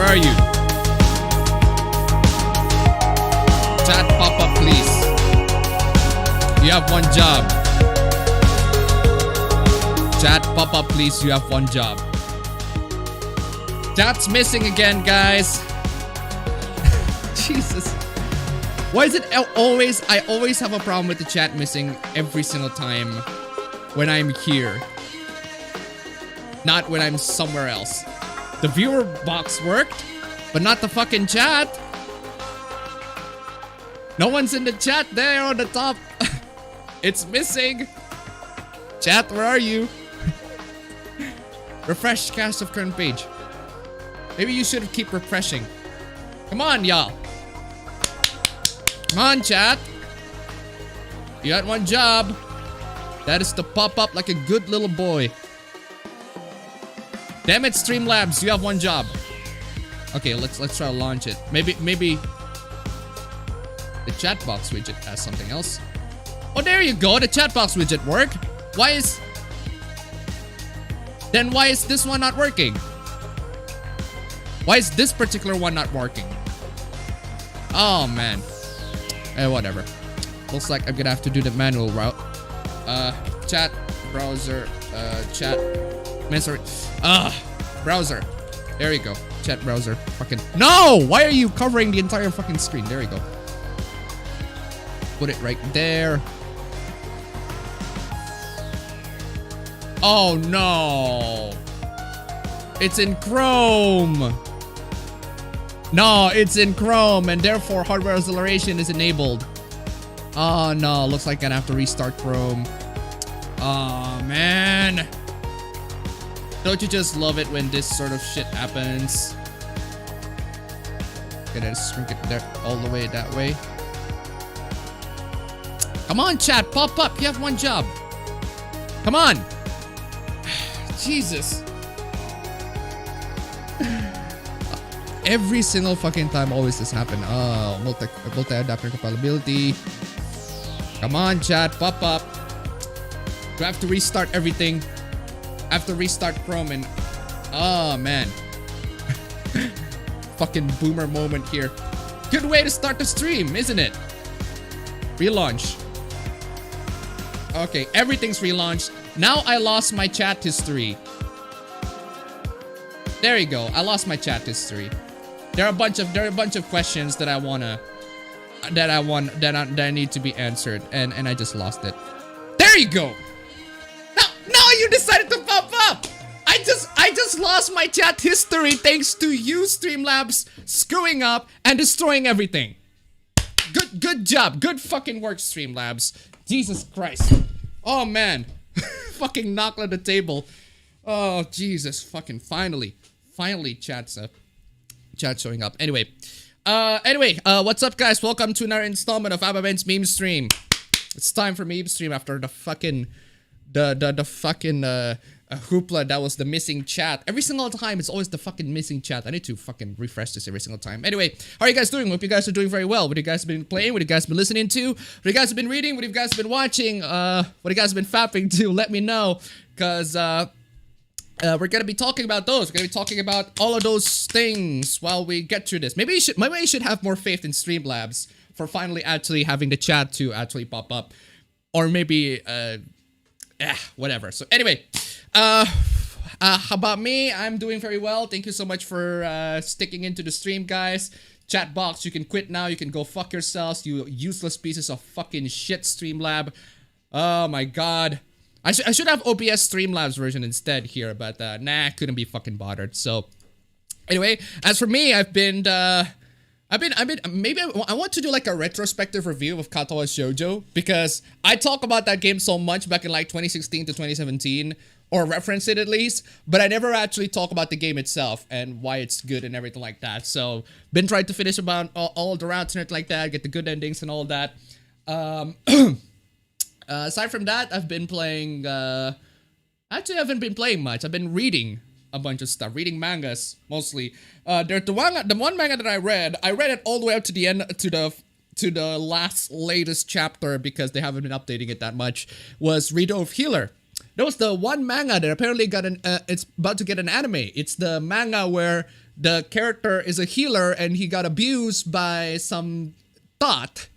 are you? Chat, pop up, please. You have one job. Chat, pop up, please. You have one job. Chat's missing again, guys. Jesus. Why is it always... I always have a problem with the chat missing every single time when I'm here. Not when I'm somewhere else. The viewer box worked, but not the fucking chat. No one's in the chat there on the top. It's missing. Chat, where are you? Refresh cast of current page. Maybe you should keep refreshing. Come on, y'all. Come on, chat. You got one job. That is to pop up like a good little boy. Damn it, Streamlabs, you have one job. Okay, let's try to launch it. Maybe the chat box widget has something else. Oh, there you go. The chat box widget worked. Why is this one not working? Why is this particular one not working? Oh man. Whatever. Looks like I'm gonna have to do the manual route. Chat browser. Chat. Sorry. Browser. There you go. Chat browser. Fucking. No! Why are you covering the entire fucking screen? There you go. Put it right there. Oh no. It's in Chrome. No, it's in Chrome and therefore hardware acceleration is enabled. Oh no, looks like I'm gonna have to restart Chrome. Oh man. Don't you just love it when this sort of shit happens? Gonna shrink it there all the way that way. Come on, chat, pop up. You have one job. Come on. Jesus. Every single fucking time always this happen. Oh, multi-adapter compatibility. Come on, chat, pop up. Do I have to restart everything? I have to restart Chrome and... Oh, man. Fucking boomer moment here. Good way to start the stream, isn't it? Relaunch. Okay, everything's relaunched. Now I lost my chat history. There you go. I lost my chat history. There are a bunch of questions that I need to be answered, and I just lost it. There you go. No, you decided to pop up. I just lost my chat history thanks to you, Streamlabs, screwing up and destroying everything. Good job. Good fucking work, Streamlabs. Jesus Christ. Oh man. Fucking knocked on the table. Oh Jesus. Fucking finally chat's showing up. Anyway, what's up, guys? Welcome to another installment of appabend's meme stream. It's time for meme stream after the fucking hoopla that was the missing chat. Every single time it's always the fucking missing chat. I need to fucking refresh this every single time. Anyway, how are you guys doing? Hope you guys are doing very well. What have you guys been playing? What have you guys been listening to? What have you guys been reading? What have you guys been watching? What have you guys been fapping to? Let me know, cause we're gonna be talking about those. We're gonna be talking about all of those things while we get through this. Maybe you should have more faith in Streamlabs for finally actually having the chat to actually pop up, or maybe whatever. So anyway, how about me? I'm doing very well. Thank you so much for sticking into the stream, guys. Chat box, you can quit now. You can go fuck yourselves, you useless pieces of fucking shit, Streamlab. Oh my god. I should have OBS Streamlabs version instead here, but nah, couldn't be fucking bothered. So anyway, as for me, maybe I want to do like a retrospective review of Katawa Shoujo, because I talk about that game so much back in like 2016 to 2017, or reference it at least, but I never actually talk about the game itself and why it's good and everything like that. So been trying to finish about all the routes and everything like that, get the good endings and all that. Aside from that, I've been playing, actually I haven't been playing much. I've been reading a bunch of stuff, reading mangas mostly. The one manga that I read it all the way up to the end, to the latest chapter, because they haven't been updating it that much, was Rido of Healer. That was the one manga that apparently got it's about to get an anime. It's the manga where the character is a healer and he got abused by some thought.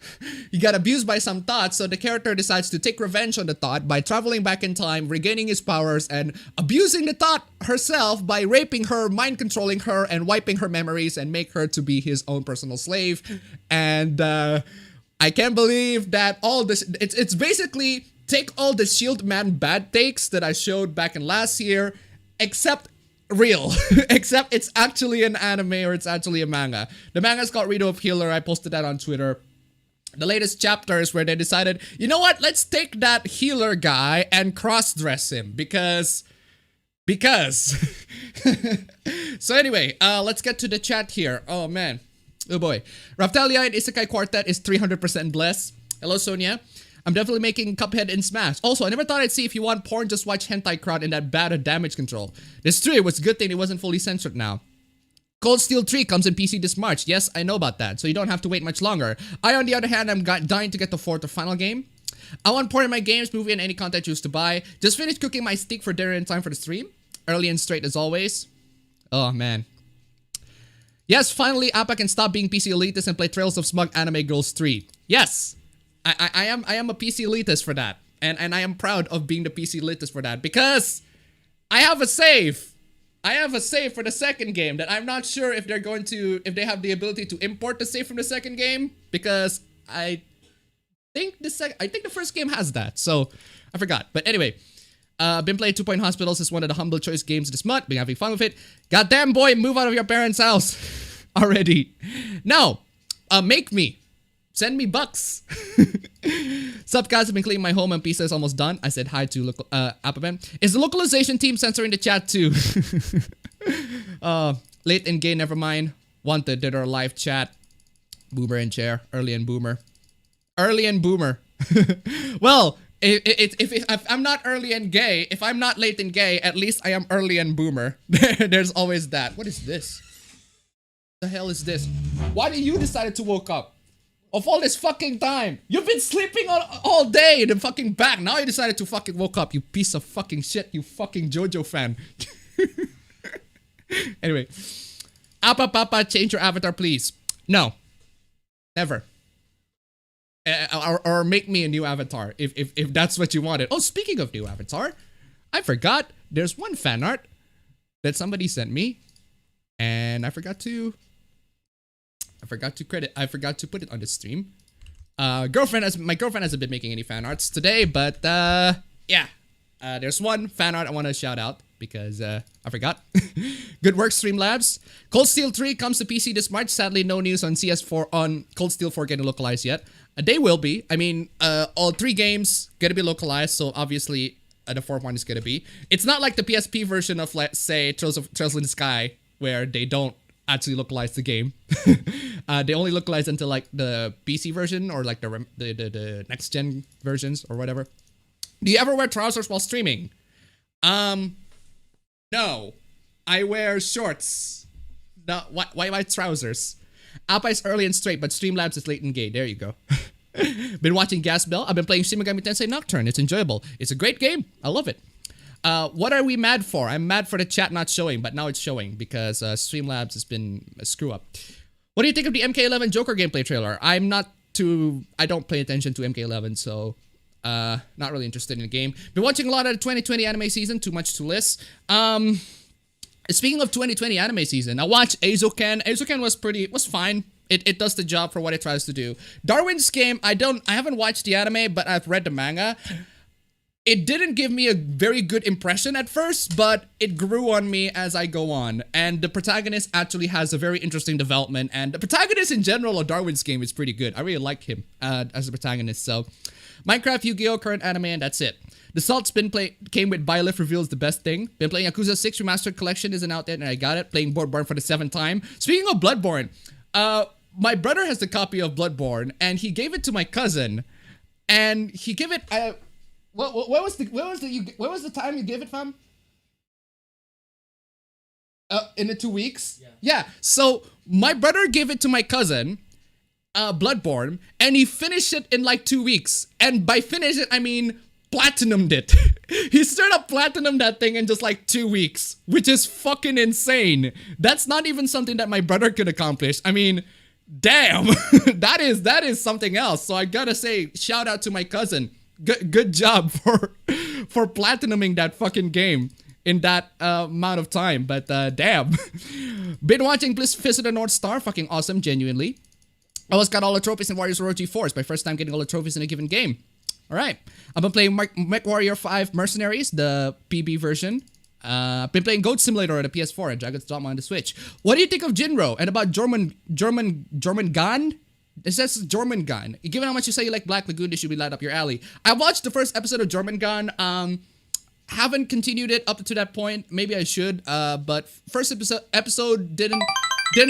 He got abused by some thought, so the character decides to take revenge on the thought by traveling back in time, regaining his powers, and abusing the thought herself by raping her, mind controlling her, and wiping her memories and make her to be his own personal slave. And I can't believe that all this, it's basically take all the Shield Man bad takes that I showed back in last year, except real. Except it's actually an anime or it's actually a manga. The manga's called Rito of Healer. I posted that on Twitter. The latest chapters where they decided, you know what, let's take that healer guy and cross-dress him because so anyway, let's get to the chat here. Oh man, oh boy. Raftaliite Isekai Quartet is 300% blessed. Hello Sonia. I'm definitely making Cuphead in Smash. Also, I never thought I'd see if you want porn, just watch hentai crowd in that bad at damage control. This 3 was a good thing it wasn't fully censored now. Cold Steel 3 comes in PC this March. Yes, I know about that, so you don't have to wait much longer. I, on the other hand, am dying to get the 4th or final game. I want porn in my games, movie, and any content I choose to buy. Just finished cooking my steak for dinner in time for the stream. Early and straight as always. Oh, man. Yes, finally, Appa can stop being PC elitist and play Trails of Smug Anime Girls 3. Yes! I am a PC elitist for that. And I am proud of being the PC elitist for that. Because I have a save. I have a save for the second game that I'm not sure if they're going to, if they have the ability to import the save from the second game. Because I think the first game has that. So I forgot. But anyway, been playing 2 Point Hospitals is one of the humble choice games this month. Been having fun with it. Goddamn boy, move out of your parents' house already. No, make me. Send me bucks. Sup guys, I've been cleaning my home and pizza is almost done. I said hi to appabend. Is the localization team censoring the chat too? Late and gay, never mind. Wanted, did our live chat. Boomer and chair. Early and boomer. Early and boomer. Well, if I'm not early and gay, if I'm not late and gay, at least I am early and boomer. There's always that. What is this? What the hell is this? Why did you decide to woke up? Of all this fucking time. You've been sleeping all day in the fucking back. Now you decided to fucking woke up. You piece of fucking shit. You fucking JoJo fan. Anyway. Appa Papa, change your avatar please. No. Never. Or make me a new avatar if that's what you wanted. Oh, speaking of new avatar. I forgot. There's one fan art that somebody sent me. And I forgot to put it on the stream. My girlfriend hasn't been making any fan arts today, but yeah. There's one fan art I want to shout out because I forgot. Good work, Streamlabs. Cold Steel 3 comes to PC this March. Sadly, no news on CS4 on Cold Steel 4 getting localized yet. They will be. I mean, all 3 games gonna be localized, so obviously the 4th one is gonna be. It's not like the PSP version of, let's say, Trails in the Sky, where they don't actually localize the game. They only localize until like the PC version or like the next gen versions or whatever. Do you ever wear trousers while streaming? No. I wear shorts. Why trousers? Appa is early and straight, but Streamlabs is late and gay. There you go. Been watching Gas Bell. I've been playing Shin Megami Tensei Nocturne. It's enjoyable. It's a great game. I love it. What are we mad for? I'm mad for the chat not showing, but now it's showing because Streamlabs has been a screw up. What do you think of the MK11 Joker gameplay trailer? I don't pay attention to MK11, so not really interested in the game. Been watching a lot of the 2020 anime season, too much to list. Speaking of 2020 anime season, I watched Eizouken. Eizouken was fine. It does the job for what it tries to do. Darwin's Game, I haven't watched the anime, but I've read the manga. It didn't give me a very good impression at first, but it grew on me as I go on. And the protagonist actually has a very interesting development. And the protagonist in general of Darwin's Game is pretty good. I really like him as a protagonist. So, Minecraft, Yu-Gi-Oh! Current anime, and that's it. The Salt's came with Byleth Reveal is the best thing. Been playing Yakuza 6 Remastered Collection isn't out yet, and I got it. Playing Bloodborne for the 7th time. Speaking of Bloodborne, my brother has the copy of Bloodborne, and he gave it to my cousin. And he gave it... What was the time you gave it, fam? In the 2 weeks? Yeah. So my brother gave it to my cousin, Bloodborne, and he finished it in like 2 weeks. And by finish it, I mean platinumed it. He straight up platinumed that thing in just like 2 weeks, which is fucking insane. That's not even something that my brother could accomplish. I mean, damn, that is something else. So I gotta say, shout out to my cousin. Good job for platinuming that fucking game in that amount of time. But damn. Been watching Fist of the North Star. Fucking awesome, genuinely. I almost got all the trophies in Warriors Road G4. It's my first time getting all the trophies in a given game. Alright. I've been playing Mech Warrior 5 Mercenaries, the PB version. I've been playing Goat Simulator on the PS4 and Dragon's Dogma on the Switch. What do you think of Jinro? And about German Gun? It says German Gun. Given how much you say you like Black Lagoon, this should be right up your alley. I watched the first episode of German Gun. Haven't continued it up to that point. Maybe I should. But first episode didn't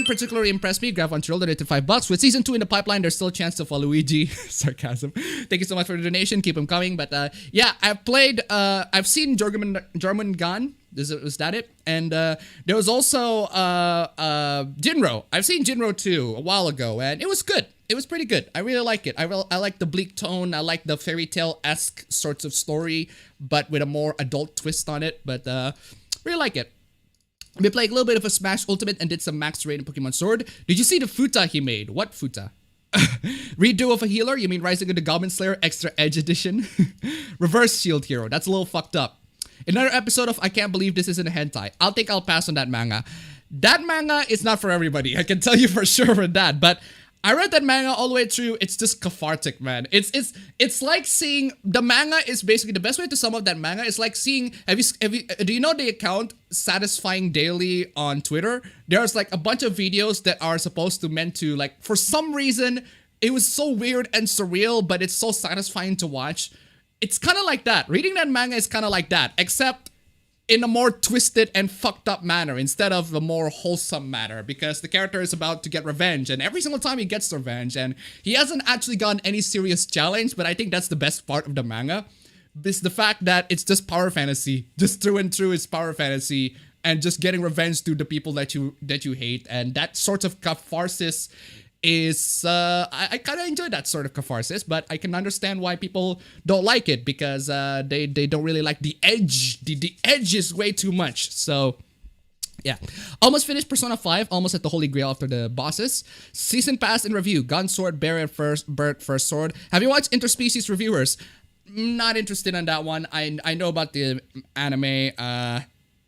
particularly impress me. Grab on Troll donated $5. With season 2 in the pipeline, there's still a chance to follow Luigi. Sarcasm. Thank you so much for the donation. Keep them coming. But yeah, I've seen German Gun. Was that it? And there was also Jinro. I've seen Jinro 2 a while ago, and it was good. It was pretty good. I really like it. I like the bleak tone. I like the fairy tale-esque sorts of story, but with a more adult twist on it. But really like it. I've been playing a little bit of a Smash Ultimate and did some max raid in Pokemon Sword. Did you see the Futa he made? What Futa? Redo of a healer? You mean Rising of the Goblin Slayer Extra Edge Edition? Reverse Shield Hero. That's a little fucked up. Another episode of I Can't Believe This Isn't a Hentai. I'll pass on that manga. That manga is not for everybody. I can tell you for sure for that. But I read that manga all the way through. It's just cathartic, man. It's like seeing the manga is basically the best way to sum up that manga. It's like seeing. Do you know the account Satisfying Daily on Twitter? There's like a bunch of videos that are supposed to meant to like for some reason it was so weird and surreal, but it's so satisfying to watch. It's kind of like that. Reading that manga is kind of like that, except in a more twisted and fucked up manner instead of a more wholesome manner, because the character is about to get revenge, and every single time he gets revenge, and he hasn't actually gotten any serious challenge, but I think that's the best part of the manga. Is the fact that it's just power fantasy, just through and through it's power fantasy, and just getting revenge to the people that you hate, and that sort of catharsis is I kind of enjoy that sort of catharsis, but I can understand why people don't like it, because they don't really like the edge. The edge is way too much. So yeah, almost finished Persona 5, almost at the Holy Grail after the bosses. Season pass in review: Gun Sword, Barrier First, Bird First Sword. Have you watched Interspecies Reviewers? Not interested in that one. I know about the anime.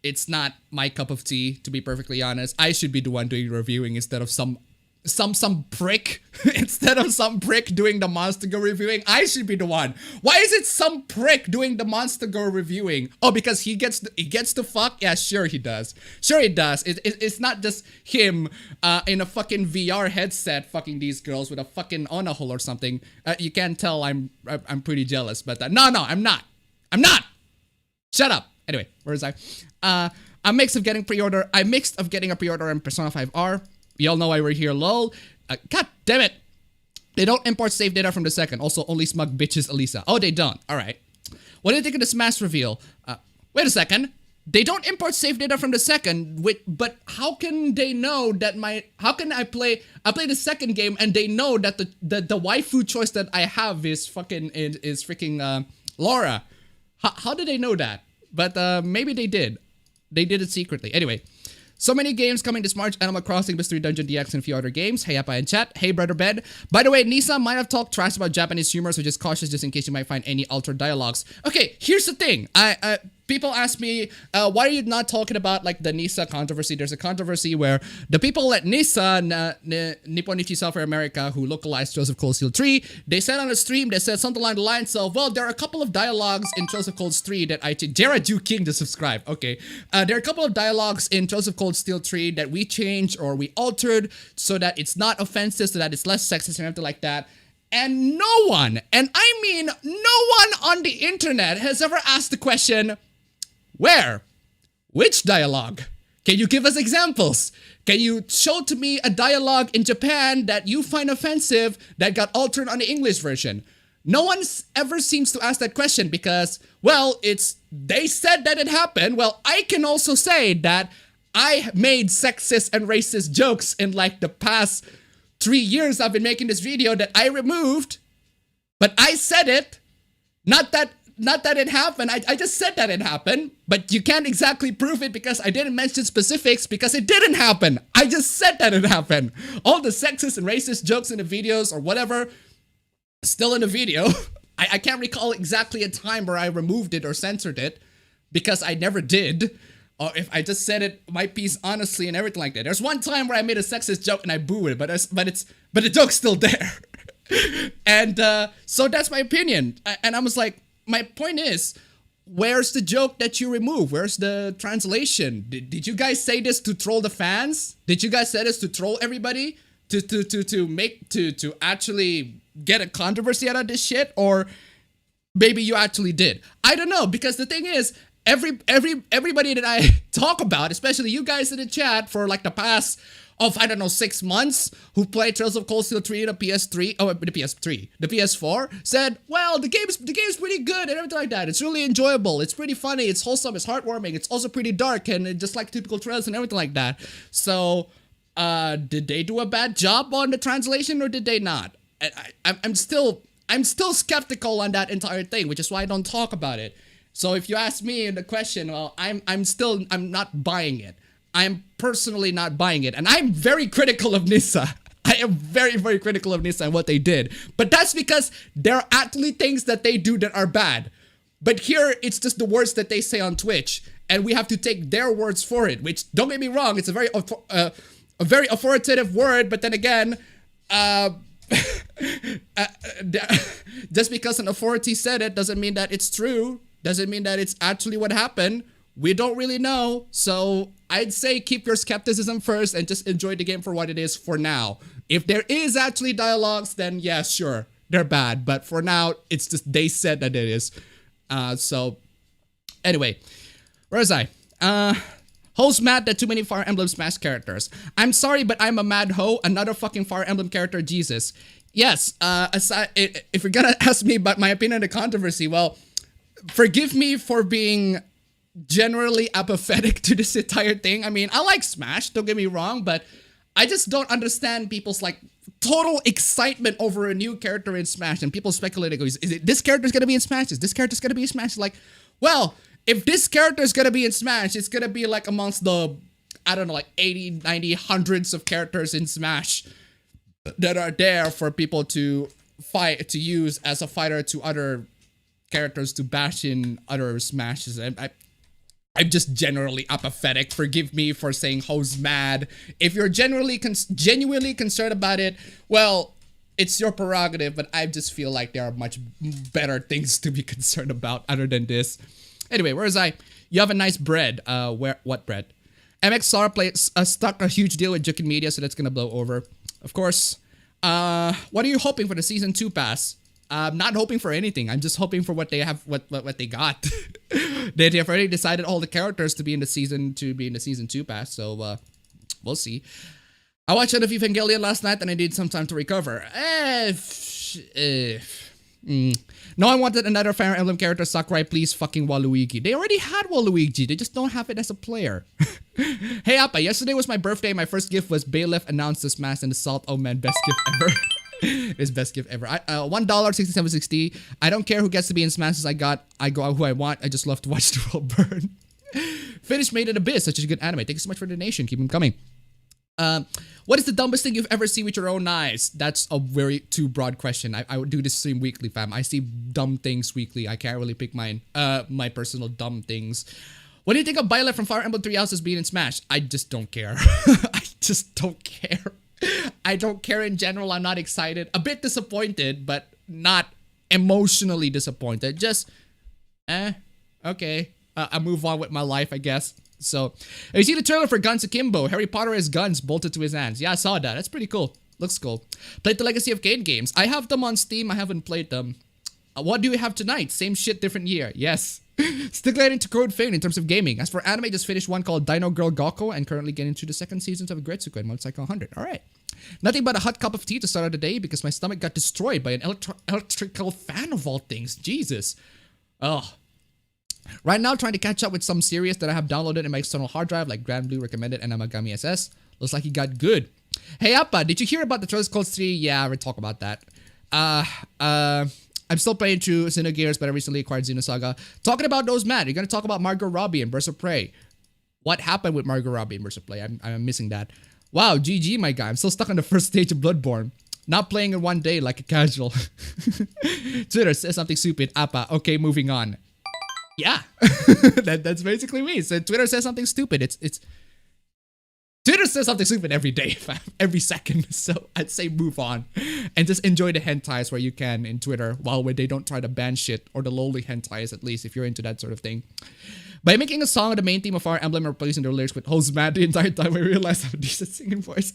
It's not my cup of tea, to be perfectly honest. I should be the one doing reviewing instead of some prick. Instead of some prick doing the Monster Girl reviewing, I should be the one. Why is it some prick doing the Monster Girl reviewing? Oh, because he gets to fuck? Yeah, sure he does. Sure he does. It's not just him in a fucking VR headset fucking these girls with a fucking onahole or something. You can tell I'm pretty jealous, but no, I'm not. Shut up. Anyway, where was I? I mixed of getting a pre-order in Persona 5R. Y'all know why we're here, lol. God damn it. They don't import save data from the second. Also, only smug bitches, Elisa. Oh, they don't. Alright. What do you think of the Smash reveal? Wait a second. They don't import save data from the second, but how can they know that how can I play the second game and they know that the waifu choice that I have is freaking Laura? How did they know that? But maybe they did. They did it secretly. Anyway. So many games coming this March: Animal Crossing, Mystery Dungeon DX, and a few other games. Hey, Appa in chat. Hey, Brother Bed. By the way, Nisa might have talked trash about Japanese humor, so just cautious just in case you might find any altered dialogues. Okay, here's the thing. People ask me, why are you not talking about like the Nisa controversy? There's a controversy where the people at Nisa, Nippon Ichi Software America, who localized Joseph Cold Steel 3, they said on a stream, they said something along the lines of, well, there are a couple of dialogues in Joseph Cold 3 that Jared Ju King to subscribe. Okay. There are a couple of dialogues in Joseph Cold Steel 3 that we changed or we altered so that it's not offensive, so that it's less sexist and everything like that. And no one, and I mean no one on the internet has ever asked the question, where? Which dialogue? Can you give us examples? Can you show to me a dialogue in Japan that you find offensive that got altered on the English version? No one ever seems to ask that question because, well, they said that it happened. Well, I can also say that I made sexist and racist jokes in like the past 3 years I've been making this video that I removed, but I said it. Not that not that it happened. I just said that it happened, but you can't exactly prove it because I didn't mention specifics because it didn't happen. I just said that it happened. All the sexist and racist jokes in the videos or whatever, still in the video. I can't recall exactly a time where I removed it or censored it because I never did. Or if I just said it, my piece honestly and everything like that. There's one time where I made a sexist joke and I booed it, but the joke's still there. And so that's my opinion. And I was like, my point is, where's the joke that you remove? Where's the translation? Did you guys say this to troll the fans? Did you guys say this to troll everybody? To actually get a controversy out of this shit? Or maybe you actually did. I don't know, because the thing is, everybody that I talk about, especially you guys in the chat for like the past of, I don't know, 6 months, who played Trails of Cold Steel 3 on the PS3, the PS4, said, well, the game's pretty good and everything like that. It's really enjoyable. It's pretty funny. It's wholesome. It's heartwarming. It's also pretty dark and just like typical Trails and everything like that. So, did they do a bad job on the translation or did they not? I'm still skeptical on that entire thing, which is why I don't talk about it. So if you ask me the question, well, I'm not buying it. I'm personally not buying it. And I'm very critical of Nissa. I am very, very critical of Nissa and what they did. But that's because there are actually things that they do that are bad. But here, it's just the words that they say on Twitch. And we have to take their words for it. Which, don't get me wrong, it's a very authoritative word. But then again, just because an authority said it doesn't mean that it's true. Doesn't mean that it's actually what happened. We don't really know. So I'd say keep your skepticism first and just enjoy the game for what it is for now. If there is actually dialogues, then yeah, sure, they're bad. But for now, it's just they said that it is. So anyway, where was I? Ho's mad that too many Fire Emblem Smash characters. I'm sorry, but I'm a mad ho. Another fucking Fire Emblem character, Jesus. Yes, aside, if you're gonna ask me about my opinion on the controversy, well, forgive me for being generally apathetic to this entire thing. I mean, I like Smash, don't get me wrong, but I just don't understand people's like total excitement over a new character in Smash and people speculating, is it this character's gonna be in Smash? Is this character's gonna be in Smash? Like, well, if this character is gonna be in Smash, it's gonna be like amongst the, I don't know, like 80, 90, hundreds of characters in Smash that are there for people to fight, to use as a fighter to other characters to bash in other Smashes. I'm just generally apathetic. Forgive me for saying Ho's mad. If you're genuinely concerned about it, well, it's your prerogative, but I just feel like there are much better things to be concerned about other than this. Anyway, where is I? You have a nice bread. What bread? MXR stuck a huge deal with Jukin Media, so that's gonna blow over. Of course. What are you hoping for the Season 2 pass? I'm not hoping for anything. I'm just hoping for what they have, what they got. They have already decided all the characters to be in the Season 2 pass, so we'll see. I watched End of Evangelion last night and I needed some time to recover. No, I wanted another Fire Emblem character. Sakurai, please, fucking Waluigi. They already had Waluigi. They just don't have it as a player. Hey, Appa, yesterday was my birthday. My first gift was Bailiff announced the Smash and the Salt. Oh man, best gift ever. It's best gift ever. $1.6760. I don't care who gets to be in Smashes. I go out who I want. I just love to watch the world burn. Finish Made in Abyss. Such a good anime. Thank you so much for the donation. Keep them coming. What is the dumbest thing you've ever seen with your own eyes? That's a very too broad question. I would do this stream weekly, fam. I see dumb things weekly. I can't really pick mine. My personal dumb things. What do you think of Bachelor from Fire Emblem 3 Houses being in Smash? I just don't care. I just don't care. I don't care in general. I'm not excited. A bit disappointed, but not emotionally disappointed. Just, okay. I move on with my life, I guess. So, have you seen the trailer for Guns Akimbo? Harry Potter has guns bolted to his hands. Yeah, I saw that. That's pretty cool. Looks cool. Played the Legacy of Kain games. I have them on Steam. I haven't played them. What do we have tonight? Same shit, different year. Yes. Still getting to Code Fame in terms of gaming. As for anime, just finished one called Dino Girl Gakko and currently getting to the second seasons of Gretsuko and Motorcycle 100. Alright. Nothing but a hot cup of tea to start out the day because my stomach got destroyed by an electrical fan of all things. Jesus. Ugh. Right now, trying to catch up with some series that I have downloaded in my external hard drive, like Grand Blue Recommended and Amagami SS. Looks like he got good. Hey, Appa, did you hear about the Trails Cold 3? Yeah, we'll talk about that. I'm still playing through Xenogears, but I recently acquired Xenosaga. Talking about those, Matt, you're gonna talk about Margot Robbie and Birds of Prey. What happened with Margot Robbie and Birds of Prey? I'm missing that. Wow, GG, my guy. I'm still stuck on the first stage of Bloodborne. Not playing in one day like a casual. Twitter says something stupid. Appa. Okay, moving on. Yeah, that's basically me. So Twitter says something stupid. It's Twitter says something stupid every day, fam, every second. So I'd say move on and just enjoy the hentais where you can in Twitter while they don't try to ban shit, or the lowly hentais at least if you're into that sort of thing. By making a song of the main theme of Fire Emblem and replacing their lyrics with "Hoes Mad" the entire time, I realized how decent singing voice.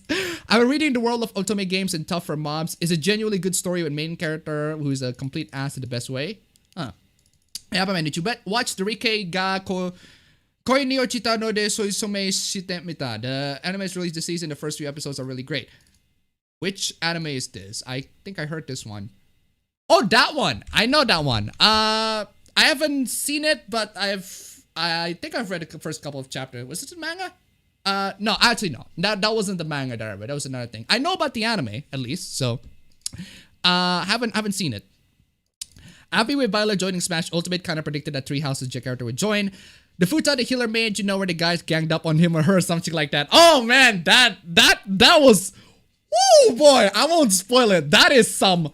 I've been reading The World of Otome Games and Tough for Mobs. Is a genuinely good story with main character who's a complete ass in the best way. Huh. Appabendyt, you bet. Watch the Rike ga Koi ni ochita no de soisome shitemita. The anime is released this season. The first few episodes are really great. Which anime is this? I think I heard this one. Oh, that one. I know that one. I haven't seen it, but I think I've read the first couple of chapters. Was it a manga? No, actually no. That wasn't the manga that I read. That was another thing. I know about the anime at least, so haven't seen it. Happy with Viola joining Smash Ultimate. Kind of predicted that Three Houses J character would join. The Futa, the healer mage, you know, where the guys ganged up on him or her, something like that. Oh man, that was, woo boy, I won't spoil it. That is some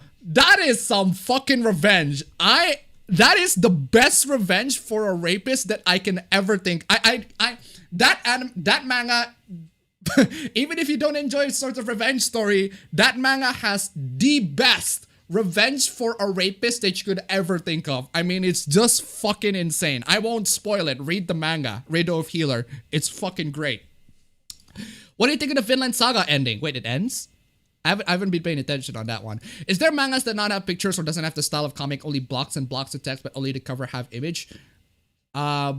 fucking revenge. That is the best revenge for a rapist that I can ever think. That manga, even if you don't enjoy sorts of revenge story, that manga has the best revenge for a rapist that you could ever think of. I mean, it's just fucking insane. I won't spoil it. Read the manga, Rado of Healer. It's fucking great. What do you think of the Vinland Saga ending? Wait, it ends? I haven't been paying attention on that one. Is there mangas that not have pictures or doesn't have the style of comic, only blocks and blocks of text, but only the cover have image? I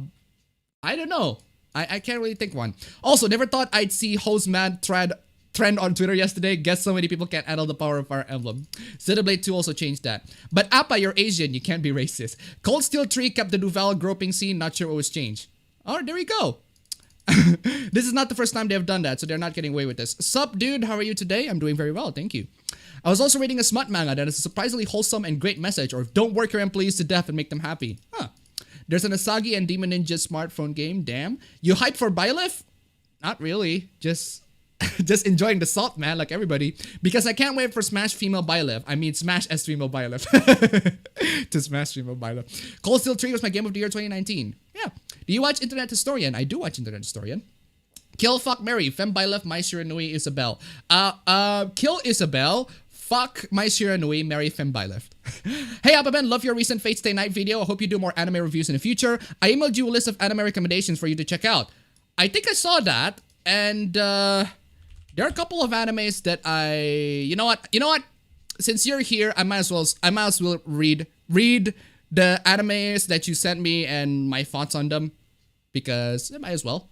don't know. I can't really think one. Also, never thought I'd see Hose Man trend on Twitter yesterday. Guess so many people can't handle the power of Fire Emblem. Xenoblade 2 also changed that. But Appa, you're Asian. You can't be racist. Cold Steel 3 kept the Duval groping scene. Not sure what was changed. Oh, there we go. This is not the first time they have done that, so they're not getting away with this. Sup, dude? How are you today? I'm doing very well, thank you. I was also reading a smut manga that has a surprisingly wholesome and great message, or don't work your employees to death and make them happy. Huh. There's an Asagi and Demon Ninja smartphone game. Damn. You hyped for Byleth? Not really. Just enjoying the salt, man, like everybody. Because I can't wait for Smash Female Byleth. I mean, Smash S Female Byleth. To Smash Female Byleth. Cold Steel 3 was my game of the year 2019. Yeah. Do you watch Internet Historian? I do watch Internet Historian. Kill, fuck, marry. Fem Byleth, my Shiranui, Isabel. Kill Isabel. Fuck my Shiranui, marry Fem Byleth. Hey, Appaben, love your recent Fate Stay Night video. I hope you do more anime reviews in the future. I emailed you a list of anime recommendations for you to check out. I think I saw that. And, there are a couple of animes that you know what? Since you're here, I might as well read the animes that you sent me and my thoughts on them, because I might as well.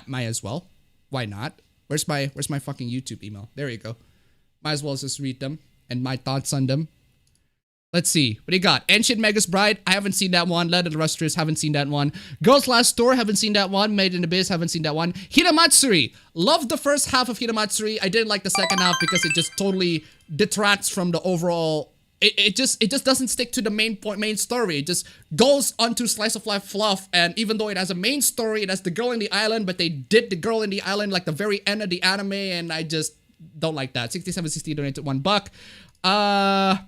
Might as well. Why not? Where's my fucking YouTube email? There you go. Might as well just read them and my thoughts on them. Let's see. What do you got? Ancient Megas Bride. I haven't seen that one. Lead of the Lustrous. Haven't seen that one. Girls Last Store. Haven't seen that one. Made in Abyss. Haven't seen that one. Hinamatsuri. Loved the first half of Hinamatsuri. I didn't like the second half because it just totally detracts from the overall. It just doesn't stick to the main story. It just goes onto slice of life fluff. And even though it has a main story, it has the girl in the island, but they did the girl in the island like the very end of the anime, and I just don't like that. 6760 donated $1.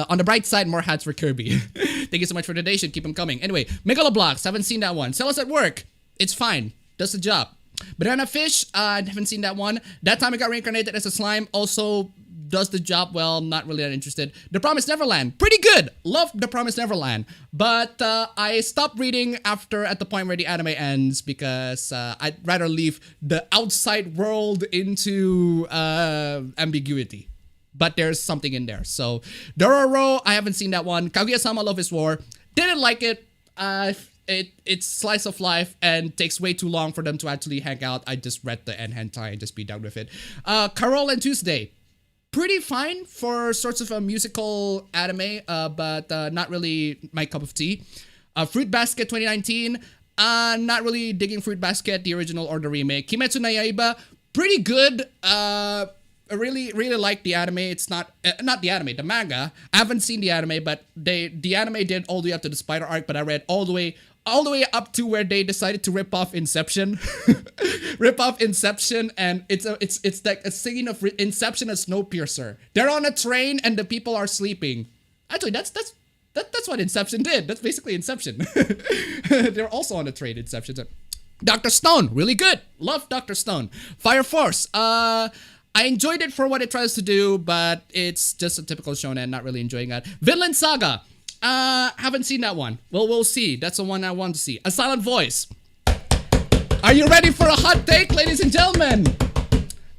On the bright side, more hats for Kirby. Thank you so much for the donation. Keep them coming. Anyway, Megaloblocks. Haven't seen that one. Sell Us at Work. It's fine. Does the job. Banana Fish. I haven't seen that one. That Time I Got Reincarnated as a Slime. Also does the job well. I'm not really that interested. The Promised Neverland. Pretty good. Love The Promised Neverland. But I stopped reading at the point where the anime ends, because I'd rather leave the outside world into ambiguity. But there's something in there. So, Dororo, I haven't seen that one. Kaguya-sama Love is War. Didn't like it. It's slice of life and takes way too long for them to actually hang out. I just read the end hentai and just be done with it. Carol and Tuesday. Pretty fine for sorts of a musical anime, but not really my cup of tea. Fruit Basket 2019. Not really digging Fruit Basket, the original or the remake. Kimetsu no Yaiba. Pretty good. really like the anime. It's not the anime, the manga. I haven't seen the anime, but the anime did all the way up to the spider arc, but I read all the way up to where they decided to rip off Inception. And it's like a scene of Inception as Snowpiercer. They're on a train and the people are sleeping. Actually, that's what Inception did. That's basically Inception. They're also on a train, Inception. Dr. Stone, really good. Love Dr. Stone. Fire Force. I enjoyed it for what it tries to do, but it's just a typical shonen. Not really enjoying it. Vinland Saga. Haven't seen that one. Well, we'll see. That's the one I want to see. A Silent Voice. Are you ready for a hot take, ladies and gentlemen?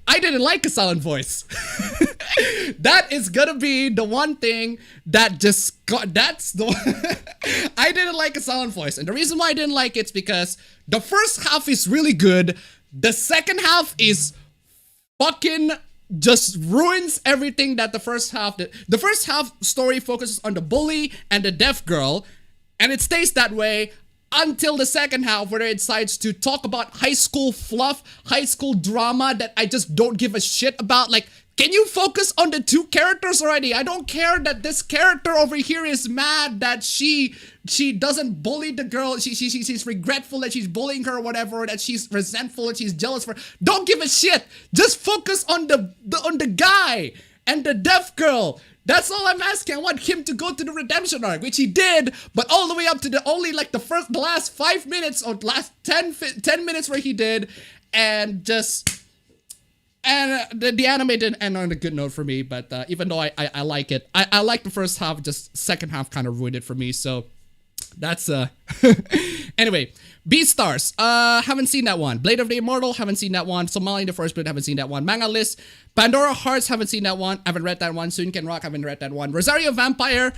I didn't like A Silent Voice. That is gonna be the one thing that just got, that's the one. I didn't like A Silent Voice. And the reason why I didn't like it's because the first half is really good. The second half is fucking just ruins everything that the first half did. The first half story focuses on the bully and the deaf girl, and it stays that way until the second half where it decides to talk about high school fluff, high school drama that I just don't give a shit about. Like, can you focus on the two characters already? I don't care that this character over here is mad that she doesn't bully the girl. She's regretful that she's bullying her or whatever, or that she's resentful and she's jealous for. Don't give a shit. Just focus on the guy and the deaf girl. That's all I'm asking. I want him to go to the redemption arc, which he did, but all the way up to the last 5 minutes or last 10 minutes where he did, and just. And the anime didn't end on a good note for me, but even though I like it, I like the first half, just second half kind of ruined it for me, so that's anyway, Beastars, haven't seen that one. Blade of the Immortal, haven't seen that one. Somali the First Blood, haven't seen that one. Manga List, Pandora Hearts, haven't seen that one. Haven't read that one. Sunken Rock, haven't read that one. Rosario Vampire,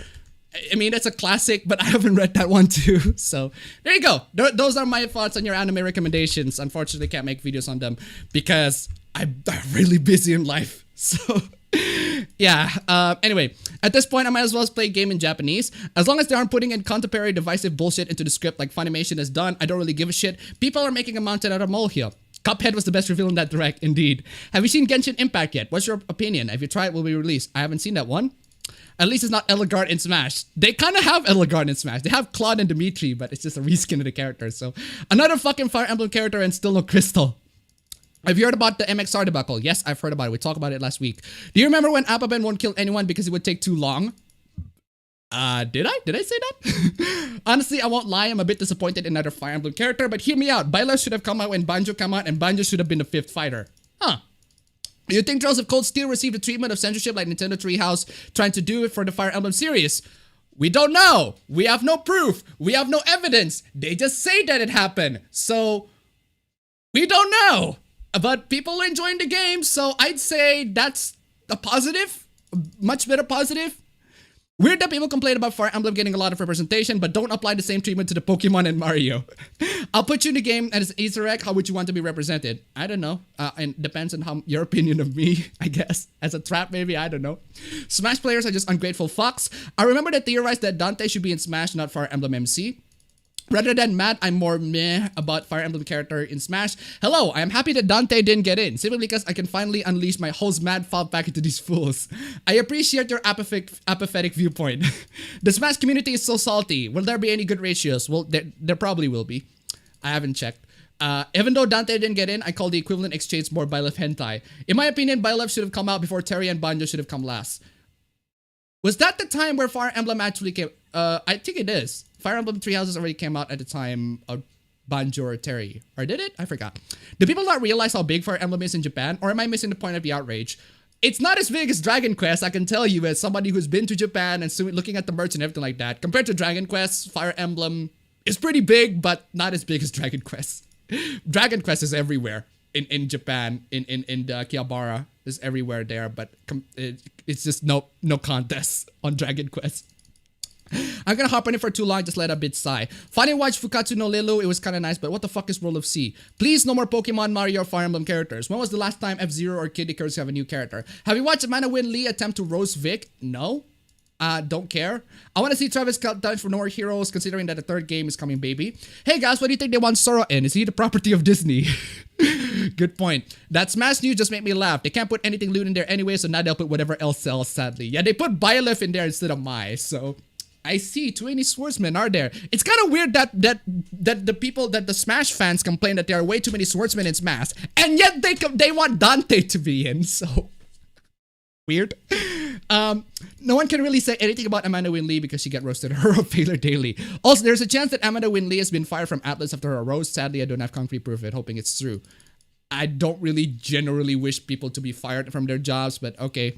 I mean, it's a classic, but I haven't read that one too. So there you go. Those are my thoughts on your anime recommendations. Unfortunately, can't make videos on them because I'm really busy in life. So yeah, anyway, at this point I might as well play a game in Japanese. As long as they aren't putting in contemporary divisive bullshit into the script like Funimation has done, I don't really give a shit. People are making a mountain out of molehill. Cuphead was the best reveal in that direct, indeed. Have you seen Genshin Impact yet? What's your opinion? Have you tried? Will be released? I haven't seen that one. At least it's not Eligard in Smash. They kind of have Eligard in Smash. They have Claude and Dimitri, but it's just a reskin of the character. So another fucking Fire Emblem character and still no Crystal. Have you heard about the MXR debacle? Yes, I've heard about it. We talked about it last week. Do you remember when appabend won't kill anyone because it would take too long? Did I? Did I say that? Honestly, I won't lie. I'm a bit disappointed in another Fire Emblem character, but hear me out. Bachelor should have come out when Banjo came out, and Banjo should have been the 5th fighter. Huh. Do you think Trails of Cold Steel received the treatment of censorship like Nintendo Treehouse trying to do it for the Fire Emblem series? We don't know. We have no proof. We have no evidence. They just say that it happened. So, we don't know. But people are enjoying the game, so I'd say that's a positive. A much better positive. Weird that people complain about Fire Emblem getting a lot of representation, but don't apply the same treatment to the Pokemon and Mario. I'll put you in the game and it's an Easter egg. How would you want to be represented? I don't know. And depends on how your opinion of me, I guess. As a trap, maybe. I don't know. Smash players are just ungrateful fucks. I remember that theorized that Dante should be in Smash, not Fire Emblem MC. Rather than mad, I'm more meh about Fire Emblem character in Smash. Hello, I am happy that Dante didn't get in, simply because I can finally unleash my whole mad fall back into these fools. I appreciate your apathetic viewpoint. The Smash community is so salty. Will there be any good ratios? Well, there probably will be. I haven't checked. Even though Dante didn't get in, I call the equivalent exchange more Byleth hentai. In my opinion, Byleth should have come out before Terry and Banjo should have come last. Was that the time where Fire Emblem actually came? I think it is. Fire Emblem Three Houses already came out at the time of Banjo or Terry. Or did it? I forgot. Do people not realize how big Fire Emblem is in Japan? Or am I missing the point of the outrage? It's not as big as Dragon Quest, I can tell you, as somebody who's been to Japan and looking at the merch and everything like that. Compared to Dragon Quest, Fire Emblem is pretty big, but not as big as Dragon Quest. Dragon Quest is everywhere in Japan, in the Akihabara. Is everywhere there, but it's just no contest on Dragon Quest. I'm gonna hop on it for too long, just let a bit sigh. Finally watched Fukatsu no Lilu, it was kinda nice, but what the fuck is World of Sea? Please, no more Pokemon, Mario, or Fire Emblem characters. When was the last time F-Zero or Kid Icarus have a new character? Have you watched Amanda Win Lee attempt to roast Vic? No. Don't care. I want to see Travis cut down for No More Heroes, considering that the third game is coming, baby. Hey guys, what do you think they want Sora in? Is he the property of Disney? Good point. That Smash news just made me laugh. They can't put anything loot in there anyway, so now they'll put whatever else sells, sadly. Yeah, they put Bylef in there instead of Mai, so... I see too many swordsmen are there. It's kind of weird that the Smash fans complain that there are way too many swordsmen in Smash, and yet they want Dante to be in. So weird. No one can really say anything about Amanda Winley because she got roasted her failure daily. Also, there's a chance that Amanda Winley has been fired from Atlas after her roast. Sadly, I don't have concrete proof of it. Hoping it's true. I don't really generally wish people to be fired from their jobs, but okay.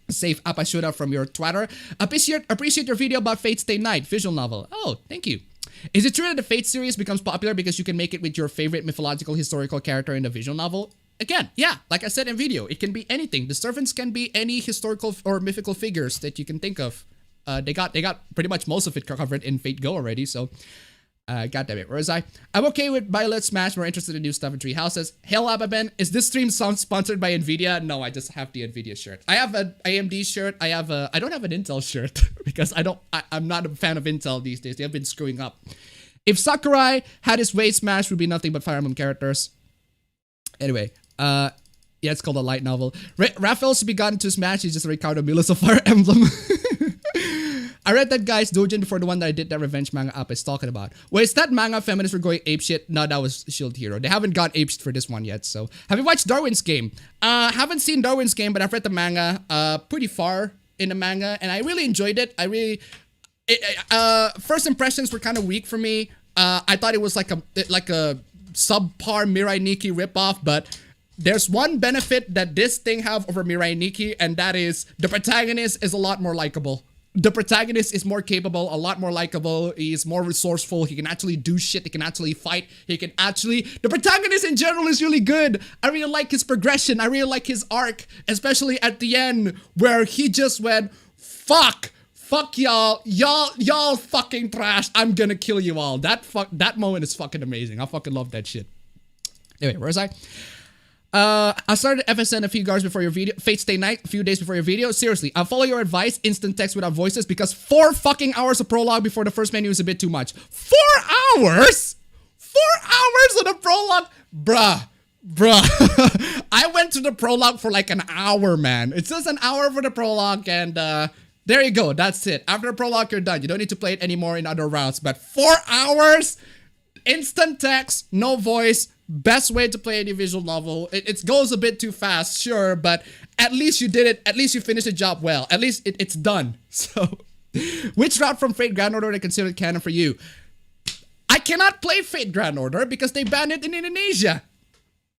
Safe Apashuda from your Twitter. Appreciate your video about Fate Stay Night visual novel. Oh, thank you. Is it true that the Fate series becomes popular because you can make it with your favorite mythological historical character in the visual novel? Again, yeah, like I said in video, it can be anything. The servants can be any historical or mythical figures that you can think of. They got pretty much most of it covered in Fate Go already, so God damn it, where was I? I'm okay with Violet Smash, more interested in new stuff in Tree Houses. Hail appabend, is this stream sponsored by Nvidia? No, I just have the Nvidia shirt. I have an AMD shirt, I don't have an Intel shirt because I'm not a fan of Intel these days. They have been screwing up. If Sakurai had his way, Smash would be nothing but Fire Emblem characters. Anyway, yeah, it's called a light novel. Raphael should be gotten to Smash, he's just a Ricardo Milos of Fire Emblem. I read that guy's doujin before, the one that I did that revenge manga up is talking about. Wait, is that manga feminists were going apeshit? No, that was Shield Hero. They haven't gone apeshit for this one yet, so. Have you watched Darwin's Game? Haven't seen Darwin's Game, but I've read the manga pretty far in the manga, and I really enjoyed it. First impressions were kind of weak for me. I thought it was like a subpar Mirai Nikki ripoff, but there's one benefit that this thing have over Mirai Nikki, and that is the protagonist is a lot more likable. The protagonist is more capable, a lot more likable. He's more resourceful. He can actually do shit. He can actually fight. The protagonist in general is really good. I really like his progression. I really like his arc, especially at the end where he just went, fuck y'all. Y'all fucking trash. I'm gonna kill you all. That moment is fucking amazing. I fucking love that shit. Anyway, where was I? I started FSN a few hours before your video. Fate Stay Night a few days before your video. Seriously, I'll follow your advice. Instant text without voices because 4 fucking hours of prologue before the first menu is a bit too much. 4 hours? 4 hours of the prologue? Bruh. I went to the prologue for like an hour, man. It's just an hour for the prologue and there you go. That's it. After the prologue, you're done. You don't need to play it anymore in other rounds. But 4 hours? Instant text, no voice. Best way to play any visual novel. It goes a bit too fast, sure, but at least you did it. At least you finished the job well. At least it's done. So, which route from Fate Grand Order are considered canon for you? I cannot play Fate Grand Order because they banned it in Indonesia.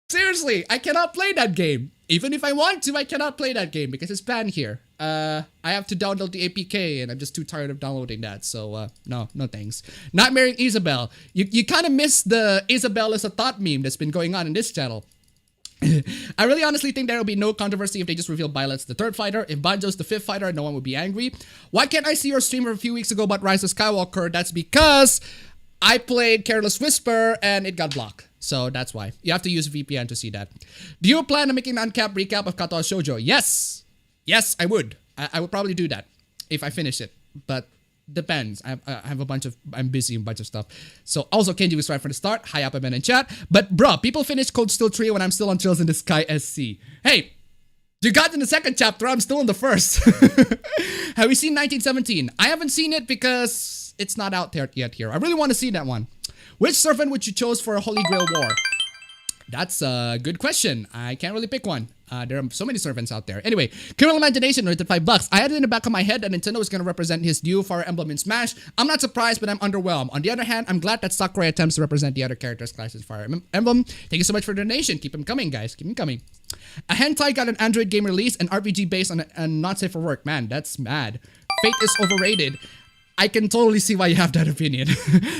Seriously, I cannot play that game. Even if I want to, I cannot play that game because it's banned here. I have to download the APK and I'm just too tired of downloading that. So, no thanks. Not marrying Isabel. You kind of miss the Isabel as a thought meme that's been going on in this channel. I really honestly think there will be no controversy if they just reveal Violet's the 3rd fighter. If Banjo's the 5th fighter, no one would be angry. Why can't I see your stream from a few weeks ago about Rise of Skywalker? That's because I played Careless Whisper and it got blocked. So that's why. You have to use VPN to see that. Do you plan on making an uncapped recap of Katoa Shoujo? Yes! Yes, I would. I would probably do that if I finish it. But depends. I'm busy in a bunch of stuff. So also Kenji was right from the start. Hi appabend in chat. But bruh, people finish Cold Steel 3 when I'm still on Trails in the Sky SC. Hey! You got in the 2nd chapter, I'm still in the 1st. Have you seen 1917? I haven't seen it because it's not out there yet here. I really want to see that one. Which servant would you choose for a Holy Grail War? That's a good question. I can't really pick one. There are so many servants out there. Anyway, Criminal Imagination rated $5. I had it in the back of my head that Nintendo was going to represent his new Fire Emblem in Smash. I'm not surprised, but I'm underwhelmed. On the other hand, I'm glad that Sakurai attempts to represent the other characters' classes Fire Emblem. Thank you so much for the donation. Keep them coming, guys. Keep them coming. A hentai got an Android game release, an RPG based on a not safe for work. Man, that's mad. Fate is overrated. I can totally see why you have that opinion.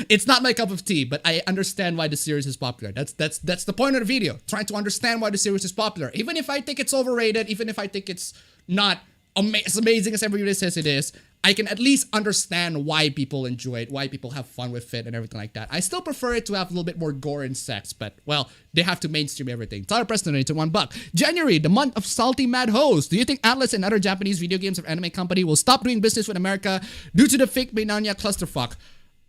It's not my cup of tea, but I understand why the series is popular. That's the point of the video. Trying to understand why the series is popular. Even if I think it's overrated, even if I think it's not as amazing as everybody says it is, I can at least understand why people enjoy it, why people have fun with it and everything like that. I still prefer it to have a little bit more gore and sex, but, well, they have to mainstream everything. Tyler Preston donated to $1. January, the month of salty mad hoes. Do you think Atlas and other Japanese video games or anime company will stop doing business with America due to the fake Minanya clusterfuck?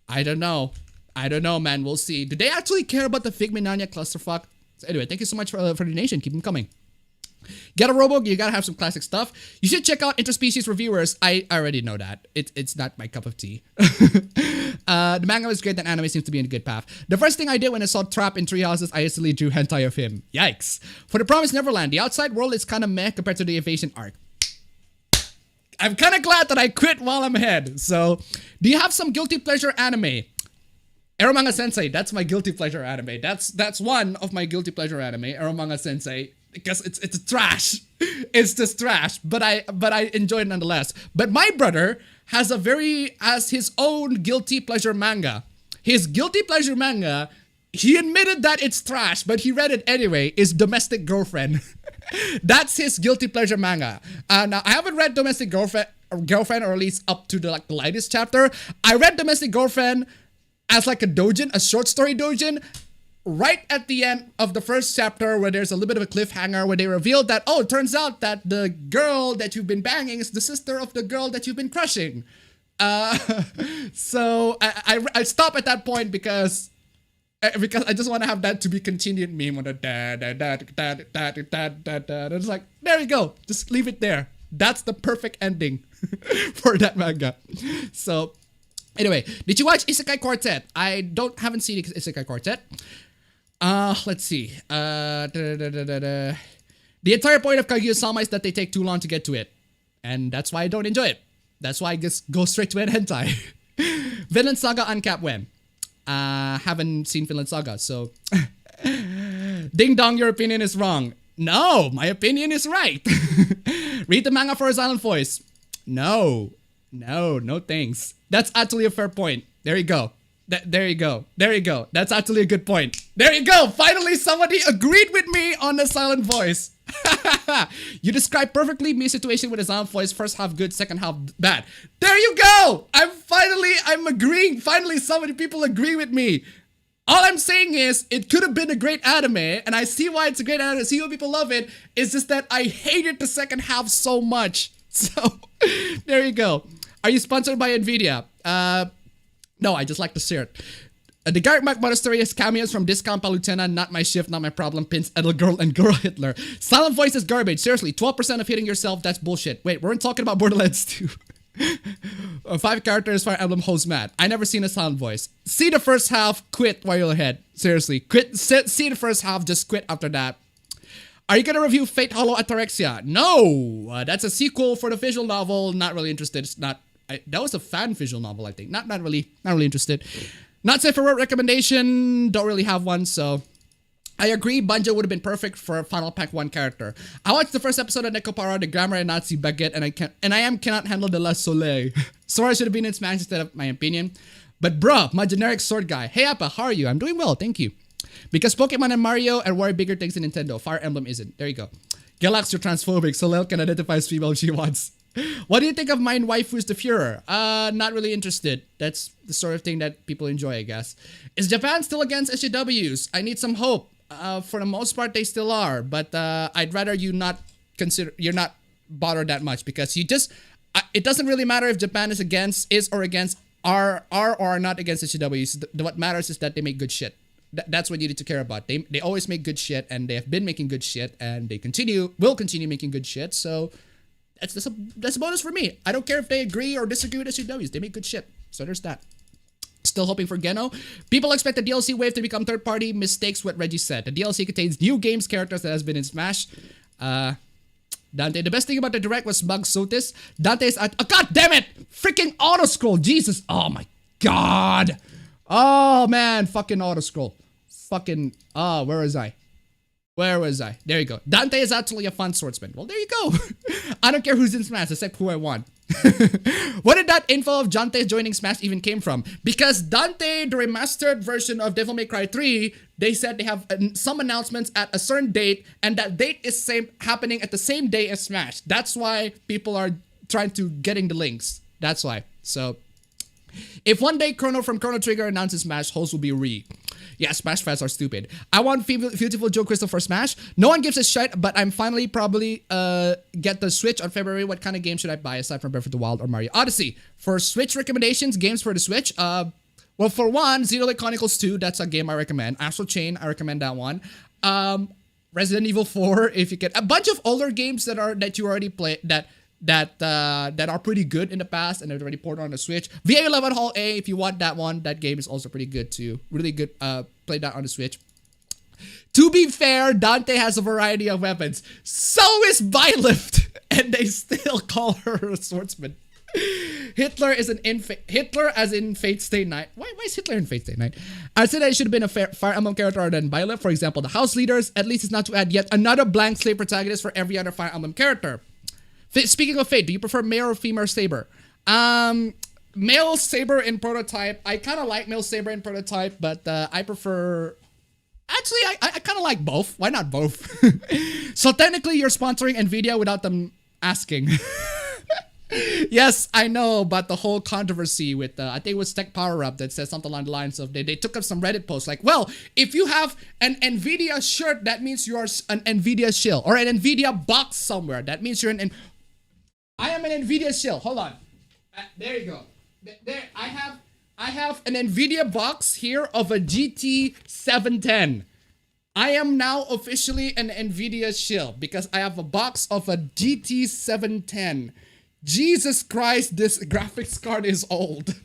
I don't know. I don't know, man. We'll see. Do they actually care about the fake Minanya clusterfuck? So anyway, thank you so much for the donation. Keep them coming. Get a Robo, you gotta have some classic stuff. You should check out Interspecies Reviewers. I already know that. It's not my cup of tea. The manga was great, and anime seems to be in a good path. The first thing I did when I saw Trap in Three Houses, I instantly drew hentai of him. Yikes. For The Promised Neverland, the outside world is kind of meh compared to the Evasion arc. I'm kind of glad that I quit while I'm ahead. So, do you have some guilty pleasure anime? Eromanga Sensei, that's my guilty pleasure anime. That's one of my guilty pleasure anime, Eromanga Sensei. Because it's trash. It's just trash. But I enjoy it nonetheless. But my brother has his own guilty pleasure manga. His guilty pleasure manga, he admitted that it's trash, but he read it anyway, is Domestic Girlfriend. That's his guilty pleasure manga. Now I haven't read Domestic Girlfriend, or at least up to the latest chapter. I read Domestic Girlfriend as like a doujin, a short story doujin. Right at the end of the first chapter, where there's a little bit of a cliffhanger, where they revealed that, oh, it turns out that the girl that you've been banging is the sister of the girl that you've been crushing. So I stop at that point because I just want to have that to be continued meme on the dad. It's like, there you go, just leave it there. That's the perfect ending for that manga. So anyway, did you watch Isekai Quartet? I haven't seen Isekai Quartet. Let's see. The entire point of Kaguya-sama is that they take too long to get to it. And that's why I don't enjoy it. That's why I just go straight to an hentai. Vinland Saga Uncapped when? Haven't seen Vinland Saga, so... Ding dong, your opinion is wrong. No, my opinion is right. Read the manga for a silent voice. No thanks. That's actually a fair point. There you go. There you go. That's actually a good point. There you go. Finally, somebody agreed with me on the silent voice. You described perfectly my situation with a silent voice. First half good, second half bad. There you go. I'm agreeing. Finally, so many people agree with me. All I'm saying is, it could have been a great anime, and I see why it's a great anime. I see why people love it. It's just that I hated the second half so much. So, there you go. Are you sponsored by NVIDIA? No, I just like the shirt. The Garrick Mark Monastery has cameos from Discount Palutena, Not My Shift, Not My Problem, Pins, Edelgirl, and Girl Hitler. Silent voice is garbage. Seriously, 12% of hitting yourself, that's bullshit. Wait, we're talking about Borderlands 2. 5 characters, Fire Emblem, host mad. I never seen a silent voice. See the first half, quit while you're ahead. Seriously, quit. See the first half, just quit after that. Are you gonna review Fate Hollow Ataraxia? No! That's a sequel for the visual novel. Not really interested. It's not... that was a fan visual novel, I think. Not really interested. Not safe for recommendation. Don't really have one, so... I agree, Banjo would have been perfect for a Final Pack 1 character. I watched the first episode of Nekopara, the Grammar and Nazi Baguette, and I cannot handle the La Soleil. Sora should have been in Smash instead of my opinion. But bruh, my generic sword guy. Hey Appa, how are you? I'm doing well, thank you. Because Pokemon and Mario are way bigger things than Nintendo. Fire Emblem isn't. There you go. Galax, you're transphobic. Soleil can identify as female if she wants. What do you think of Mine Waifu's the Führer? Not really interested. That's the sort of thing that people enjoy, I guess. Is Japan still against SJWs? I need some hope. For the most part, they still are. But I'd rather you're not bothered that much. Because you just... it doesn't really matter if Japan is or against, are or are not against SJWs. What matters is that they make good shit. That's what you need to care about. They always make good shit. And they have been making good shit. And they will continue making good shit. So... That's a bonus for me. I don't care if they agree or disagree with SJWs. They make good shit. So there's that. Still hoping for Geno. People expect the DLC wave to become third-party. Mistakes what Reggie said. The DLC contains new games characters that has been in Smash. Dante, the best thing about the direct was Bug Sotis. Dante's at... Oh, God damn it! Freaking auto-scroll. Jesus. Oh, my God. Oh, man. Fucking auto-scroll. Fucking... Oh, where was I? Where was I? There you go. Dante is actually a fun swordsman. Well, there you go. I don't care who's in Smash, except who I want. Where did that info of Dante joining Smash even came from? Because Dante, the remastered version of Devil May Cry 3, they said they have some announcements at a certain date, and that date is happening at the same day as Smash. That's why people are trying to getting the links. That's why. So, if one day Chrono from Chrono Trigger announces Smash, host will be Re. Yeah, Smash fans are stupid. I want Beautiful Joe Crystal for Smash. No one gives a shit, but I'm finally probably get the Switch on February. What kind of game should I buy aside from Breath of the Wild or Mario Odyssey? For Switch recommendations, games for the Switch, what Well, for one, Xenoblade Chronicles 2, that's a game I recommend. Astral Chain, I recommend that one. Resident Evil 4, if you get a bunch of older games that you already played that are pretty good in the past and they're already ported on the Switch. VA11 Hall A, if you want that one, that game is also pretty good too. Really good. Play that on the Switch. To be fair, Dante has a variety of weapons. So is Byleth, and they still call her a swordsman. Hitler is Hitler as in Fate Stay Night. Why is Hitler in Fate Stay Night? I said I should have been a Fire Emblem character other than Byleth. For example, the House Leaders. At least it's not to add yet another blank slate protagonist for every other Fire Emblem character. Speaking of Fate, do you prefer male or female Saber? Male Saber in Prototype. I kind of like male Saber in Prototype, but I prefer... Actually, I kind of like both. Why not both? So technically, you're sponsoring NVIDIA without them asking. Yes, I know about the whole controversy with, I think it was Tech Power Up that says something along the lines of, they took up some Reddit posts like, well, if you have an NVIDIA shirt, that means you are an NVIDIA shill. Or an NVIDIA box somewhere, that means you're I am an NVIDIA shill. Hold on. There you go. There, I have an NVIDIA box here of a GT 710. I am now officially an NVIDIA shill because I have a box of a GT 710. Jesus Christ, this graphics card is old.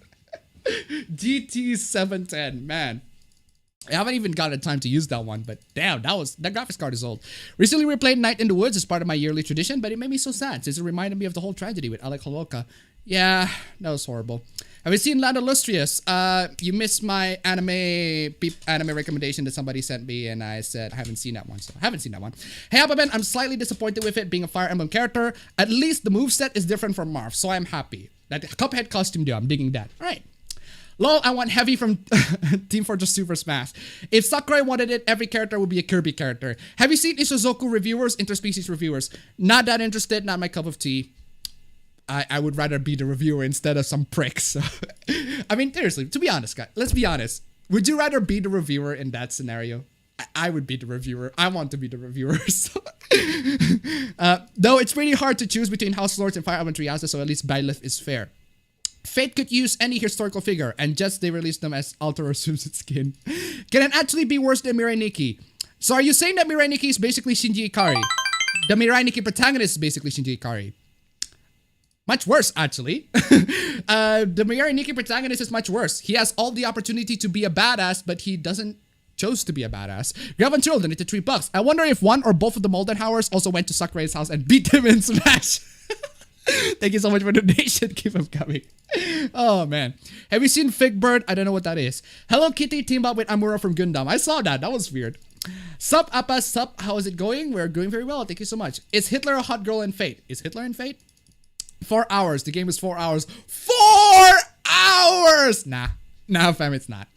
GT 710, man. I haven't even gotten time to use that one, but damn, that graphics card is old. Recently replayed Night in the Woods as part of my yearly tradition, but it made me so sad since it reminded me of the whole tragedy with Alec Holowka. Yeah, that was horrible. Have you seen Land Illustrious? You missed my anime recommendation that somebody sent me, and I said I haven't seen that one, so I haven't seen that one. Hey, appabend, I'm slightly disappointed with it being a Fire Emblem character. At least the moveset is different from Marth, so I'm happy. That Cuphead costume though, I'm digging that. All right. Lol, I want Heavy from Team Fortress Super Smash. If Sakurai wanted it, every character would be a Kirby character. Have you seen Ishizoku reviewers, interspecies reviewers? Not that interested, not my cup of tea. I would rather be the reviewer instead of some pricks. I mean, seriously, to be honest, guys, let's be honest. Would you rather be the reviewer in that scenario? I would be the reviewer. I want to be the reviewer. So. Though it's pretty hard to choose between House Lords and Fire Emblem Three Houses, so at least Byleth is fair. Fate could use any historical figure, and just they released them as alter or swimsuit skin. Can it actually be worse than Mirai Nikki? So are you saying that Mirai Nikki is basically Shinji Ikari? The Mirai Nikki protagonist is basically Shinji Ikari. Much worse, actually. The Mirai Nikki protagonist is much worse. He has all the opportunity to be a badass, but he doesn't chose to be a badass. Gravan Turtle donated $3. I wonder if one or both of the Moldenhauers also went to Sakurai's house and beat him in Smash. Thank you so much for the donation. Keep them coming. Oh, man. Have you seen Fig Bird? I don't know what that is. Hello Kitty teamed up with Amuro from Gundam. I saw that. That was weird. Sup, Appa, sup. How is it going? We're doing very well. Thank you so much. Is Hitler a hot girl in Fate? Is Hitler in Fate? 4 hours. The game is 4 hours. 4 hours! Nah, fam, it's not.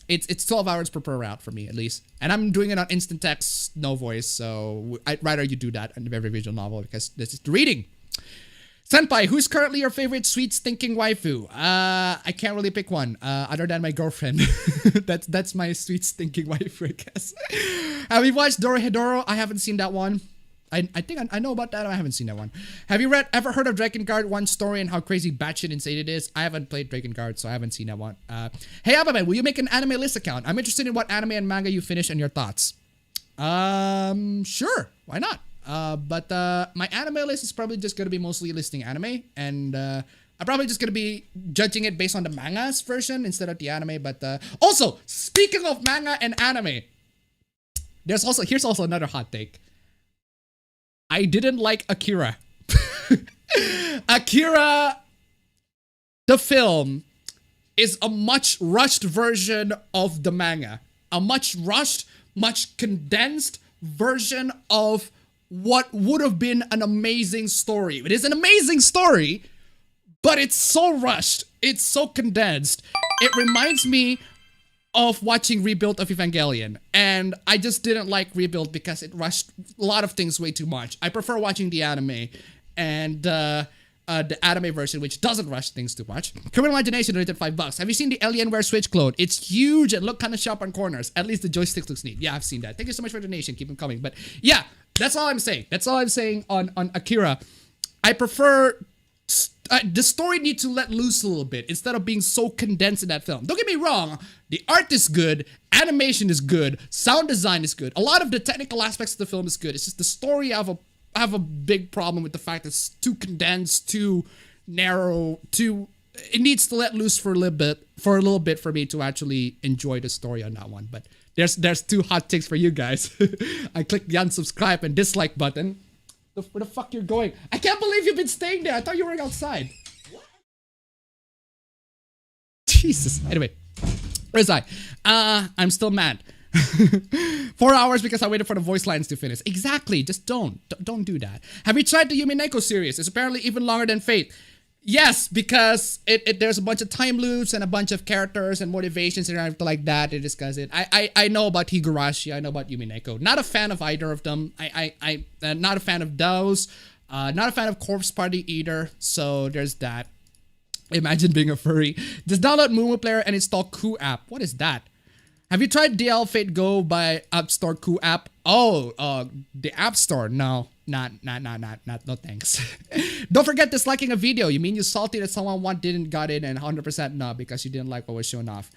It's 12 hours per route for me, at least. And I'm doing it on instant text, no voice, so I'd rather you do that in every visual novel because this is the reading. Senpai, who's currently your favorite sweet stinking waifu? I can't really pick one, other than my girlfriend. That's my sweet stinking waifu, I guess. Have you watched Dorohedoro? I haven't seen that one. I think I know about that. I haven't seen that one. Have you ever heard of Drakengard 1 story and how crazy batshit insane it is? I haven't played Drakengard, so I haven't seen that one. Hey, appabend, will you make an anime list account? I'm interested in what anime and manga you finished and your thoughts. Sure. Why not? But my anime list is probably just going to be mostly listing anime. And I'm probably just going to be judging it based on the manga's version instead of the anime. But also, speaking of manga and anime, here's also another hot take. I didn't like Akira. Akira, the film, is a much rushed version of the manga. A much rushed, much condensed version of what would have been an amazing story. It is an amazing story, but it's so rushed. It's so condensed. It reminds me of watching Rebuild of Evangelion, and I just didn't like Rebuild because it rushed a lot of things way too much. I prefer watching the anime and the anime version, which doesn't rush things too much. Criminal Imagination donated $5. Have you seen the Alienware Switch clone? It's huge and look kind of sharp on corners. At least the joystick looks neat. Yeah, I've seen that. Thank you so much for the donation. Keep them coming. But yeah, that's all I'm saying. That's all I'm saying on Akira. I prefer the story needs to let loose a little bit instead of being so condensed in that film. Don't get me wrong, the art is good, animation is good, sound design is good. A lot of the technical aspects of the film is good. It's just the story I have a big problem with the fact that it's too condensed, too narrow, it needs to let loose for a little bit for me to actually enjoy the story on that one. But there's 2 hot takes for you guys. I clicked the unsubscribe and dislike button. Where the fuck you're going? I can't believe you've been staying there. I thought you were outside. Jesus. Anyway, where's I? I'm still mad. 4 hours because I waited for the voice lines to finish. Exactly. Just don't do that. Have you tried the Yumineko series? It's apparently even longer than Fate. Yes, because there's a bunch of time loops and a bunch of characters and motivations and everything like that to discuss it. I know about Higurashi, I know about Yumineko. Not a fan of either of them. I not a fan of those. Not a fan of Corpse Party either. So there's that. Imagine being a furry. Just download Moomoo Player and install Ku app. What is that? Have you tried DL Fate Go by App Store Ku app? Oh, the App Store. No, no thanks. Don't forget disliking a video. You mean you salty that someone didn't got in and 100% no because you didn't like what was shown off.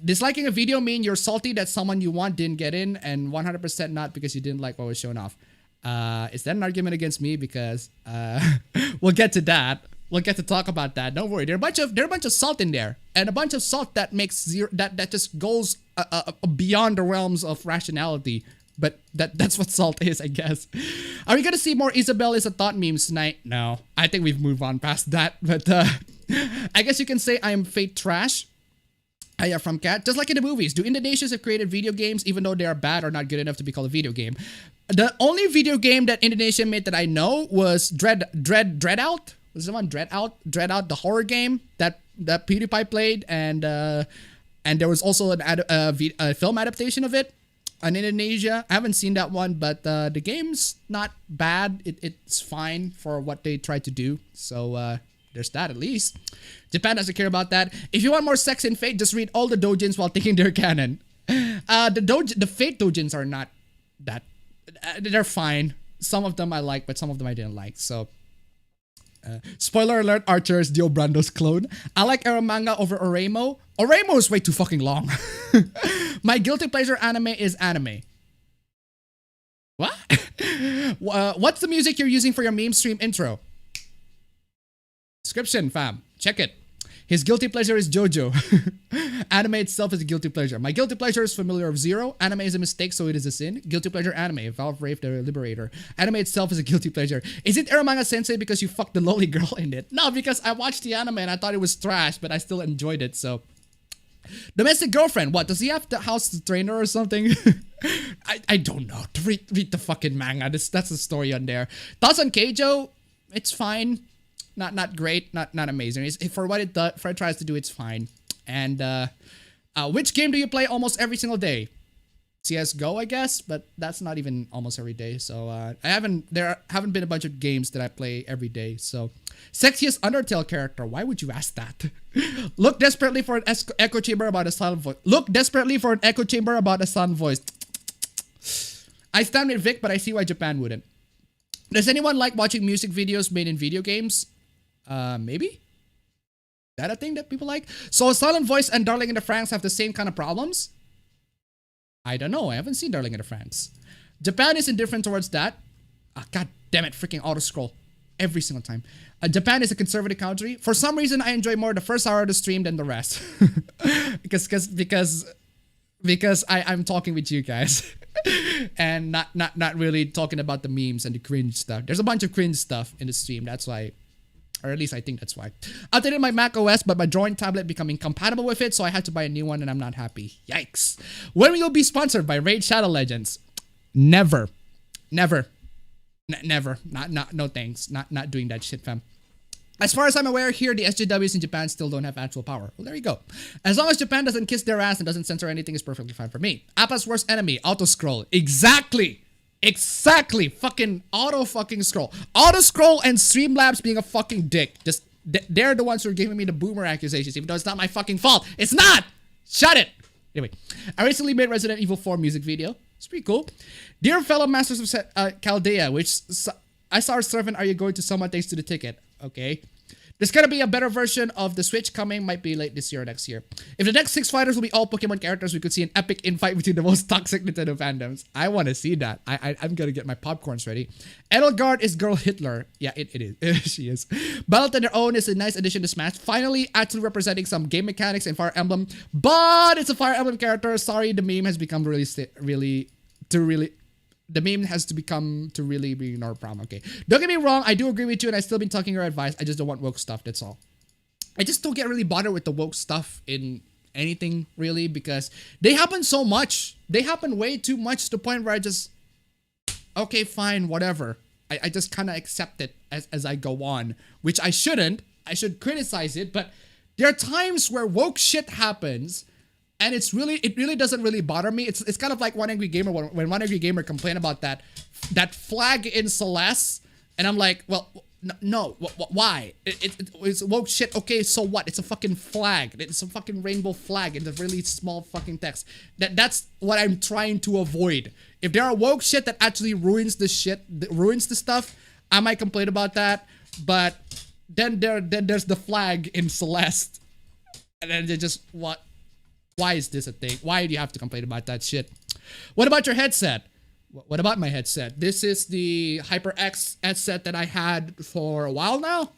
Disliking a video mean you're salty that someone you want didn't get in and 100% not because you didn't like what was shown off. Is that an argument against me? Because we'll get to that. We'll get to talk about that. Don't worry. There are a bunch of salt in there, and a bunch of salt that makes that just goes beyond the realms of rationality. But that's what salt is, I guess. Are we gonna see more Isabel is a thought memes tonight? No, I think we've moved on past that. But I guess you can say I am Fate trash. I am from Cat. Just like in the movies, do Indonesians have created video games even though they are bad or not good enough to be called a video game? The only video game that Indonesia made that I know was Dreadout. Was the one Dreadout, the horror game that PewDiePie played, and there was also a film adaptation of it in Indonesia. I haven't seen that one, but the game's not bad. It's fine for what they tried to do. So there's that at least. Japan doesn't care about that. If you want more sex in Fate, just read all the doujins while thinking they're canon. The Fate doujins are not that. They're fine. Some of them I like, but some of them I didn't like. So. Spoiler alert, Archer is Dio Brando's clone. I like Ero manga over Oremo. Oremo is way too fucking long. My guilty pleasure anime is anime. What? What's the music you're using for your meme stream intro? Description, fam. Check it. His guilty pleasure is JoJo. Anime itself is a guilty pleasure. My guilty pleasure is Familiar of Zero. Anime is a mistake, so it is a sin. Guilty pleasure anime. Valve Rafe the Liberator. Anime itself is a guilty pleasure. Is it Eromanga Sensei because you fucked the loli girl in it? No, because I watched the anime and I thought it was trash, but I still enjoyed it, so. Domestic girlfriend. What? Does he have the house trainer or something? I don't know. Read the fucking manga. That's the story on there. Thoughts on Keijo? It's fine. Not great, not amazing. For what it tries to do, it's fine. And which game do you play almost every single day? CS:GO, I guess, but that's not even almost every day. So there haven't been a bunch of games that I play every day. So sexiest Undertale character? Why would you ask that? Look desperately for an echo chamber about a silent voice. Look desperately for an echo chamber about a silent voice. I stand with Vic, but I see why Japan wouldn't. Does anyone like watching music videos made in video games? Maybe? Is that a thing that people like? So Silent Voice and Darling in the Franxx have the same kind of problems? I don't know. I haven't seen Darling in the Franxx. Japan is indifferent towards that. God damn it. Freaking auto scroll. Every single time. Japan is a conservative country. For some reason, I enjoy more the first hour of the stream than the rest. because I'm talking with you guys. And not really talking about the memes and the cringe stuff. There's a bunch of cringe stuff in the stream. That's why. Or at least I think that's why. I updated my Mac OS, but my drawing tablet became incompatible with it, so I had to buy a new one and I'm not happy. Yikes. When will you be sponsored by Raid Shadow Legends? Never. Never. Never. No thanks. Not doing that shit, fam. As far as I'm aware, here the SJWs in Japan still don't have actual power. Well, there you go. As long as Japan doesn't kiss their ass and doesn't censor anything, it's perfectly fine for me. Appa's worst enemy, auto scroll. Exactly. Fucking auto fucking scroll. Auto scroll and Streamlabs being a fucking dick. Just they're the ones who are giving me the boomer accusations, even though it's not my fucking fault. It's not. Shut it. Anyway, I recently made Resident Evil 4 music video. It's pretty cool. Dear fellow masters of Chaldea, which I saw a servant. Are you going to someone thanks to the ticket? Okay. There's gonna be a better version of the Switch coming, might be late this year or next year. If the next 6 fighters will be all Pokemon characters, we could see an epic infight between the most toxic Nintendo fandoms. I want to see that. I'm gonna get my popcorns ready. Edelgard is Girl Hitler. Yeah, it is. She is. Battle on Their Own is a nice addition to Smash. Finally, actually representing some game mechanics in Fire Emblem, but it's a Fire Emblem character. Sorry, the meme has become the meme has to become to really be our problem. Okay, don't get me wrong, I do agree with you and I still been taking your advice. I just don't want woke stuff, that's all. I just don't get really bothered with the woke stuff in anything really, because they happen so much. They happen way too much to the point where I just, okay, fine, whatever. I just kind of accept it as I go on, which I shouldn't. I should criticize it, but there are times where woke shit happens. And it really doesn't really bother me. It's kind of like One Angry Gamer when One Angry Gamer complained about that flag in Celeste, and I'm like, well, no, why? It's woke shit. Okay, so what? It's a fucking flag. It's a fucking rainbow flag in the really small fucking text. That's what I'm trying to avoid. If there are woke shit that actually ruins the stuff, I might complain about that. But then there's the flag in Celeste, and then they just what? Why is this a thing? Why do you have to complain about that shit? What about your headset? What about my headset? This is the HyperX headset that I had for a while now.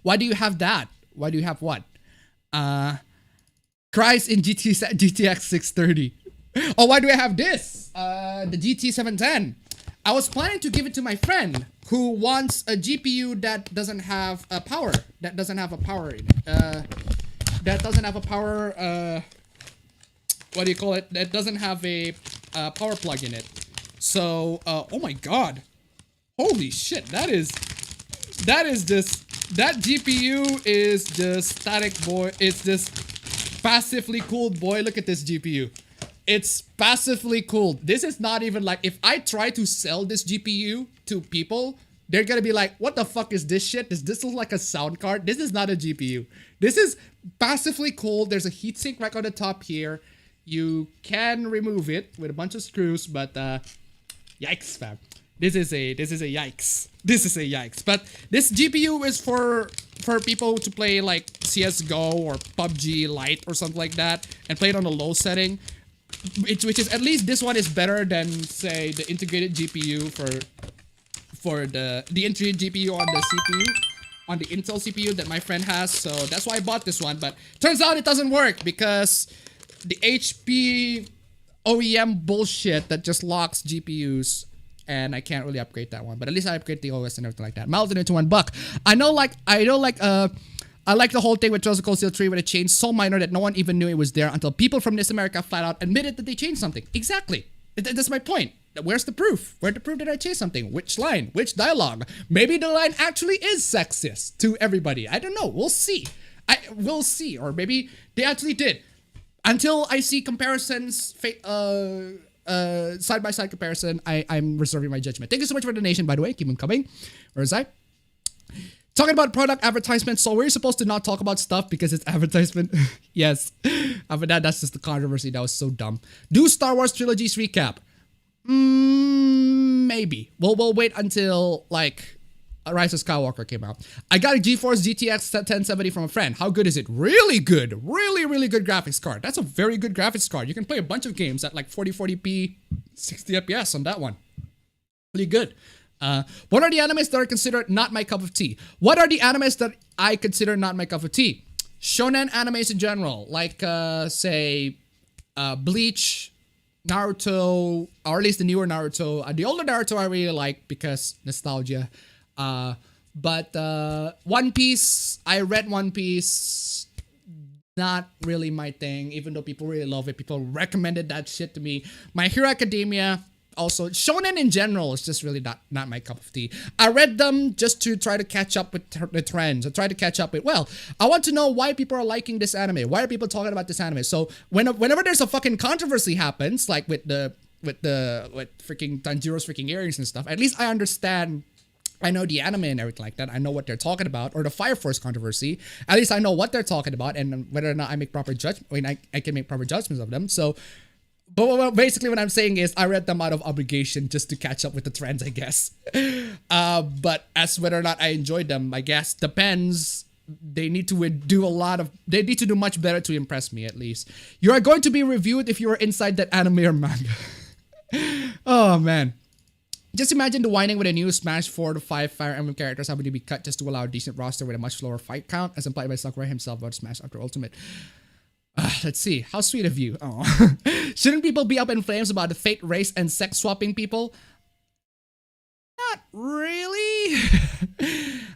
Why do you have that? Why do you have what? Cries in GTX 630. Oh, why do I have this? The GT 710. I was planning to give it to my friend who wants a GPU that doesn't have a power. That doesn't have a power in it. That doesn't have a power, what do you call it? That doesn't have a power plug in it. So, oh my god. Holy shit, that GPU is just static, boy. It's just passively cooled, boy. Look at this GPU. It's passively cooled. This is not even like, if I try to sell this GPU to people, they're gonna be like, what the fuck is this shit? Does this look like a sound card? This is not a GPU. This is passively cooled. There's a heatsink right on the top here. You can remove it with a bunch of screws, but yikes, fam. This is a yikes. This is a yikes. But this GPU is for people to play like CS:GO or PUBG Lite or something like that, and play it on a low setting. Which is, at least this one is better than, say, the integrated GPU for the integrated GPU on the CPU, on the Intel CPU that my friend has. So that's why I bought this one. But turns out it doesn't work because the HP OEM bullshit that just locks GPUs, and I can't really upgrade that one. But at least I upgrade the OS and everything like that. Melted into $1. I like the whole thing with Joseph Cold Steel 3 when it changed so minor that no one even knew it was there until people from this America flat out admitted that they changed something. Exactly. That's my point. Where's the proof? Where's the proof that I changed something? Which line? Which dialogue? Maybe the line actually is sexist to everybody. I don't know. We'll see. We'll see. Or maybe they actually did. Until I see comparisons, side-by-side comparison, I'm reserving my judgment. Thank you so much for the donation, by the way. Keep them coming. Where is I? Talking about product advertisement, so we're supposed to not talk about stuff because it's advertisement. Yes. But that's just the controversy. That was so dumb. Do Star Wars trilogies recap? Maybe. We'll wait until, like, Rise of Skywalker came out. I got a GeForce GTX 1070 from a friend. How good is it? Really good. Really, really good graphics card. That's a very good graphics card. You can play a bunch of games at like 4040p, 60 FPS on that one. Really good. What are the animes that are considered not my cup of tea? What are the animes that I consider not my cup of tea? Shonen animes in general, like, say, Bleach, Naruto, or at least the newer Naruto. The older Naruto I really like because nostalgia. But One Piece, I read One Piece, not really my thing, even though people really love it. People recommended that shit to me. My Hero Academia, also, shonen in general is just really not my cup of tea. I read them just to try to catch up with the trends. I try to catch up with, well, I want to know why people are liking this anime. Why are people talking about this anime? So whenever there's a fucking controversy happens, like with freaking Tanjiro's freaking earrings and stuff, at least I understand. I know the anime and everything like that. I know what they're talking about. Or the Fire Force controversy. At least I know what they're talking about and whether or not I make proper judgment. I can make proper judgments of them. So But basically what I'm saying is I read them out of obligation just to catch up with the trends, I guess. But as whether or not I enjoyed them, I guess depends. They need to do much better to impress me, at least. You are going to be reviewed if you are inside that anime or manga. Oh man. Just imagine the whining with a new Smash 4 to 5 Fire Emblem characters having to be cut just to allow a decent roster with a much lower fight count, as implied by Sakurai himself about Smash after Ultimate. Let's see. How sweet of you. Oh. Shouldn't people be up in flames about the fate, race, and sex swapping people? Not really.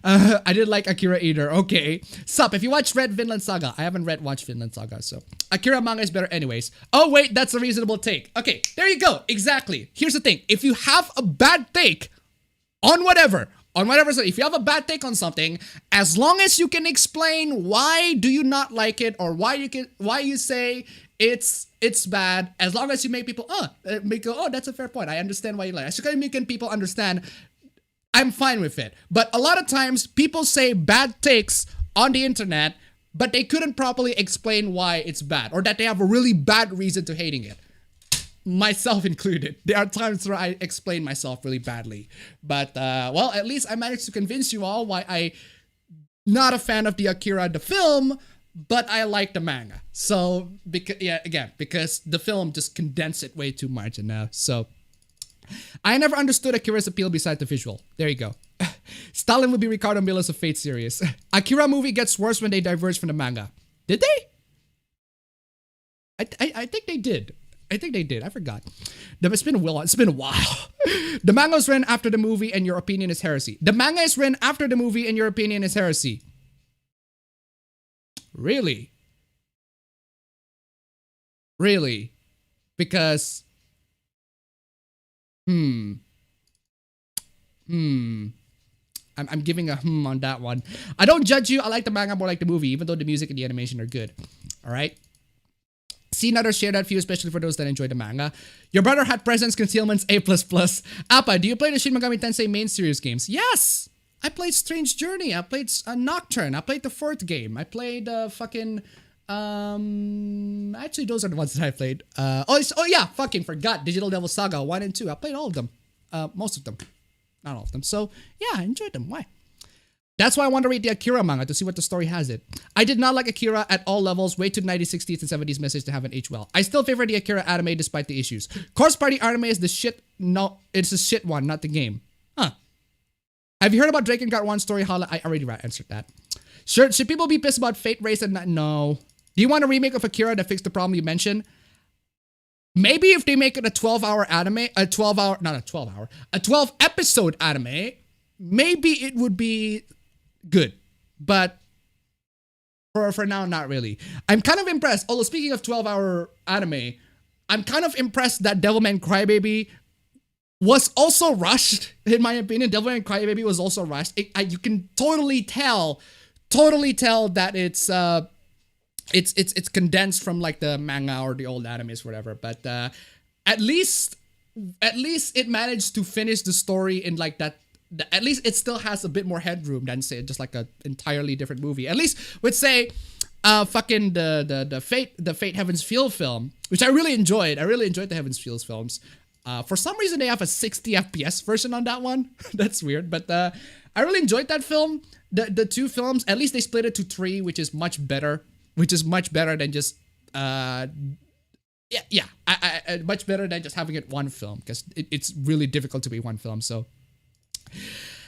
I did like Akira either. Okay. Sup, if you watched Red Vinland Saga, I haven't watched Vinland Saga, so. Akira manga is better anyways. Oh wait, that's a reasonable take. Okay, there you go. Exactly. Here's the thing. If you have a bad take on whatever, if you have a bad take on something, as long as you can explain why do you not like it or why you say it's bad, as long as you make people oh, that's a fair point. I understand why you like it. As long as making people understand, I'm fine with it. But a lot of times people say bad takes on the internet, but they couldn't properly explain why it's bad or that they have a really bad reason to hating it. Myself included. There are times where I explain myself really badly. But, well, at least I managed to convince you all why I'm not a fan of the Akira, the film, but I like the manga. So, because the film just condensed it way too much. And so, I never understood Akira's appeal besides the visual. There you go. Stalin would be Ricardo Miller's of Fate series. Akira movie gets worse when they diverge from the manga. Did they? I think they did. I forgot. It's been a while. The manga is written after the movie and your opinion is heresy. The manga is written after the movie and your opinion is heresy. Really? Really? Because... I'm giving a on that one. I don't judge you. I like the manga more like the movie, even though the music and the animation are good. Alright? See others share that view, especially for those that enjoy the manga. Your brother had presents, concealments, A++. Appa, do you play the Shin Megami Tensei main series games? Yes! I played Strange Journey. I played Nocturne. I played the 4th game. I played fucking... actually, those are the ones that I played. Fucking forgot. Digital Devil Saga 1 and 2. I played all of them. Most of them. Not all of them. So, yeah, I enjoyed them. Why? That's why I want to read the Akira manga to see what the story has it. I did not like Akira at all levels. Way too 90s, 60s, and 70s message to have an age well. I still favor the Akira anime despite the issues. Course Party anime is the shit. No, it's the shit one, not the game. Huh. Have you heard about Drakengard 1 story? Holla, I already answered that. Should people be pissed about Fate, Race, and not? No. Do you want a remake of Akira that fixed the problem you mentioned? Maybe if they make it a 12-hour anime, a 12-episode anime, maybe it would be good. But for now, not really. I'm kind of impressed. Although speaking of 12-hour anime, I'm kind of impressed that Devilman Crybaby was also rushed, in my opinion. Devilman Crybaby was also rushed. You can totally tell that it's condensed from like the manga or the old animes or whatever, but at least it managed to finish the story in like that. At least it still has a bit more headroom than say just like an entirely different movie. At least with say fucking the Fate Heaven's Feel film, which I really enjoyed. I really enjoyed the Heaven's Feel films. For some reason they have a 60 FPS version on that one. That's weird, but I really enjoyed that film. The two films, at least they split it to 3, which is much better. Which is much better than just, much better than just having it one film, because it's really difficult to be one film, so.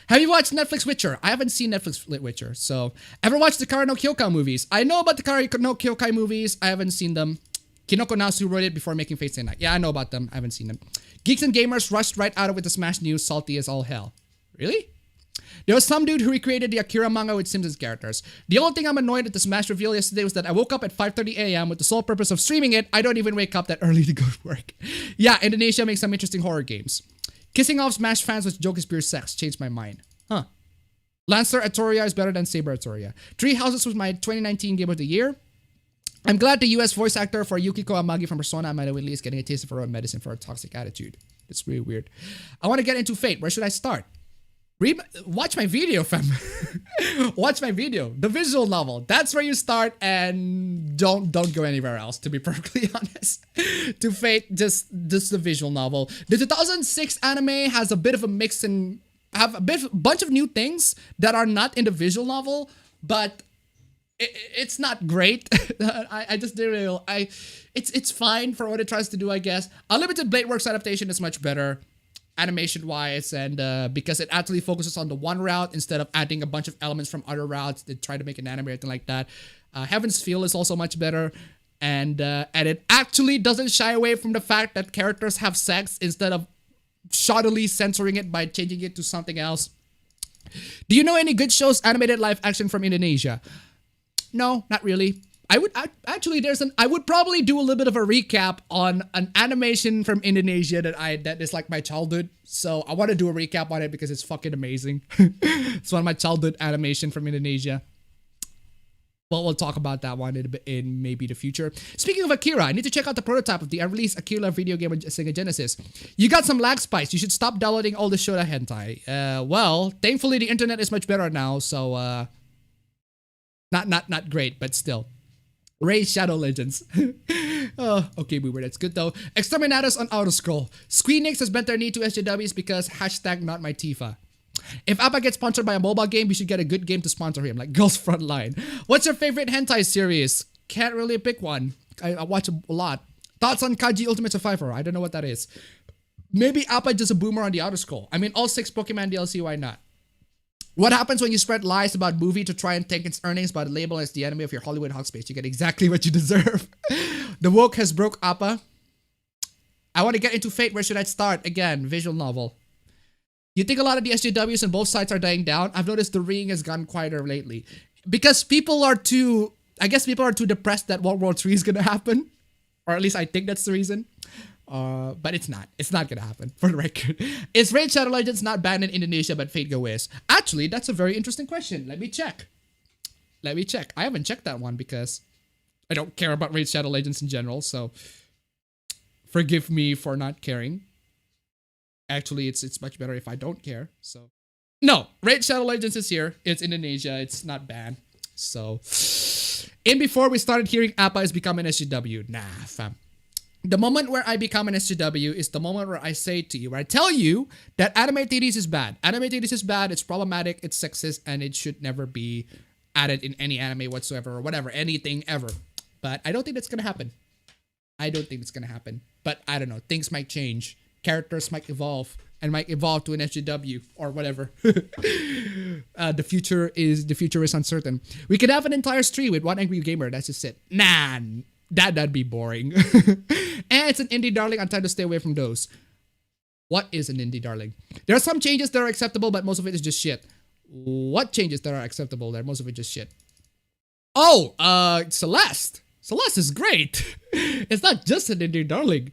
Have you watched Netflix Witcher? I haven't seen Netflix Witcher, so. Ever watched the Kara no Kyokai movies? I know about the Kara no Kyokai movies, I haven't seen them. Kinoko Nasu wrote it before making Fate Stay Night. Yeah, I know about them, I haven't seen them. Geeks and Gamers rushed right out of it with the Smash news, salty as all hell. Really? There was some dude who recreated the Akira manga with Simpsons characters. The only thing I'm annoyed at the Smash reveal yesterday was that I woke up at 5:30 a.m. with the sole purpose of streaming it. I don't even wake up that early to go to work. Yeah, Indonesia makes some interesting horror games. Kissing off Smash fans with joke is pure sex. Changed my mind. Huh. Lancer Atoria is better than Saber Atoria. Three Houses was my 2019 Game of the Year. I'm glad the US voice actor for Yukiko Amagi from Persona Amanda Whitley is getting a taste of her own medicine for her toxic attitude. It's really weird. I want to get into Fate. Where should I start? Watch my video, fam. Watch my video. The visual novel. That's where you start, and don't go anywhere else. To be perfectly honest, to Fate, just the visual novel. The 2006 anime has a bit of a mix and have bunch of new things that are not in the visual novel, but it's not great. I just didn't really. It's fine for what it tries to do, I guess. Unlimited Blade Works adaptation is much better, animation wise, and because it actually focuses on the one route instead of adding a bunch of elements from other routes. They try to make an anime or anything like that. Heaven's Feel is also much better, and it actually doesn't shy away from the fact that characters have sex instead of shoddily censoring it by changing it to something else. Do you know any good shows animated live action from Indonesia? No, not really. I would probably do a little bit of a recap on an animation from Indonesia that is like my childhood. So I want to do a recap on it because it's fucking amazing. It's one of my childhood animation from Indonesia. Well, we'll talk about that one in maybe the future. Speaking of Akira, I need to check out the prototype of the unreleased Akira video game on Sega Genesis. You got some lag spikes. You should stop downloading all the Shoda hentai. Well, thankfully the internet is much better now, so not great, but still. Raise Shadow Legends. Oh, okay, Boober, that's good though. Exterminatus on Autoscroll. Squeenix has bent their knee to SJWs because hashtag not my Tifa. If Appa gets sponsored by a mobile game, we should get a good game to sponsor him, like Girls Frontline. What's your favorite hentai series? Can't really pick one. I watch a lot. Thoughts on Kaji Ultimate Survivor? I don't know what that is. Maybe Appa just a boomer on the Autoscroll. I mean, all 6 Pokemon DLC, why not? What happens when you spread lies about movie to try and tank its earnings by the label as the enemy of your Hollywood hog space? You get exactly what you deserve. The woke has broke Appa. I want to get into Fate. Where should I start? Again, visual novel. You think a lot of the SJWs on both sides are dying down? I've noticed the ring has gone quieter lately. Because people are too... I guess people are too depressed that World War III is going to happen. Or at least I think that's the reason. But it's not. It's not gonna happen, for the record. Is Raid Shadow Legends not banned in Indonesia, but Fate Go is? Actually, that's a very interesting question. Let me check. I haven't checked that one because I don't care about Raid Shadow Legends in general, so forgive me for not caring. Actually, it's much better if I don't care, so. No, Raid Shadow Legends is here. It's Indonesia. It's not banned. So, before we started hearing Appa is becoming SJW. Nah, fam. The moment where I become an SJW is the moment where I say to you, where I tell you that anime titties is bad. Anime titties is bad, it's problematic, it's sexist, and it should never be added in any anime whatsoever or whatever, anything ever. But I don't think that's gonna happen. But I don't know, things might change. Characters might evolve and might evolve to an SJW or whatever. The future is uncertain. We could have an entire stream with one angry gamer, that's just it. Nah. That'd be boring. And it's an indie darling. I'm trying to stay away from those. What is an indie darling? There are some changes that are acceptable, but most of it is just shit. What changes that are acceptable there? Most of it just shit. Oh, Celeste. Celeste is great. It's not just an indie darling.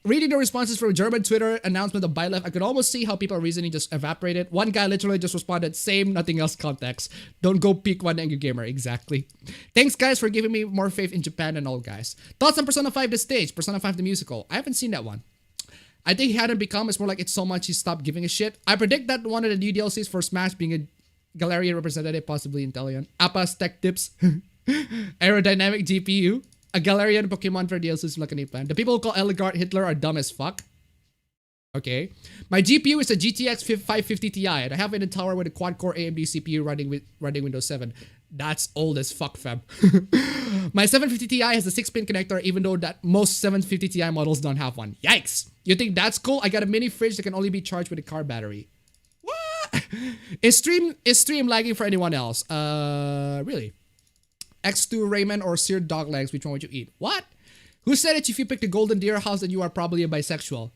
Reading the responses from German Twitter announcement of Bylef, I could almost see how people are reasoning just evaporated. One guy literally just responded, same, nothing else context. Don't go peek one angry gamer. Exactly. Thanks guys for giving me more faith in Japan and all guys. Thoughts on Persona 5 the stage, Persona 5 the musical. I haven't seen that one. I think he hadn't become, it's more like it's so much he stopped giving a shit. I predict that one of the new DLCs for Smash being a Galarian representative, possibly Intellion. Appa's tech tips. Aerodynamic GPU. A Galarian Pokemon for DLCs like an plan. The people who call Eligard Hitler are dumb as fuck. Okay. My GPU is a GTX 550 Ti and I have it in a tower with a quad-core AMD CPU running Windows 7. That's old as fuck, fam. My 750 Ti has a 6-pin connector even though that most 750 Ti models don't have one. Yikes. You think that's cool? I got a mini fridge that can only be charged with a car battery. What? Is stream lagging for anyone else? Really? X2 ramen or seared dog legs, which one would you eat? What? Who said it? If you pick the golden deer house, then you are probably a bisexual.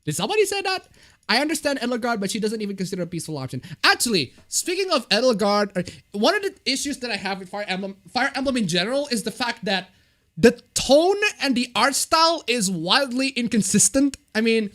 Did somebody say that? I understand Edelgard, but she doesn't even consider a peaceful option. Actually, speaking of Edelgard, one of the issues that I have with Fire Emblem in general is the fact that the tone and the art style is wildly inconsistent. I mean,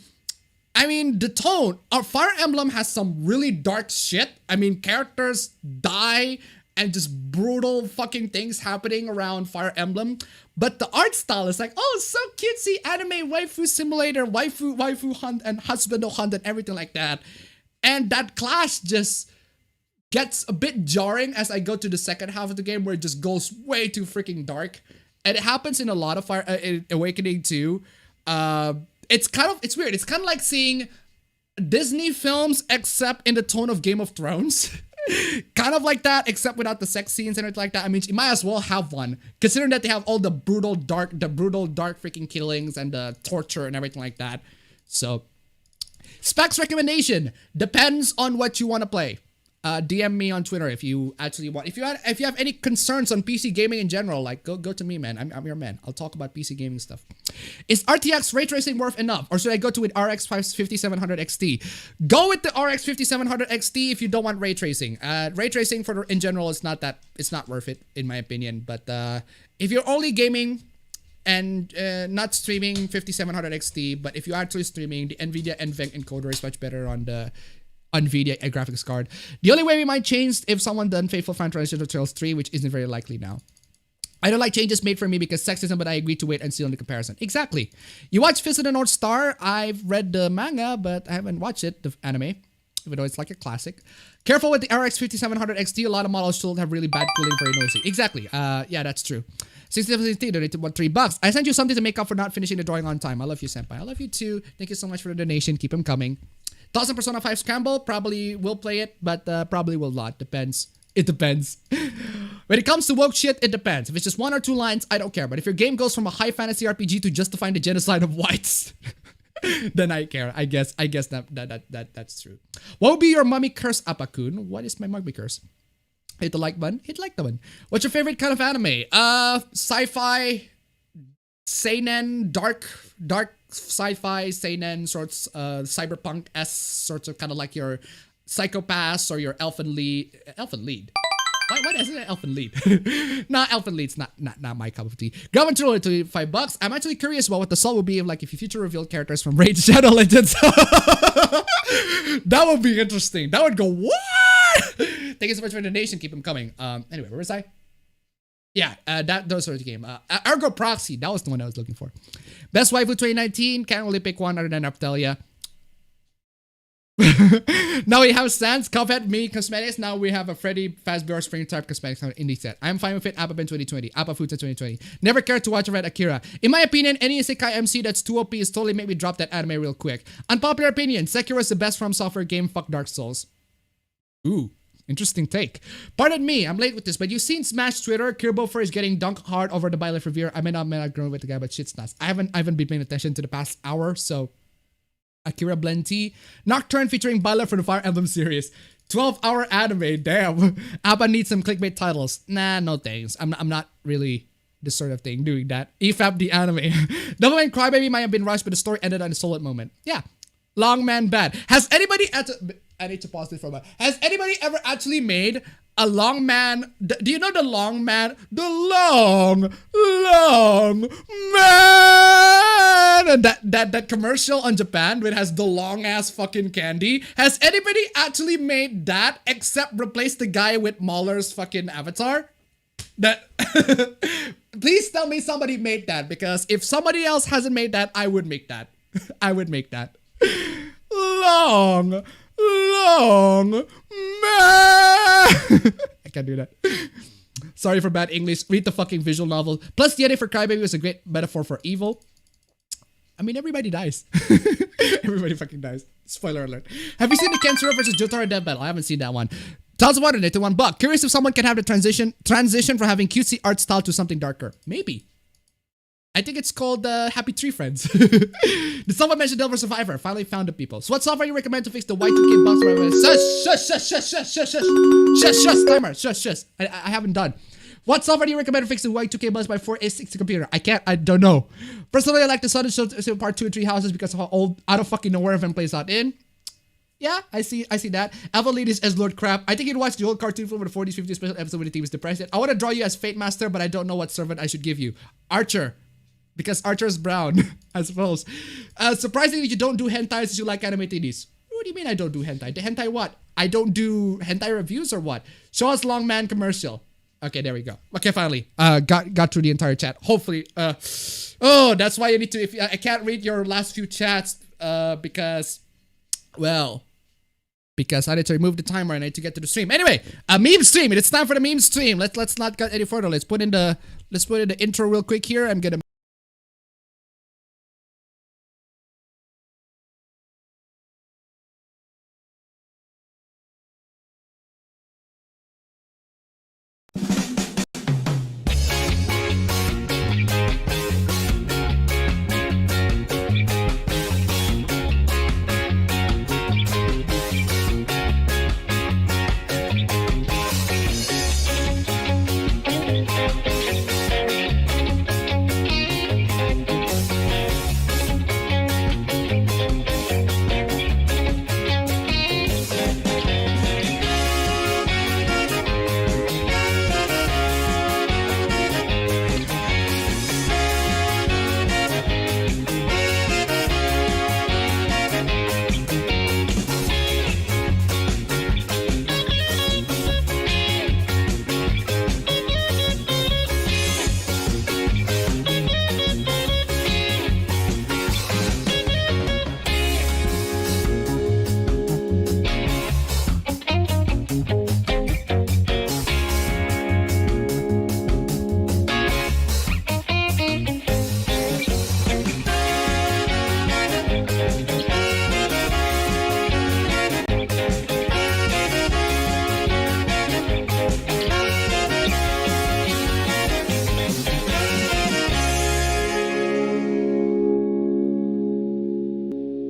the tone of Fire Emblem has some really dark shit. I mean, characters die and just brutal fucking things happening around Fire Emblem. But the art style is like, oh, so cutesy anime waifu simulator, waifu hunt and husband hunt and everything like that. And that clash just gets a bit jarring as I go to the second half of the game where it just goes way too freaking dark. And it happens in a lot of Awakening too. It's weird. It's kind of like seeing Disney films except in the tone of Game of Thrones. Kind of like that, except without the sex scenes and everything like that. I mean, you might as well have one, considering that they have all the brutal, dark freaking killings and the torture and everything like that. So, specs recommendation depends on what you want to play. DM me on Twitter if you actually want. If you have any concerns on PC gaming in general, like go to me, man. I'm your man. I'll talk about PC gaming stuff. Is RTX ray tracing worth enough, or should I go to with RX 5700 XT? Go with the RX 5700 XT if you don't want ray tracing. Ray tracing in general is not worth it in my opinion. But if you're only gaming and not streaming 5700 XT, but if you're actually streaming, the NVIDIA NVENC encoder is much better on the NVIDIA graphics card. The only way we might change if someone done Faithful Fan Transition Trails 3, which isn't very likely now. I don't like changes made for me because sexism, but I agree to wait and see on the comparison. Exactly. You watch Fist of the North Star? I've read the manga, but I haven't watched it, the anime, even though it's like a classic. Careful with the RX 5700 XT. A lot of models still have really bad cooling, very noisy. Exactly. Yeah, that's true. 67 donated $3. I sent you something to make up for not finishing the drawing on time. I love you, senpai. I love you too. Thank you so much for the donation. Keep them coming. 1000 Persona 5 Scramble, probably will play it, but probably will not. Depends. It depends. When it comes to woke shit, it depends. If it's just 1 or 2 lines, I don't care. But if your game goes from a high fantasy RPG to justifying the genocide of whites, then I care. I guess that's true. What would be your mummy curse, Apakun? What is my mummy curse? Hit the like button. Hit like the button. What's your favorite kind of anime? Sci-fi, seinen, dark sci-fi, seinen sorts, cyberpunk-esque sorts of kind of like your Psychopaths or your elfin lead. Why isn't it elfin lead? Nah, elfin lead's not my cup of tea. Government throw it to $5. I'm actually curious about what the salt would be if you future revealed characters from Raid Shadow Legends. That would be interesting. That would go what? Thank you so much for the donation. Keep them coming. Anyway, where was I? Yeah, those are the game. Ergo Proxy, that was the one I was looking for. Best Waifu 2019, can't really pick one other than Aptelia. Now we have Sans, Cuphead, Me Cosmetics. Now we have a Freddy Fazbear Spring Type Cosmetics indie set. I'm fine with it. appabend 2020. Appafuta 2020. Never cared to watch or read Akira. In my opinion, any Isekai MC that's too OP is totally make me drop that anime real quick. Unpopular opinion, Sekiro is the best From Software game. Fuck Dark Souls. Ooh. Interesting take. Pardon me, I'm late with this, but you've seen Smash Twitter. Kirbofer is getting dunked hard over the Bachelor review. I may not agree with the guy, but shit's nuts. I haven't been paying attention to the past hour, so Akira Blend T. Nocturne featuring Bachelor for the Fire Emblem series. 12-hour anime, damn. Appa needs some clickbait titles. Nah, no thanks. I'm not really this sort of thing doing that. EFAP the anime. Double Man Crybaby might have been rushed, but the story ended on a solid moment. Yeah. Long Man Bad. Has anybody I need to pause this for a moment. Has anybody ever actually made a long man? Do you know the long man? The long man! And that commercial on Japan where it has the long ass fucking candy. Has anybody actually made that except replace the guy with Mahler's fucking avatar? That please tell me somebody made that, because if somebody else hasn't made that, I would make that. I would make that. Long man. I can't do that. Sorry for bad English. Read the fucking visual novel. Plus, the ending for Crybaby was a great metaphor for evil. I mean, everybody dies. Everybody fucking dies. Spoiler alert. Have you seen the Kensura versus Jotaro Death Battle? I haven't seen that one. Tons of water to $1. Curious if someone can have the transition from having cutesy art style to something darker. Maybe. I think it's called Happy Tree Friends. Did someone mention Delver Survivor? Finally found the people. So what software you recommend to fix the Y2K bugs? Shush, timer. Shush. I haven't done. What software do you recommend to fix the Y2K bugs by 4A60 computer? I don't know. Personally, I like the Sun and Shield Part 2 and 3 houses because of how old, out of fucking nowhere event plays out in. Yeah, I see that. Alpha Lead is as Lord Crap. I think you'd watch the old cartoon film with the 40s, 50s special episode when the team is depressed. I want to draw you as Fate Master, but I don't know what servant I should give you. Archer. Because Archer is brown, I suppose. Surprisingly, you don't do hentai since you like anime TDs. What do you mean I don't do hentai? The hentai what? I don't do hentai reviews or what? Show us Long Man commercial. Okay, there we go. Okay, finally. Got through the entire chat. Hopefully. Oh, that's why you need to... I can't read your last few chats because... Well... because I need to remove the timer and I need to get to the stream. Anyway, a meme stream. It's time for the meme stream. Let's not get any further. Let's put in the intro real quick here. I'm gonna.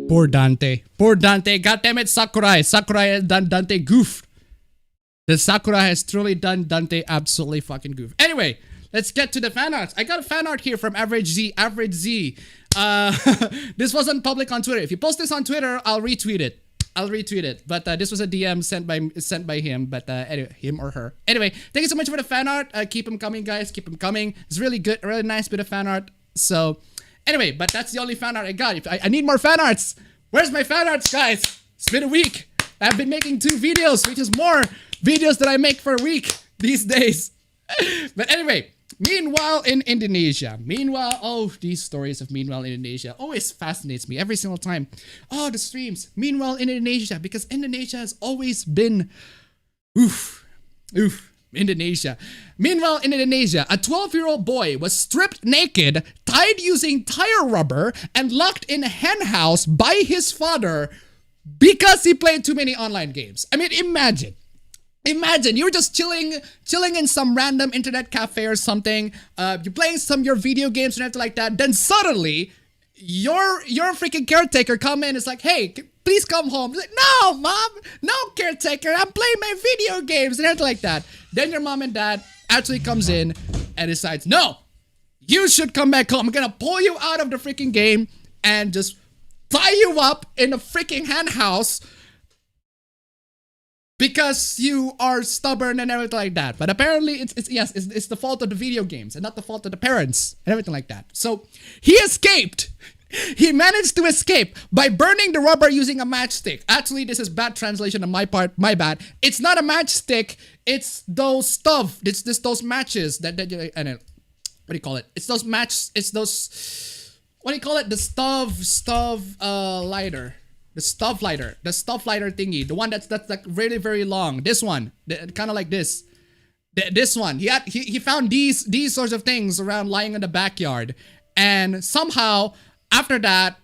Poor Dante. Poor Dante. Goddammit, Sakurai. Sakurai has done Dante goof. The Sakurai has truly done Dante absolutely fucking goof. Anyway, let's get to the fan arts. I got a fan art here from Average Z. Average Z. This wasn't public on Twitter. If you post this on Twitter, I'll retweet it. But this was a DM sent by him, but anyway, him or her. Anyway, thank you so much for the fan art. Keep them coming, guys. Keep them coming. It's really good, a really nice bit of fan art. So, anyway, but that's the only fan art I got. If I need more fan arts. Where's my fan arts, guys? It's been a week. I've been making 2 videos, which is more videos that I make for a week these days. But anyway, meanwhile in Indonesia. Oh, these stories of meanwhile in Indonesia always fascinates me every single time. Oh, the streams. Meanwhile in Indonesia, because Indonesia has always been Indonesia. Meanwhile in Indonesia, a 12-year-old boy was stripped naked, tied using tire rubber, and locked in a hen house by his father because he played too many online games. I mean, imagine you're just chilling in some random internet cafe or something. You're playing some of your video games and everything like that. Then suddenly, your freaking caretaker come in. It's like, hey, please come home. It's like, no, mom, no caretaker. I'm playing my video games and everything like that. Then your mom and dad actually comes in and decides, no, you should come back home. I'm gonna pull you out of the freaking game and just tie you up in a freaking hen house because you are stubborn and everything like that. But apparently it's the fault of the video games and not the fault of the parents and everything like that. So he escaped. He managed to escape by burning the rubber using a matchstick. Actually, this is bad translation on my part. My bad. It's not a matchstick. It's those stuff. It's those matches that I don't know, what do you call it? It's those It's those. What do you call it? The lighter. The stuff lighter thingy. The one that's like really very long. This one, kind of like this. This one. He found these sorts of things around lying in the backyard, and somehow after that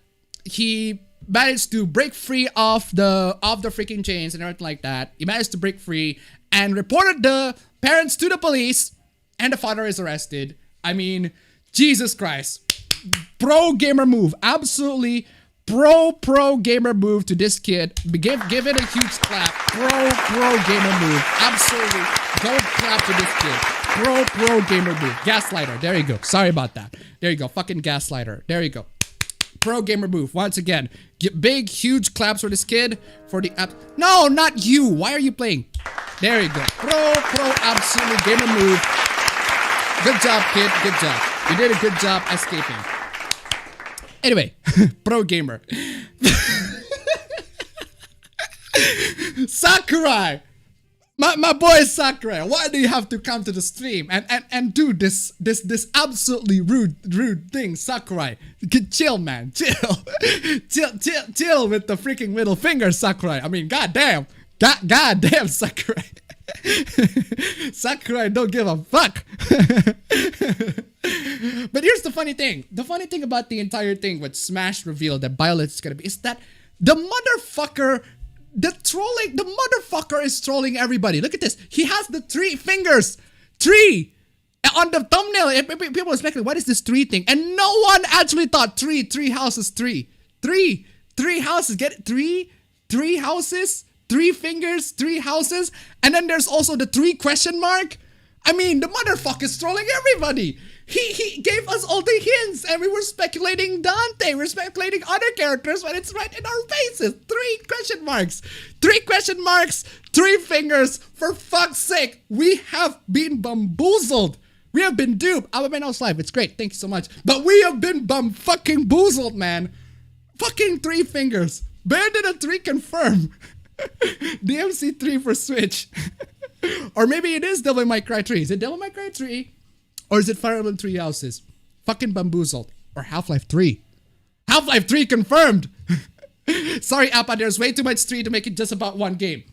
he managed to break free of the freaking chains and everything like that. He managed to break free and reported the parents to the police, and the father is arrested. I mean, Jesus Christ. Pro gamer move. Absolutely pro gamer move to this kid. Give it a huge clap. Pro gamer move. Absolutely. Go clap to this kid. Pro gamer move. Gaslighter. There you go. Sorry about that. There you go. Fucking gaslighter. There you go. Pro gamer move. Once again, big huge claps for this kid for the app. No, not you. Why are you playing? There you go. Pro absolutely gamer move. Good job, kid. Good job. You did a good job escaping. Anyway, pro gamer. Sakurai. My boy Sakurai, why do you have to come to the stream and do this absolutely rude thing, Sakurai? Chill, man, chill, chill with the freaking middle finger, Sakurai. I mean, goddamn, Sakurai. Sakurai don't give a fuck. But here's the funny thing. The funny thing about the entire thing with Smash reveal that Violet is gonna be is that the motherfucker. The motherfucker is trolling everybody. Look at this. He has the 3 fingers. 3. On the thumbnail, people were speculating, what is this 3 thing? And no one actually thought 3 houses, 3 houses. Get it? 3 houses, 3 fingers, 3 houses. And then there's also the 3 question mark. I mean, the motherfucker is trolling everybody. He gave us all the hints and we were speculating Dante. We're speculating other characters when it's right in our faces. 3 question marks. 3 question marks. 3 fingers. For fuck's sake. We have been bamboozled. We have been duped. Appabend live. It's great. Thank you so much. But we have been fucking boozled, man. Fucking 3 fingers. Bayonetta 3 confirm. DMC 3 for Switch. Or maybe it is Devil May Cry 3. Is it Devil May Cry 3? Or is it Fire Emblem 3 Houses? Fucking bamboozled. Or Half-Life 3. Half-Life 3 confirmed! Sorry, Appa, there's way too much 3 to make it just about one game.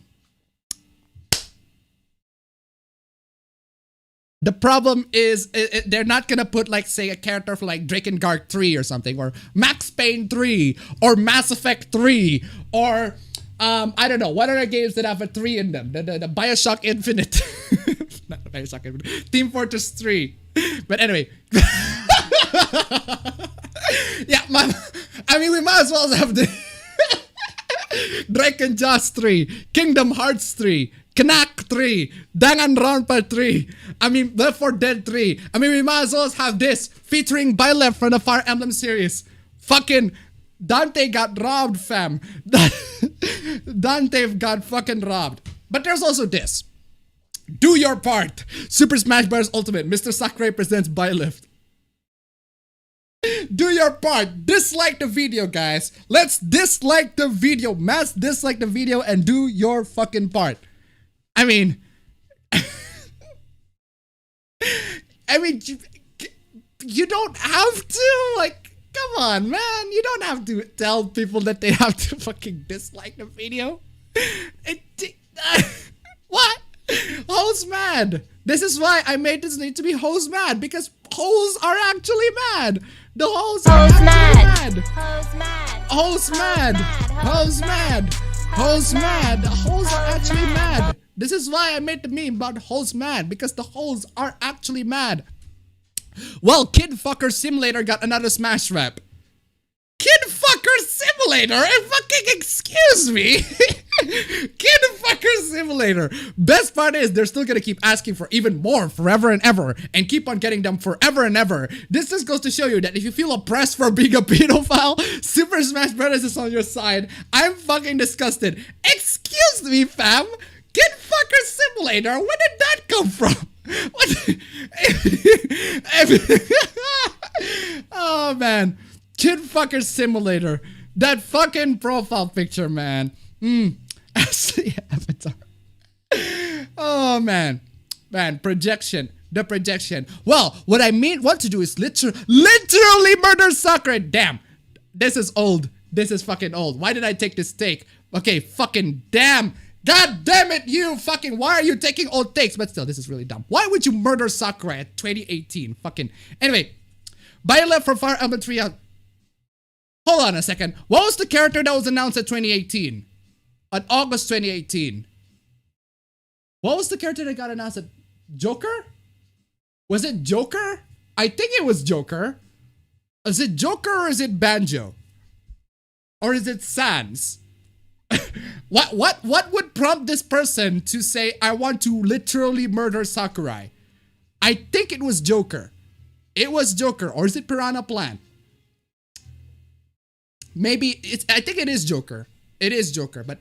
The problem is, they're not gonna put, like, say, a character for, like, Drakengard 3 or something, or Max Payne 3, or Mass Effect 3, or, I don't know, what other games that have a 3 in them? The Bioshock Infinite. Not the Bioshock Infinite. Team Fortress 3. But anyway. Yeah, I mean, we might as well have the Drake and Josh 3, Kingdom Hearts 3, Knack 3, Danganronpa 3, I mean, Left 4 Dead 3. I mean, we might as well have this featuring Byleth from the Fire Emblem series. Fucking Dante got robbed, fam. Dante got fucking robbed. But there's also this. Do your part. Super Smash Bros. Ultimate. Mr. Sakurai presents Byleth. Do your part. Dislike the video, guys. Let's dislike the video. Mass dislike the video and do your fucking part. I mean, you don't have to, like, come on, man. You don't have to tell people that they have to fucking dislike the video. What? Hoes mad. This is why I made this need to be hoes mad, because hoes are actually mad. The hoes are actually mad. Hoes mad. Hoes mad. Hoes mad. Hoes mad. The hoes are actually mad. This is why I made the meme about hoes mad, because the hoes are actually mad. Well, Kid Fucker Simulator got another Smash rep. Kid Fucker Simulator? Fucking excuse me. Kid Fucker Simulator. Best part is they're still gonna keep asking for even more forever and ever, and keep on getting them forever and ever. This just goes to show you that if you feel oppressed for being a pedophile, Super Smash Bros. Is on your side. I'm fucking disgusted. Excuse me, fam. Kid Fucker Simulator? Where did that come from? What? Oh, man. Kid Fucker Simulator. That fucking profile picture, man. Ashley Avatar. Oh, man. Man, projection. The projection. Well, what I want to do is literally murder Sakurai. Damn. This is old. This is fucking old. Why did I take this take? Okay, fucking damn. God damn it, you fucking, why are you taking old takes? But still, this is really dumb. Why would you murder Sakurai at 2018? Fucking, anyway. Byleth from Fire Emblem 3 out. Hold on a second. What was the character that was announced at 2018? On August 2018. What was the character that got announced at Joker? Was it Joker? I think it was Joker. Is it Joker or is it Banjo? Or is it Sans? What would prompt this person to say, I want to literally murder Sakurai? I think it was Joker. It was Joker. Or is it Piranha Plant? Maybe it's, I think it is Joker. It is Joker, but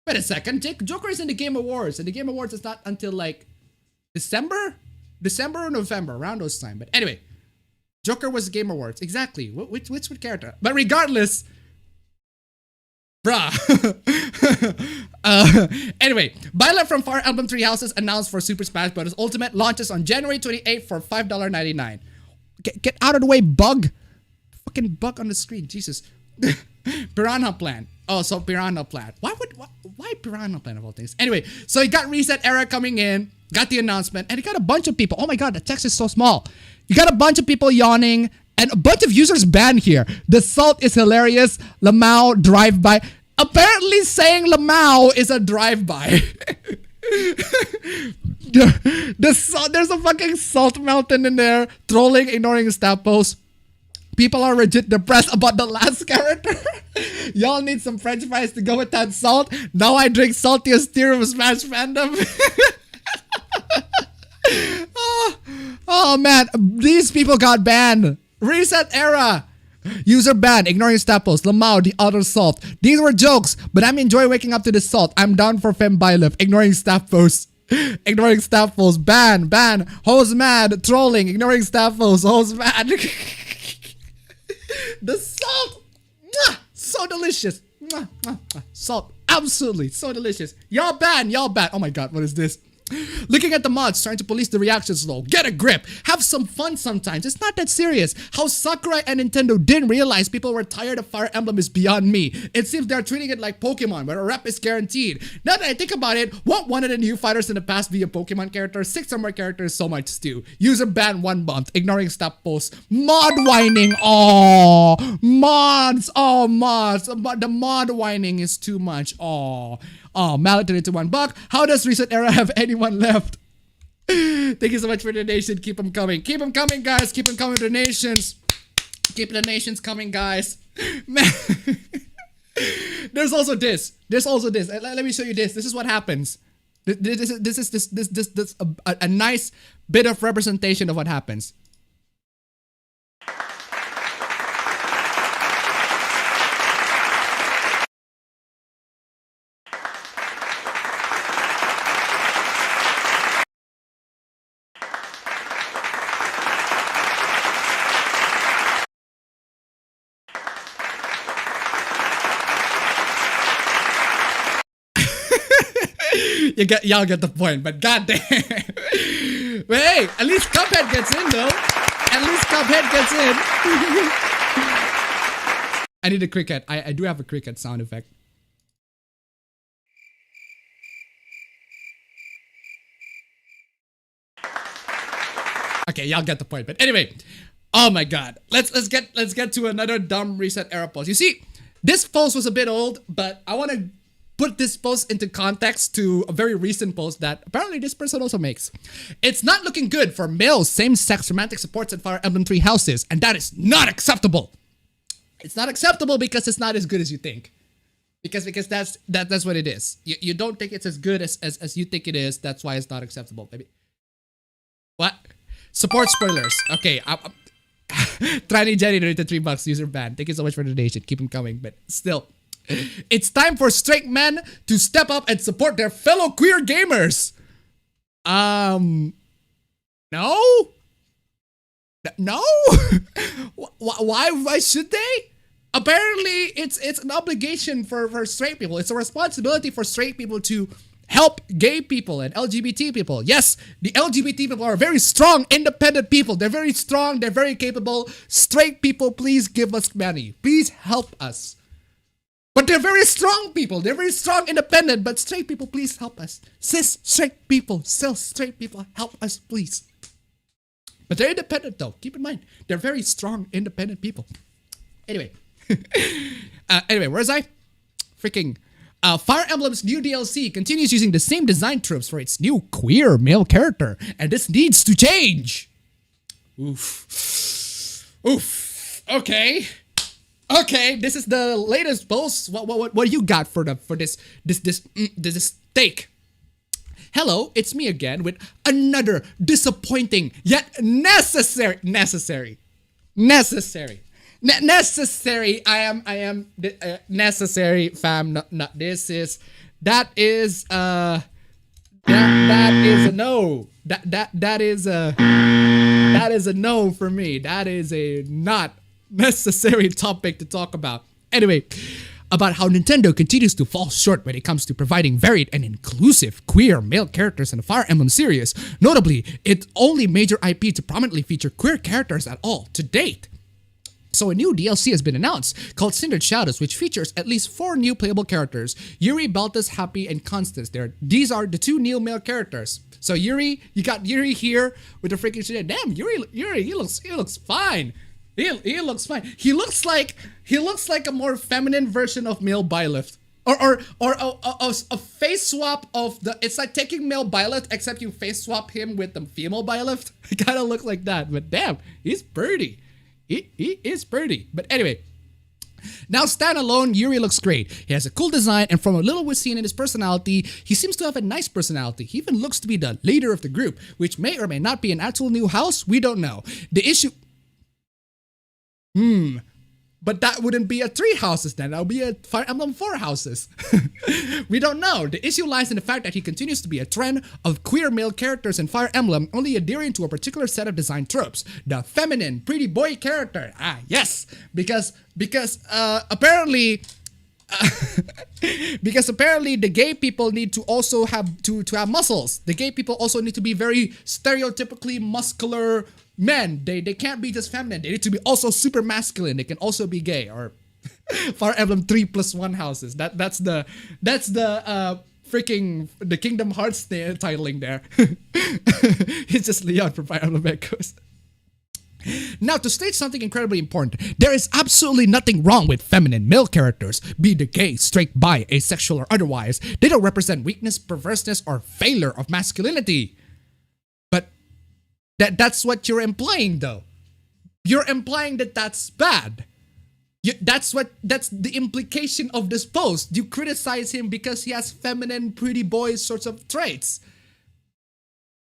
wait a second. Joker is in the Game Awards, and the Game Awards is not until like December or November, around those time. But anyway, Joker was the Game Awards. Exactly. Which character? But regardless, Bruh. Anyway, Bachelor from Fire Emblem Three Houses announced for Super Smash Bros. Ultimate launches on January 28th for $5.99. Get out of the way, bug. Fucking bug on the screen, Jesus. Piranha Plant. Oh, so Piranha Plant. Why Piranha Plant of all things? Anyway, so you got Reset Era coming in, got the announcement, and you got a bunch of people. Oh my god, the text is so small. You got a bunch of people yawning, and a bunch of users banned here. The salt is hilarious. Lamau drive-by. Apparently saying Lamau is a drive-by. There's a fucking salt mountain in there. Trolling, ignoring stab posts. People are legit depressed about the last character. Y'all need some french fries to go with that salt. Now I drink saltiest tear of Smash fandom. Oh man, these people got banned. Reset Era. User ban, ignoring stab posts. Lamau, the other salt. These were jokes, but I'm enjoying waking up to the salt. I'm down for fem bylif. Ignoring stab posts. Ignoring stab posts. Ban. Hose mad. Trolling. Ignoring stab posts. Hose mad. The salt. Mwah, so delicious. Mwah, mwah, mwah. Salt. Absolutely. So delicious. Y'all ban. Oh my god, what is this? Looking at the mods, trying to police the reactions low. Get a grip. Have some fun sometimes. It's not that serious. How Sakurai and Nintendo didn't realize people were tired of Fire Emblem is beyond me. It seems they're treating it like Pokemon, where a rep is guaranteed. Now that I think about it, what one of the new fighters in the past be a Pokemon character? 6 or more characters, so much stew. User ban 1 month. Ignoring stop posts. Mod whining. Oh, mods. Oh, mods. The mod whining is too much. Oh, Mallet donated $1. How does Reset Era have anyone left? Thank you so much for the donation. Keep them coming. Keep them coming, guys. Keep them coming, donations. Keep the donations coming, guys. Man. There's also this. Let me show you this. This is what happens. This is a nice bit of representation of what happens. Y'all get the point, but goddamn. But hey, at least Cuphead gets in though. I need a cricket. I do have a cricket sound effect. Okay, y'all get the point. But anyway, oh my god, let's get to another dumb Reset Era post. You see, this post was a bit old, but I want to put this post into context to a very recent post that apparently this person also makes. It's not looking good for male same-sex romantic supports at Fire Emblem Three Houses, and that is not acceptable. It's not acceptable because it's not as good as you think. Because that's what it is. You don't think it's as good as you think it is. That's why it's not acceptable. Maybe. What? Support spoilers. Okay. Trani Jenny donated $3. User ban. Thank you so much for the donation. Keep them coming. But still. It's time for straight men to step up and support their fellow queer gamers. No? No? Why should they? Apparently, it's an obligation for straight people. It's a responsibility for straight people to help gay people and LGBT people. Yes, the LGBT people are very strong, independent people. They're very strong. They're very capable. Straight people, please give us money. Please help us. But they're very strong people. They're very strong, independent. But straight people, please help us. Cis straight people, help us, please. But they're independent, though. Keep in mind, they're very strong, independent people. Anyway. Anyway, where was I? Freaking. Fire Emblem's new DLC continues using the same design tropes for its new queer male character. And this needs to change. Oof. Okay. Okay, this is the latest post. What you got for this take? Hello, it's me again with another disappointing yet necessary. I am necessary, fam. Not this is that is a no. That is a no for me. That is a not necessary topic to talk about. Anyway, about how Nintendo continues to fall short when it comes to providing varied and inclusive queer male characters in the Fire Emblem series. Notably, it's only major IP to prominently feature queer characters at all to date. So a new DLC has been announced called Cindered Shadows, which features at least 4 new playable characters: Yuri, Baltus, Happy, and Constance. These are the 2 new male characters. So Yuri, you got Yuri here with the freaking shit. Damn, Yuri, he looks fine. He looks fine. He looks like a more feminine version of male Byleth. Or a face swap of the. It's like taking male Byleth, except you face swap him with the female Byleth. It kind of looks like that, but damn, he's pretty. He is pretty. But anyway, now standalone, Yuri looks great. He has a cool design, and from a little we've seen in his personality, he seems to have a nice personality. He even looks to be the leader of the group, which may or may not be an actual new house. We don't know. The issue. But that wouldn't be a 3 houses then. That would be a Fire Emblem 4 houses. We don't know. The issue lies in the fact that he continues to be a trend of queer male characters in Fire Emblem, only adhering to a particular set of design tropes. The feminine, pretty boy character. Ah, yes. Because apparently... because apparently the gay people need to also have to have muscles. The gay people also need to be very stereotypically muscular men. They can't be just feminine. They need to be also super masculine. They can also be gay. Or Fire Emblem 3+1 houses. That's the freaking the Kingdom Hearts titling there. It's just Leon from Fire Emblem Echoes. Now, to state something incredibly important, there is absolutely nothing wrong with feminine male characters, be they gay, straight, bi, asexual, or otherwise. They don't represent weakness, perverseness, or failure of masculinity. But that's what you're implying, though. You're implying that that's bad. That's the implication of this post. You criticize him because he has feminine, pretty boy sorts of traits.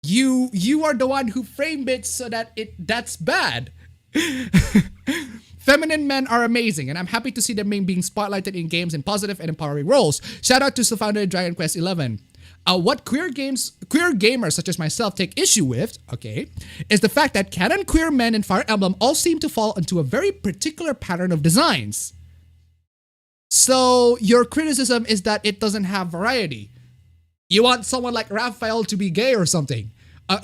You are the one who framed it so that that's bad. Feminine men are amazing, and I'm happy to see them being spotlighted in games in positive and empowering roles. Shout out to the founder of Dragon Quest XI. What queer gamers such as myself take issue with, is the fact that canon queer men in Fire Emblem all seem to fall into a very particular pattern of designs. So your criticism is that it doesn't have variety. You want someone like Raphael to be gay or something.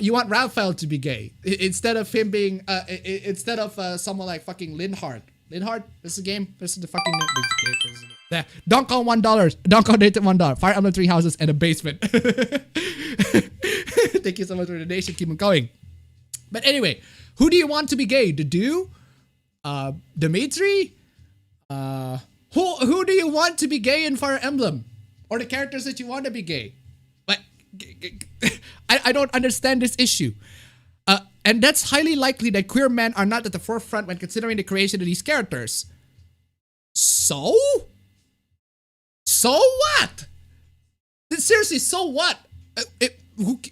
You want Raphael to be gay instead of him being someone like fucking Linhardt. Linhardt, this is a game. This is the fucking there. Don't call $1. Don't call Nathan $1. Fire Emblem 3 houses and a basement. Thank you so much for the donation. Keep them going. But anyway, who do you want to be gay? Dimitri? Who do you want to be gay in Fire Emblem? Or the characters that you want to be gay? But I don't understand this issue. And that's highly likely that queer men are not at the forefront when considering the creation of these characters. So? So what? Seriously, so what?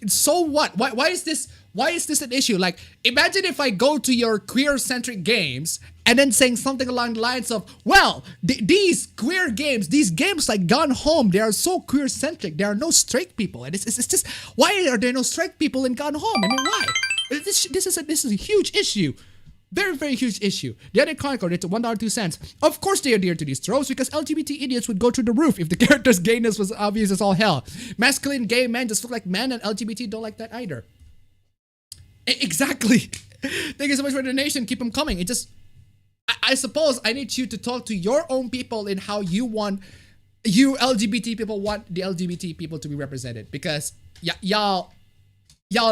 So what? Why is this an issue? Like, imagine if I go to your queer-centric games and then saying something along the lines of, well, these queer games, these games like Gone Home, they are so queer-centric. There are no straight people. And it's just, why are there no straight people in Gone Home? I mean, why? This is a huge issue. Very, very huge issue. The other Chronicle rated $1.02. Of course they adhere to these tropes because LGBT idiots would go through the roof if the character's gayness was obvious as all hell. Masculine gay men just look like men, and LGBT don't like that either. Exactly. Thank you so much for the donation. Keep them coming. It just, I suppose I need you to talk to your own people in how you LGBT people want the LGBT people to be represented, because y'all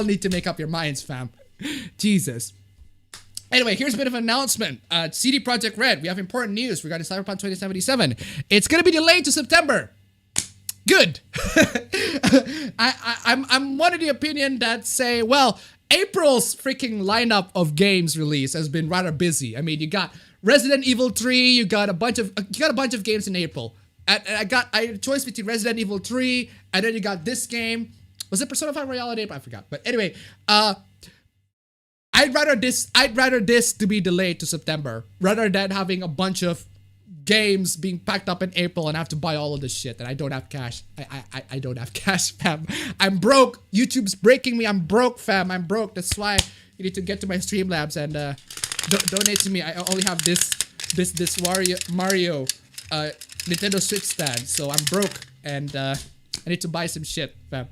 need to make up your minds, fam. Jesus. Anyway, here's a bit of an announcement. CD Projekt Red, we have important news regarding Cyberpunk 2077. It's gonna be delayed to September. Good. I'm one of the opinion that say, well, April's freaking lineup of games release has been rather busy. I mean, you got Resident Evil 3, you got a bunch of games in April. And I had a choice between Resident Evil 3 and then you got this game. Was it Persona 5 Royale in April? I forgot. But anyway, I'd rather this to be delayed to September rather than having a bunch of games being packed up in April and I have to buy all of this shit and I don't have cash. I don't have cash, fam. I'm broke. YouTube's breaking me. I'm broke, fam. I'm broke. That's why you need to get to my Streamlabs and donate to me. I only have this Mario Nintendo Switch stand, so I'm broke and I need to buy some shit, fam.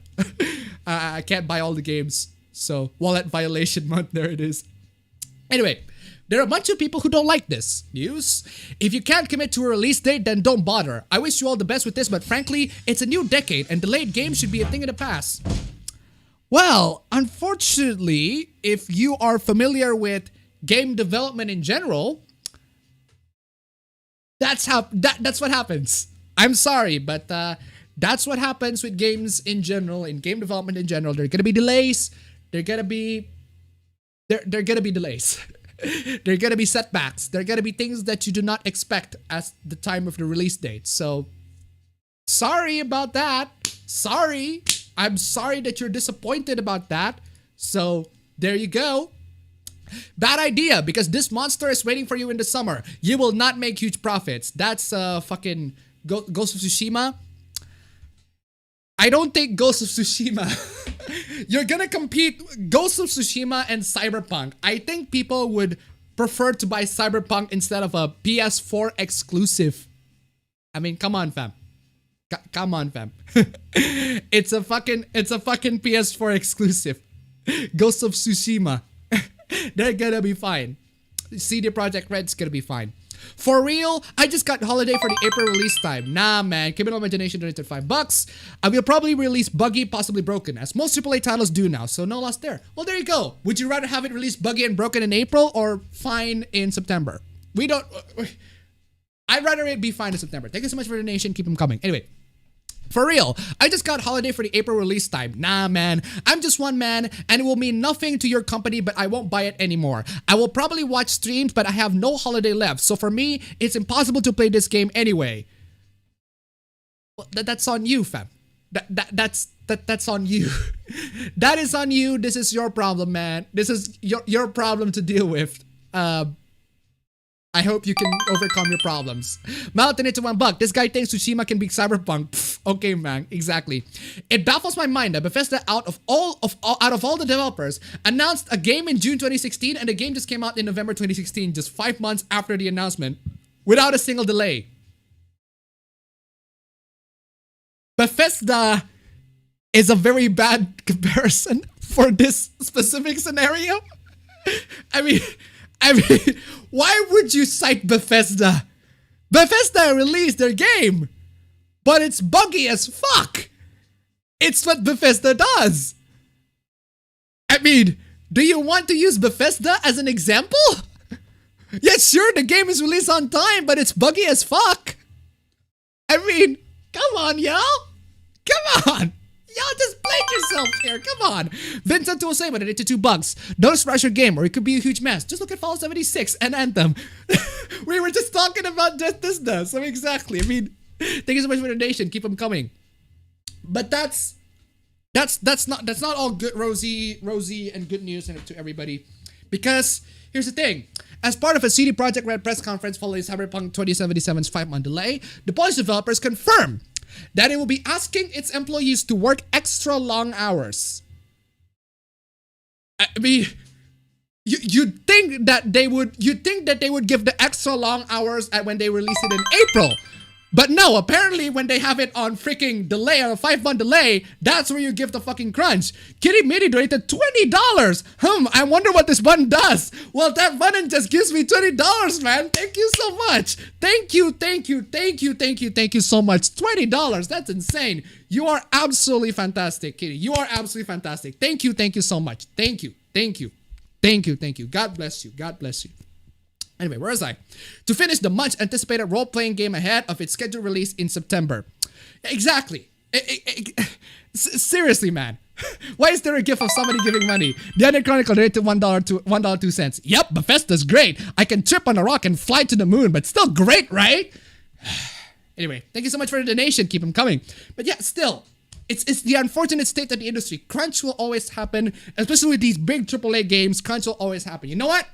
I can't buy all the games, so wallet violation month, there it is. Anyway, there are a bunch of people who don't like this news. If you can't commit to a release date, then don't bother. I wish you all the best with this, but frankly, it's a new decade and delayed games should be a thing of the past. Well, unfortunately, if you are familiar with game development in general, that's what happens. I'm sorry, but that's what happens with games in general, in game development in general. There are gonna be delays. There are gonna be delays. There are gonna be setbacks. There are gonna be things that you do not expect at the time of the release date. So, sorry about that. Sorry. I'm sorry that you're disappointed about that. So, there you go. Bad idea, because this monster is waiting for you in the summer. You will not make huge profits. That's fucking Ghost of Tsushima. I don't think Ghost of Tsushima. You're gonna compete Ghost of Tsushima and Cyberpunk. I think people would prefer to buy Cyberpunk instead of a PS4 exclusive. I mean, come on, fam. Come on, fam. It's a fucking PS4 exclusive. Ghost of Tsushima. They're gonna be fine. CD Projekt Red's gonna be fine. For real, I just got holiday for the April release time. Nah, man. Criminal Imagination donated $5. I will probably release buggy, possibly broken, as most AAA titles do now, so no loss there. Well, there you go. Would you rather have it released buggy and broken in April or fine in September? We don't... I'd rather it be fine in September. Thank you so much for the donation. Keep them coming. Anyway. For real, I just got holiday for the April release time. Nah, man. I'm just one man, and it will mean nothing to your company, but I won't buy it anymore. I will probably watch streams, but I have no holiday left. So for me, it's impossible to play this game anyway. Well, that's on you, fam. That's on you. That is on you. This is your problem, man. This is your problem to deal with. I hope you can overcome your problems. Mountain into $1. This guy thinks Tsushima can beat Cyberpunk. Pff, okay, man, exactly. It baffles my mind that Bethesda, out of all the developers, announced a game in June 2016, and the game just came out in November 2016, just 5 months after the announcement, without a single delay. Bethesda is a very bad comparison for this specific scenario. I mean, why would you cite Bethesda? Bethesda released their game, but it's buggy as fuck. It's what Bethesda does. I mean, do you want to use Bethesda as an example? Yeah, sure, the game is released on time, but it's buggy as fuck. I mean, come on, y'all. Come on. Y'all just played yourself here. Come on. Vincent will say, but it's $2. Don't smash your game or it could be a huge mess. Just look at Fallout 76 and Anthem. We were just talking about Bethesda. So exactly. I mean, thank you so much for the donation. Keep them coming. But that's not all good, rosy and good news to everybody. Because here's the thing. As part of a CD Projekt Red press conference following Cyberpunk 2077's 5-month delay, the Polish developers confirmed that it will be asking its employees to work extra long hours. I mean, you'd think that they would give the extra long hours when they release it in April. But no, apparently when they have it on freaking delay, on a 5-month delay, that's where you give the fucking crunch. Kitty Mitty donated $20. I wonder what this button does. Well, that button just gives me $20, man. Thank you so much. Thank you so much. $20, that's insane. You are absolutely fantastic, Kitty. You are absolutely fantastic. Thank you so much. Thank you. God bless you. God bless you. Anyway, where was I? To finish the much anticipated role-playing game ahead of its scheduled release in September. Exactly. Seriously, man. Why is there a gif of somebody giving money? The Under Chronicle donated $1.02. Yep, Bethesda's great. I can trip on a rock and fly to the moon, but still great, right? Anyway, thank you so much for the donation. Keep them coming. But yeah, still, it's the unfortunate state of the industry. Crunch will always happen, especially with these big AAA games. Crunch will always happen. You know what?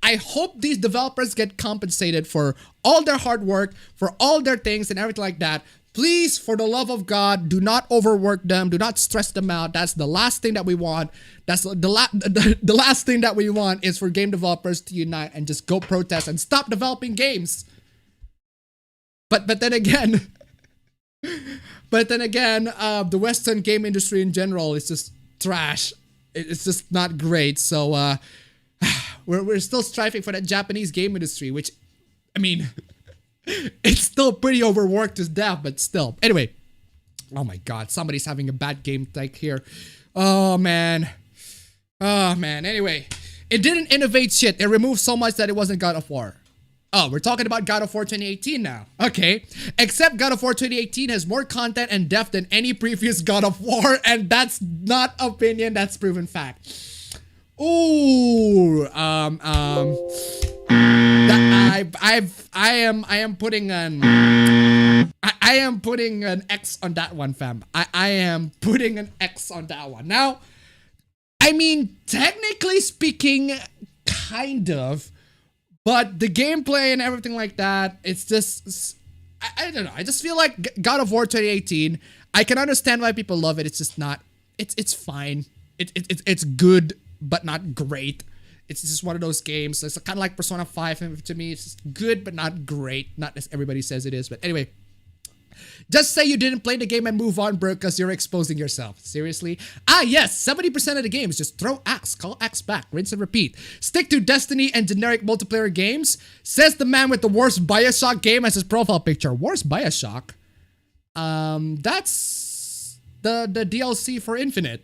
I hope these developers get compensated for all their hard work, for all their things and everything like that. Please, for the love of God, do not overwork them. Do not stress them out. That's the last thing that we want. That's the last thing that we want is for game developers to unite and just go protest and stop developing games. But then again, the Western game industry in general is just trash. It's just not great. So we're still striving for that Japanese game industry, which, I mean, it's still pretty overworked as death, but still. Anyway, oh my God, somebody's having a bad game like here. Oh man. Anyway, it didn't innovate shit. It removed so much that it wasn't God of War. Oh, we're talking about God of War 2018 now. Okay. Except God of War 2018 has more content and depth than any previous God of War, and that's not opinion, that's proven fact. Ooh, I am putting an X on that one, fam. I am putting an X on that one. Now, I mean, technically speaking, kind of, but the gameplay and everything like that, it's just, I don't know. I just feel like God of War 2018, I can understand why people love it. It's just not, it's fine. It's good, but not great. It's just one of those games. It's kind of like Persona 5 to me. It's just good, but not great. Not as everybody says it is. But anyway, just say you didn't play the game and move on, bro, because you're exposing yourself. Seriously? Ah, yes, 70% of the games. Just throw Axe, call Axe back, rinse and repeat. Stick to Destiny and generic multiplayer games, says the man with the worst Bioshock game as his profile picture. Worst Bioshock? That's the DLC for Infinite.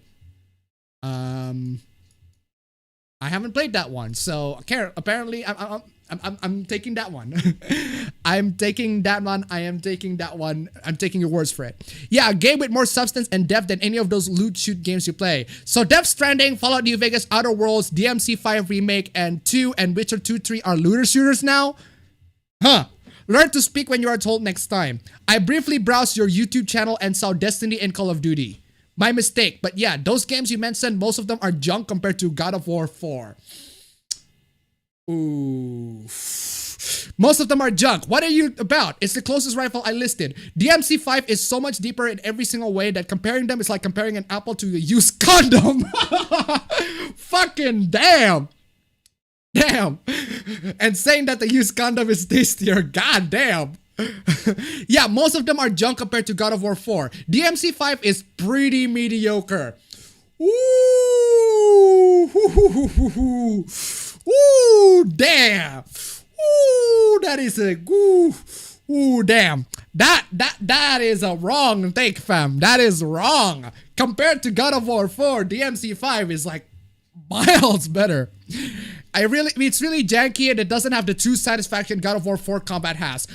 I haven't played that one, so apparently I'm taking that one. I'm taking that one. I am taking that one. I'm taking your words for it. Yeah, a game with more substance and depth than any of those loot shoot games you play. So Death Stranding, Fallout New Vegas, Outer Worlds, DMC5 Remake, and 2 and Witcher 2, 3 are looter shooters now? Huh. Learn to speak when you are told next time. I briefly browsed your YouTube channel and saw Destiny and Call of Duty. My mistake, but yeah, those games you mentioned, most of them are junk compared to God of War 4. Ooh. Most of them are junk. What are you about? It's the closest rifle I listed. DMC5 is so much deeper in every single way that comparing them is like comparing an apple to a used condom. Fucking damn. Damn. And saying that the used condom is tastier. God damn. Yeah, most of them are junk compared to God of War 4. DMC5 is pretty mediocre. Ooh, ooh, damn. Ooh, that is a ooh, damn. That is a wrong take, fam. That is wrong. Compared to God of War 4, DMC5 is like miles better. It's really janky and it doesn't have the true satisfaction God of War 4 combat has.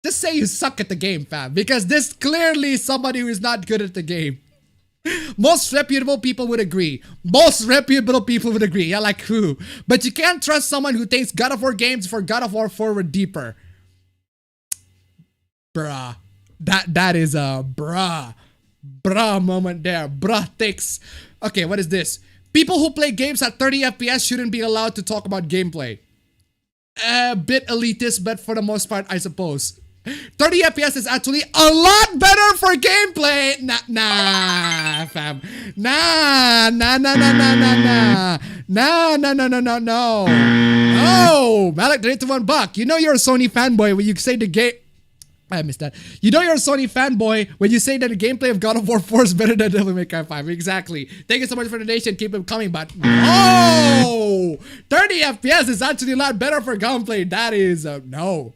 Just say you suck at the game, fam, because this clearly is somebody who is not good at the game. Most reputable people would agree. Most reputable people would agree. Yeah, like who? But you can't trust someone who thinks God of War games for God of War 4 were deeper. Bruh. That is a bruh moment there. Bruh takes. Okay, what is this? People who play games at 30 FPS shouldn't be allowed to talk about gameplay. A bit elitist, but for the most part, I suppose. 30 FPS is actually a lot better for gameplay. Nah, fam. Nah. No. Malik donated $1. You know you're a Sony fanboy when you say the game. I missed that. You know you're a Sony fanboy when you say that the gameplay of God of War 4 is better than Devil May Cry 5. Exactly. Thank you so much for the donation. Keep them coming, but no! 30 FPS is actually a lot better for gameplay. That is no.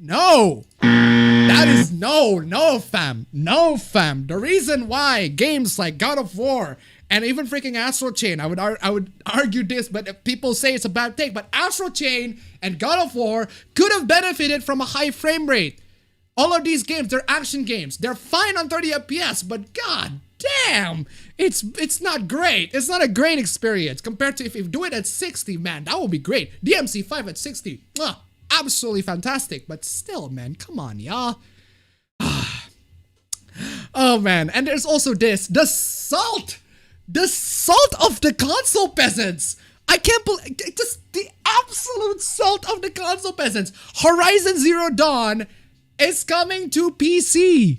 No! That is no, fam. No, fam. The reason why games like God of War and even freaking Astral Chain, I would argue this, but people say it's a bad take, but Astral Chain and God of War could have benefited from a high frame rate. All of these games, they're action games. They're fine on 30 FPS, but god damn, it's not great. It's not a great experience compared to if you do it at 60, man, that would be great. DMC5 at 60, absolutely fantastic, but still, man, come on, y'all. Oh, man, and there's also this, the salt of the console peasants. I can't believe, just the absolute salt of the console peasants. Horizon Zero Dawn is coming to PC.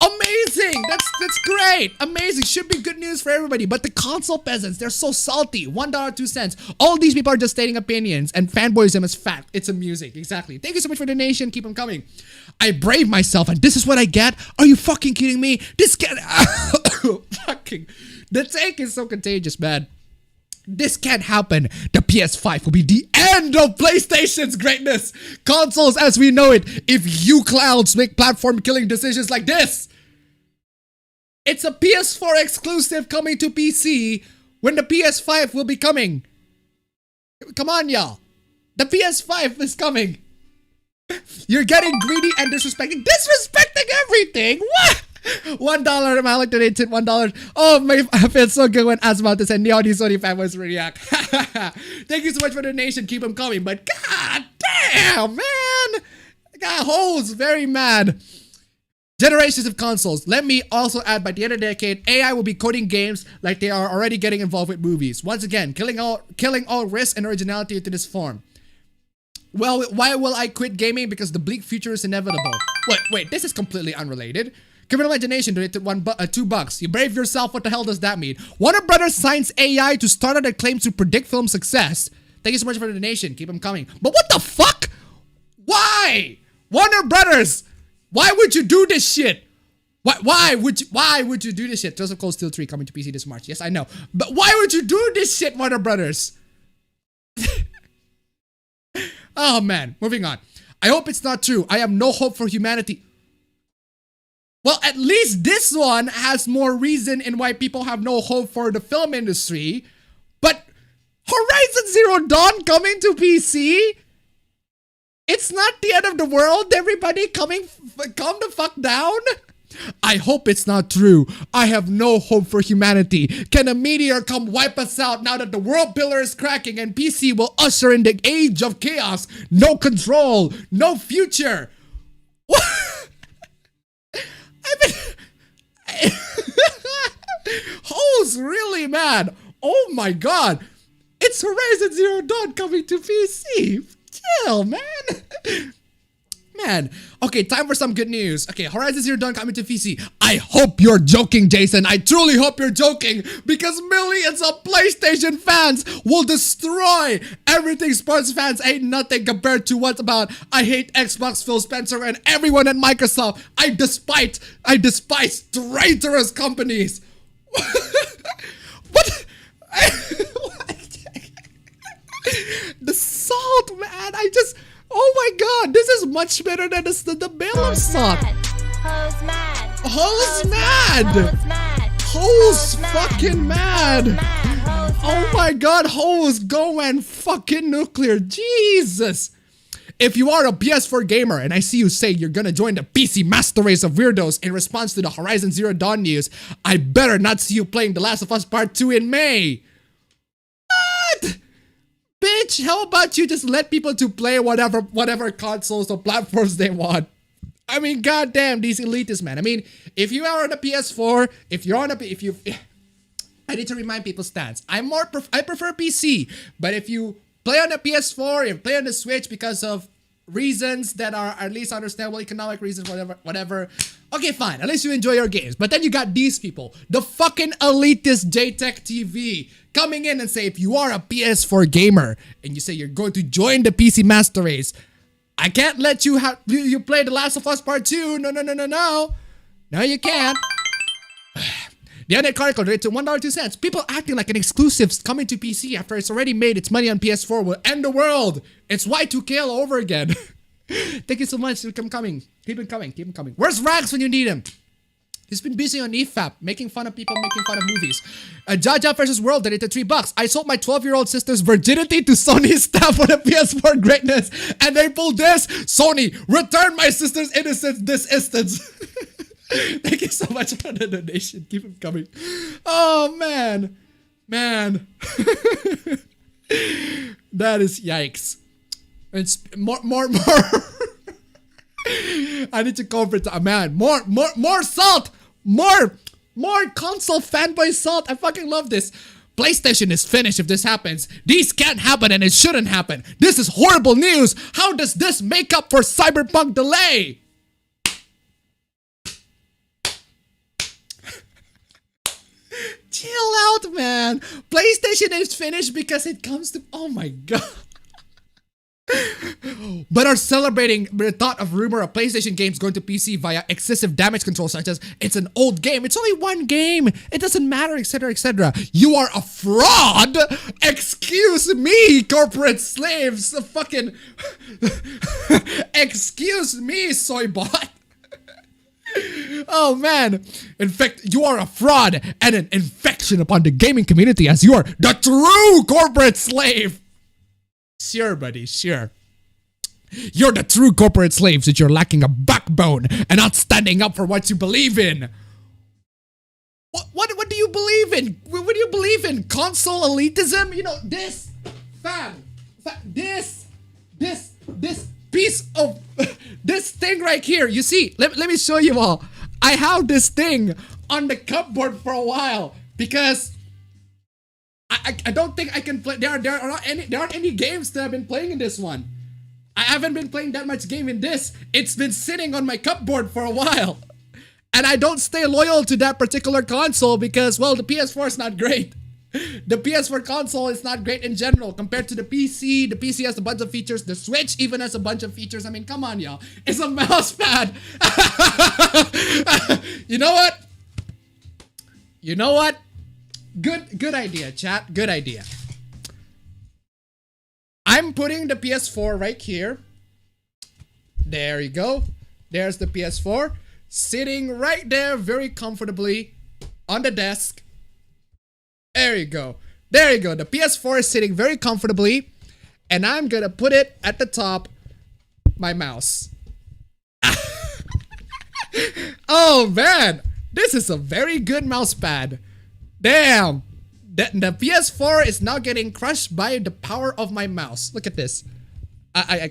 Amazing! That's great! Amazing! Should be good news for everybody. But the console peasants, they're so salty. $1.02. All these people are just stating opinions, and fanboyism is fact. It's amusing. Exactly. Thank you so much for the donation. Keep them coming. I brave myself, and this is what I get? Are you fucking kidding me? This can't... fucking... The take is so contagious, man. This can't happen. The PS5 will be the end of PlayStation's greatness. Consoles as we know it. If you clowns make platform killing decisions like this. It's a PS4 exclusive coming to PC when the PS5 will be coming. Come on, y'all. The PS5 is coming. You're getting greedy and disrespecting everything. What? $1, Malik donated $1. Oh, I feel so good when Asmouth and the audience Sony fanboys react. Thank you so much for the donation. Keep them coming. But god damn, man. Got hoes very mad. Generations of consoles. Let me also add, by the end of the decade, AI will be coding games like they are already getting involved with movies. Once again, killing all risk and originality into this form. Well, why will I quit gaming? Because the bleak future is inevitable. Wait, this is completely unrelated. Criminal Imagination donated $2. You brave yourself, what the hell does that mean? Warner Brothers signs AI to start out that claims to predict film success. Thank you so much for the donation. Keep them coming. But what the fuck? Why? Warner Brothers, why would you do this shit? Why would you do this shit? Joseph Cold Steel 3 coming to PC this March. Yes, I know. But why would you do this shit, Warner Brothers? Oh man, moving on. I hope it's not true. I have no hope for humanity. Well, at least this one has more reason in why people have no hope for the film industry. But Horizon Zero Dawn coming to PC? It's not the end of the world, everybody. Calm the fuck down. I hope it's not true. I have no hope for humanity. Can a meteor come wipe us out now that the world pillar is cracking and PC will usher in the age of chaos? No control, no future. What? Hoes really mad. Oh my god. It's Horizon Zero Dawn coming to PC. Chill, man. Man. Okay, time for some good news. Okay, Horizon Zero Dawn coming to PC. I hope you're joking, Jason. I truly hope you're joking, because millions of PlayStation fans will destroy everything sports fans ain't nothing compared to what's about. I hate Xbox, Phil Spencer, and everyone at Microsoft. I despise traitorous companies. What? The salt, man. Oh my god, this is much better than the Bachelor salt. Hoes mad. Hoes mad. Hoes fucking mad. Oh my god, hoes going fucking nuclear. Jesus. If you are a PS4 gamer and I see you say you're gonna join the PC master race of weirdos in response to the Horizon Zero Dawn news, I better not see you playing The Last of Us Part 2 in May. What? Bitch, how about you just let people to play whatever consoles or platforms they want? I mean, goddamn, these elitists, man. I mean, if you are on a PS4, I need to remind people's stance. I prefer PC, but if you play on the PS4, if you play on the Switch because of reasons that are at least understandable, economic reasons, whatever. Okay, fine. At least you enjoy your games. But then you got these people, the fucking elitist JTech TV, coming in and say, if you are a PS4 gamer and you say you're going to join the PC Master Race, I can't let you play The Last of Us Part 2. No. No, you can't. The Undead Chronicle rated to $1.02. People acting like an exclusive coming to PC after it's already made its money on PS4 will end the world. It's Y2K all over again. Thank you so much. Keep them coming. Keep them coming. Where's Rags when you need him? He's been busy on EFAP, making fun of people, making fun of movies. Jaja vs. World donated $3. I sold my 12-year-old sister's virginity to Sony staff for the PS4 greatness, and they pulled this. Sony, return my sister's innocence this instance. Thank you so much for the donation. Keep them coming. Oh, man. That is yikes. It's more. I need to comfort a man. More salt. More console fanboy salt. I fucking love this. PlayStation is finished if this happens. These can't happen and it shouldn't happen. This is horrible news. How does this make up for Cyberpunk delay? Chill out, man. PlayStation is finished because it comes to... Oh my god. But are celebrating the thought of rumor of PlayStation games going to PC via excessive damage control, such as it's an old game, it's only one game, it doesn't matter, etc, etc. You are a fraud. Excuse me, corporate slaves. Fucking excuse me, soybot. Oh man. In fact, you are a fraud and an infection upon the gaming community, as you are the true corporate slave. Sure, buddy, sure. You're the true corporate slaves, that you're lacking a backbone and not standing up for what you believe in. What do you believe in? What do you believe in? Console elitism? You know, this, this piece of, this thing right here. You see, let me show you all. I have this thing on the cupboard for a while because I don't think I can play. There aren't any games that I've been playing in this one. I haven't been playing that much game in this. It's been sitting on my cupboard for a while. And I don't stay loyal to that particular console because, well, the PS4 is not great. The PS4 console is not great in general compared to the PC. The PC has a bunch of features. The Switch even has a bunch of features. I mean, come on, y'all. It's a mouse pad. You know what? You know what? Good idea, chat. Good idea. I'm putting the PS4 right here. There you go. There's the PS4. Sitting right there very comfortably on the desk. There you go. There you go. The PS4 is sitting very comfortably. And I'm gonna put it at the top. My mouse. Oh man. This is a very good mouse pad. Damn. The PS4 is now getting crushed by the power of my mouse. Look at this. I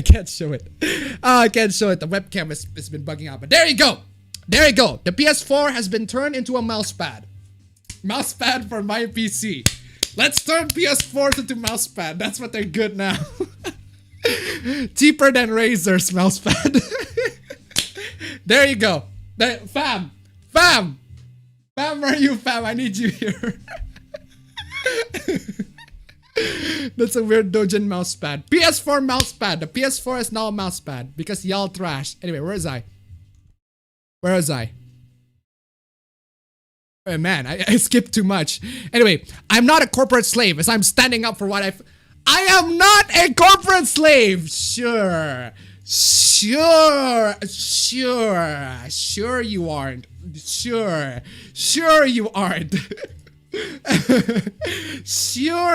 can't show it. I can't show it. The webcam has been bugging out. But there you go. There you go. The PS4 has been turned into a mouse pad. Mouse pad for my PC. Let's turn PS4s into mouse pad. That's what they're good now. Cheaper than Razer's mouse pad. There you go. Fam. Fam, where are you, fam? I need you here. That's a weird Dojin mouse pad. PS4 mouse pad. The PS4 is now a mouse pad because y'all trash. Anyway, where is I? Where was I? Oh, man, I skipped too much. Anyway, I'm not a corporate slave as I'm standing up for what I am not a corporate slave. Sure you aren't. Sure you aren't. Sure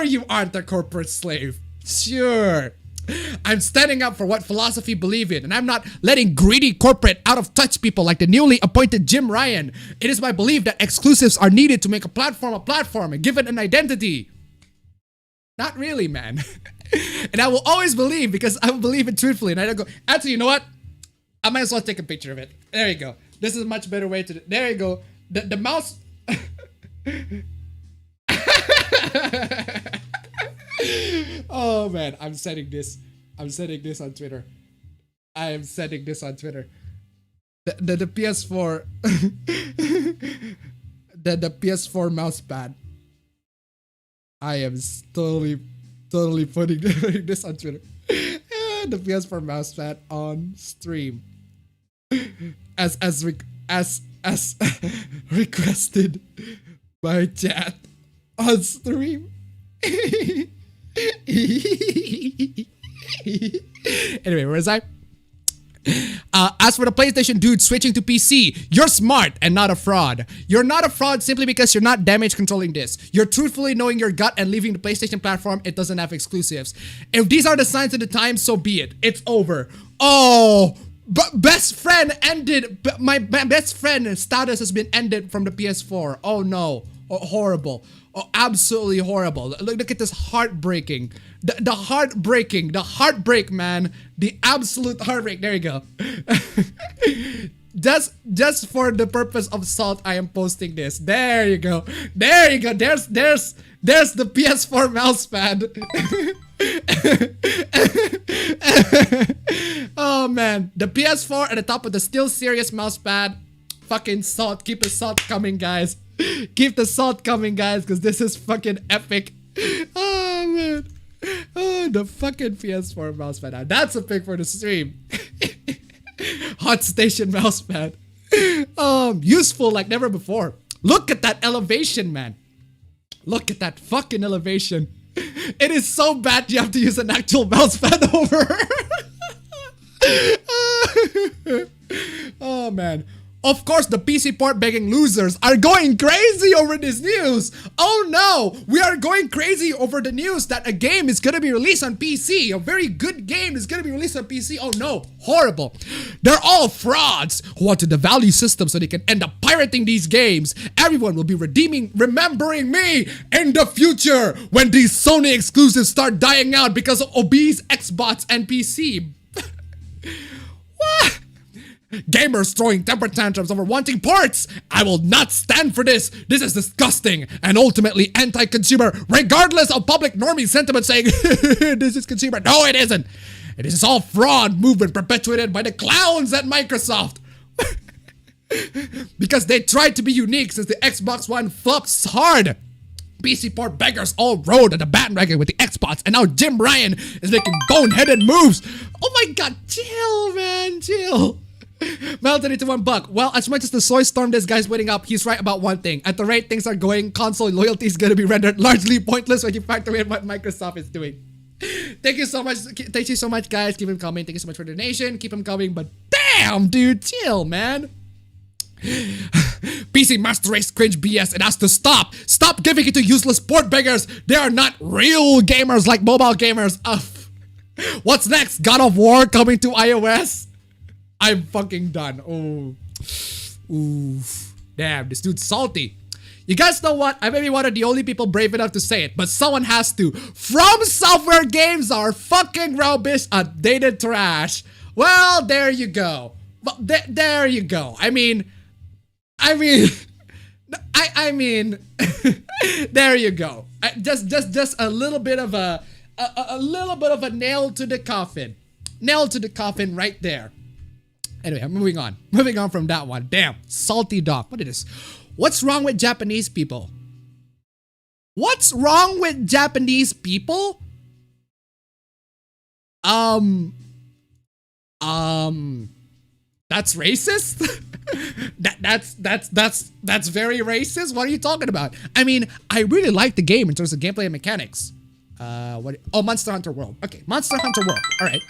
you aren't a corporate slave. Sure. I'm standing up for what philosophy believe in, and I'm not letting greedy corporate out of touch people like the newly appointed Jim Ryan. It is my belief that exclusives are needed to make a platform and give it an identity. Not really, man. And I will always believe because I will believe it truthfully, and I don't go, actually, you know what? I might as well take a picture of it. There you go. This is a much better way to there you go. The mouse. Oh man, I'm setting this on Twitter. I am setting this on Twitter. The PS4 the PS4 mouse pad. I am totally putting this on Twitter. The PS4 mouse pad on stream. As requested by chat on stream. Anyway, where is I? As for the PlayStation dude switching to PC, you're smart and not a fraud. You're not a fraud simply because you're not damage controlling this. You're truthfully knowing your gut and leaving the PlayStation platform. It doesn't have exclusives. If these are the signs of the times, so be it. It's over. Oh, best friend ended. My best friend status has been ended from the PS4. Oh no. Oh, horrible. Oh, absolutely horrible. Look at this heartbreaking. The heartbreak, man. The absolute heartbreak. There you go. Just for the purpose of salt, I am posting this. There you go. There you go. There's the PS4 mousepad. Oh man, the PS4 at the top of the Still Serious mousepad. Fucking salt. Keep the salt coming, guys. Keep the salt coming, guys, because this is fucking epic. Oh, man. Oh, the fucking PS4 mousepad. That's a pick for the stream. Hot station mousepad. Useful like never before. Look at that elevation, man. Look at that fucking elevation. It is so bad you have to use an actual mousepad over. Oh, man. Of course, the PC port begging losers are going crazy over this news. Oh no, we are going crazy over the news that a game is gonna be released on PC. A very good game is gonna be released on PC. Oh no, horrible. They're all frauds who want to devalue systems so they can end up pirating these games. Everyone will be remembering me in the future when these Sony exclusives start dying out because of obese Xbox and PC. What? Gamers throwing temper tantrums over wanting ports. I will not stand for this. This is disgusting and ultimately anti-consumer, regardless of public normie sentiment saying this is consumer. No, it isn't. It is all fraud movement perpetuated by the clowns at Microsoft. Because they tried to be unique since the Xbox One flops hard. PC port beggars all rode at the bandwagon with the Xbox, and now Jim Ryan is making boneheaded moves. Oh my god, chill, man, chill. Melted into $1. Well, as much as the soy storm this guy's waiting up, he's right about one thing. At the rate things are going, console loyalty is going to be rendered largely pointless when you factor in what Microsoft is doing. Thank you so much. Thank you so much, guys. Keep him coming. Thank you so much for the donation. Keep him coming. But damn, dude, chill, man. PC Master Race cringe BS. It has to stop. Stop giving it to useless port beggars. They are not real gamers like mobile gamers. What's next? God of War coming to iOS? I'm fucking done. Oh. Oof. Damn, this dude's salty. You guys know what? I may be one of the only people brave enough to say it, but someone has to. From Software games are fucking rubbish, outdated trash. Well, there you go. There you go. I mean, there you go. Just a little bit of a little bit of a nail to the coffin. Nail to the coffin right there. Anyway, I'm moving on. Moving on from that one. Damn, salty dog. What is this? What's wrong with Japanese people? What's wrong with Japanese people? That's racist? That's very racist? What are you talking about? I mean, I really like the game in terms of gameplay and mechanics. Oh, Monster Hunter World. Okay, Monster Hunter World. All right.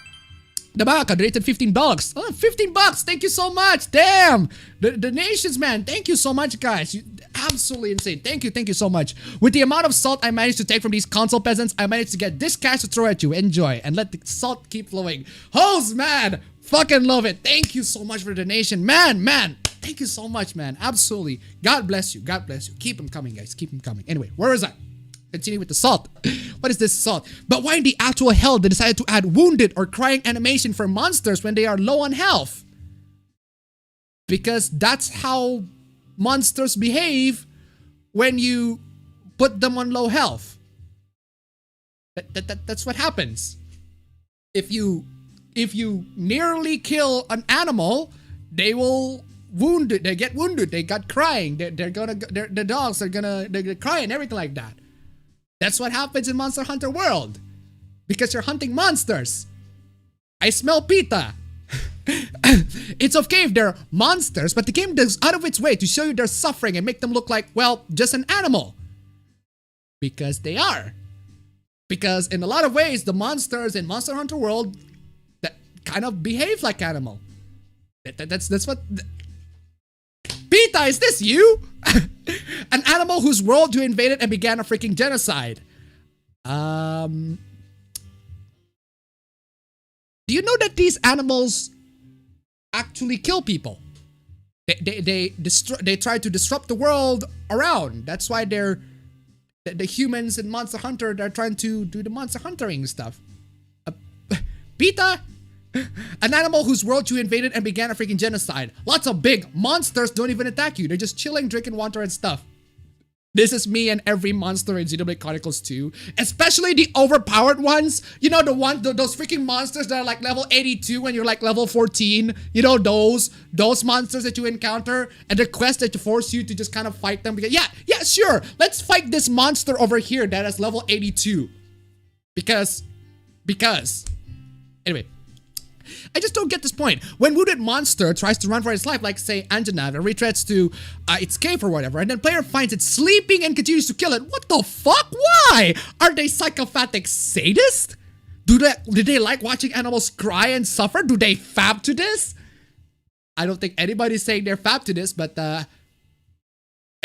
The Baka donated $15. Oh, $15. Thank you so much. Damn. The nations, man. Thank you so much, guys. Absolutely insane. Thank you so much. With the amount of salt I managed to take from these console peasants, I managed to get this cash to throw at you. Enjoy and let the salt keep flowing. Hose, man. Fucking love it. Thank you so much for the donation. Man. Thank you so much, man. Absolutely. God bless you. God bless you. Keep them coming, guys. Keep them coming. Anyway, where is I? Continue with the salt. What is this salt? But why in the actual hell they decided to add wounded or crying animation for monsters when they are low on health? Because that's how monsters behave when you put them on low health. That's what happens. If you nearly kill an animal, they will wound it. They get wounded. They got crying. The dogs are gonna cry and everything like that. That's what happens in Monster Hunter World. Because you're hunting monsters. I smell pita. It's okay if they're monsters, but the game goes out of its way to show you their suffering and make them look like, well, just an animal. Because they are. Because in a lot of ways, the monsters in Monster Hunter World that kind of behave like animal. That's what... Pita, is this you? An animal whose world you invaded and began a freaking genocide. Do you know that these animals actually kill people? They try to disrupt the world around. That's why the humans in Monster Hunter, they're trying to do the Monster Huntering stuff. Pita? An animal whose world you invaded and began a freaking genocide. Lots of big monsters don't even attack you. They're just chilling, drinking water and stuff. This is me and every monster in Xenoblade Chronicles 2, especially the overpowered ones. You know, those freaking monsters that are like level 82 when you're like level 14. You know, those monsters that you encounter and the quest that force you to just kind of fight them. Because yeah, sure, let's fight this monster over here that is level 82. Because, anyway. I just don't get this point. When wounded monster tries to run for its life, like say Anjanath, or retreats to its cave or whatever, and then player finds it sleeping and continues to kill it. What the fuck? Why? Are they psychopathic sadists? Do they like watching animals cry and suffer? Do they fab to this? I don't think anybody's saying they're fab to this, but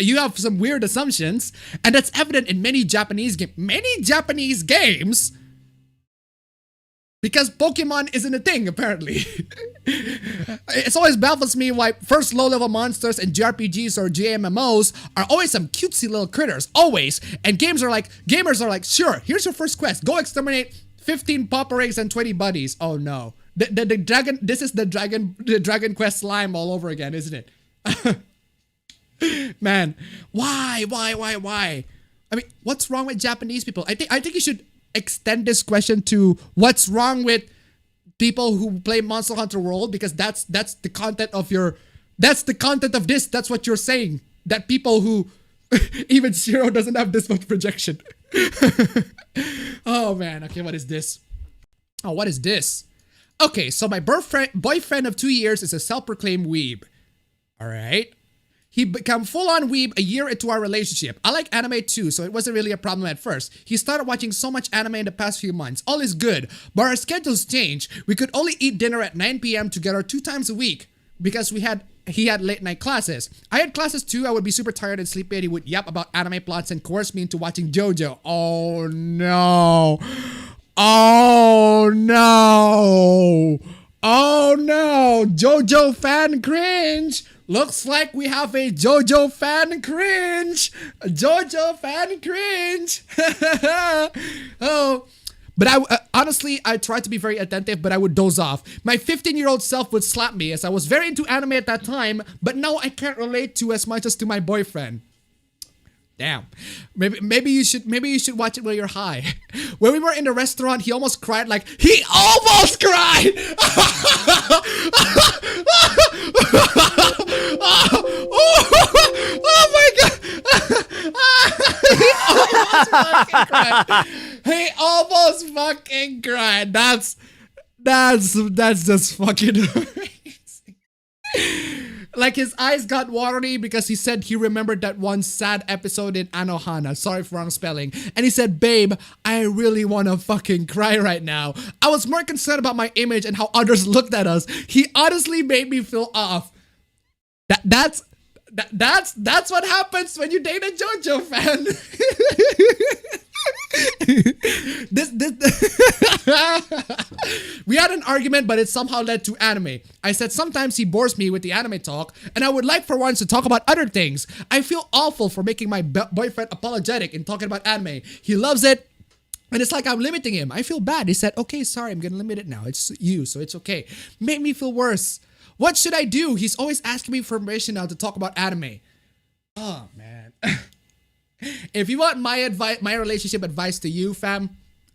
you have some weird assumptions, and that's evident in many Japanese games. Because Pokemon isn't a thing, apparently. It's always baffles me why first low-level monsters in JRPGs or JMMOs are always some cutesy little critters, always. And gamers are like, sure, here's your first quest. Go exterminate 15 Papa Eggs and 20 buddies. Oh no. The dragon, this is the Dragon Quest slime all over again, isn't it? Man, why? I mean, what's wrong with Japanese people? I think you should extend this question to what's wrong with people who play Monster Hunter World, because that's the content of this. That's what you're saying. That people who even Shiro doesn't have this much projection. Oh man, okay, what is this? Oh, what is this? Okay, so my boyfriend of 2 years is a self-proclaimed weeb. Alright. He became full-on weeb a year into our relationship. I like anime too, so it wasn't really a problem at first. He started watching so much anime in the past few months. All is good, but our schedules changed. We could only eat dinner at 9 p.m. together 2 times a week because he had late night classes. I had classes too. I would be super tired and sleepy, and he would yap about anime plots and coerce me into watching JoJo. Oh no. Oh no. Oh no. JoJo fan cringe. Looks like we have a JoJo fan cringe. JoJo fan cringe. Oh. But honestly, I tried to be very attentive, but I would doze off. My 15-year-old self would slap me as I was very into anime at that time, but now I can't relate to as much as to my boyfriend. Damn. Maybe you should watch it while you're high. When we were in the restaurant, he almost cried. Like, he almost cried! Oh my god! He almost fucking cried. That's just fucking amazing. Like, his eyes got watery because he said he remembered that one sad episode in Anohana. Sorry for wrong spelling. And he said, babe, I really want to fucking cry right now. I was more concerned about my image and how others looked at us. He honestly made me feel off. That's what happens when you date a JoJo fan. We had an argument, but it somehow led to anime. I said sometimes he bores me with the anime talk, and I would like for once to talk about other things. I feel awful for making my boyfriend apologetic in talking about anime. He loves it, and it's like I'm limiting him. I feel bad. He said, okay, sorry, I'm gonna limit it now. It's you, so it's okay. Made me feel worse. What should I do? He's always asking me for permission now to talk about anime. Oh, man. If you want my advice, my relationship advice to you, fam,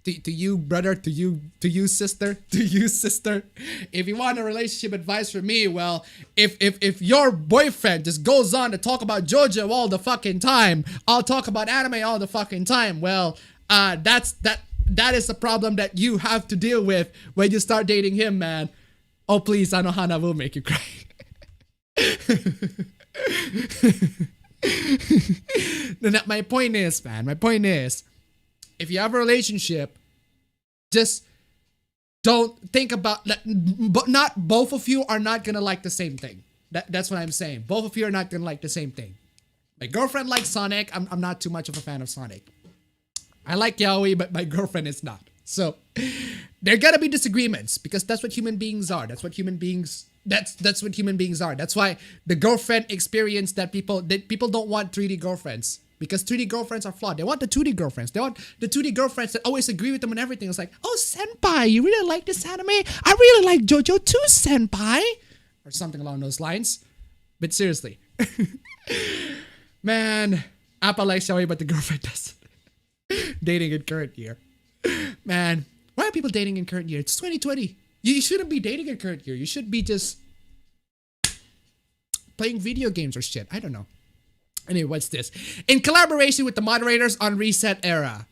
to you, brother, to you, sister. If you want a relationship advice from me, well, if your boyfriend just goes on to talk about JoJo all the fucking time, I'll talk about anime all the fucking time. Well, that is the problem that you have to deal with when you start dating him, man. Oh, please, Anohana will make you cry. My point is, if you have a relationship, just don't think about that. But not both of you are not gonna like the same thing. That's what I'm saying. Both of you are not gonna like the same thing. My girlfriend likes Sonic. I'm not too much of a fan of Sonic. I like Yaoi, but my girlfriend is not. So there gotta be disagreements because that's what human beings are. That's what human beings are. That's why the girlfriend experience that people don't want 3D girlfriends, because 3D girlfriends are flawed. They want the 2D girlfriends. They want the 2D girlfriends that always agree with them on everything. It's like, oh, senpai, you really like this anime? I really like JoJo too, senpai, or something along those lines. But seriously, man, Appa likes showing, but the girlfriend doesn't. Dating in current year. Man, why are people dating in current year? It's 2020. You shouldn't be dating in current year. You should be just playing video games or shit. I don't know. Anyway, what's this? In collaboration with the moderators on Reset Era.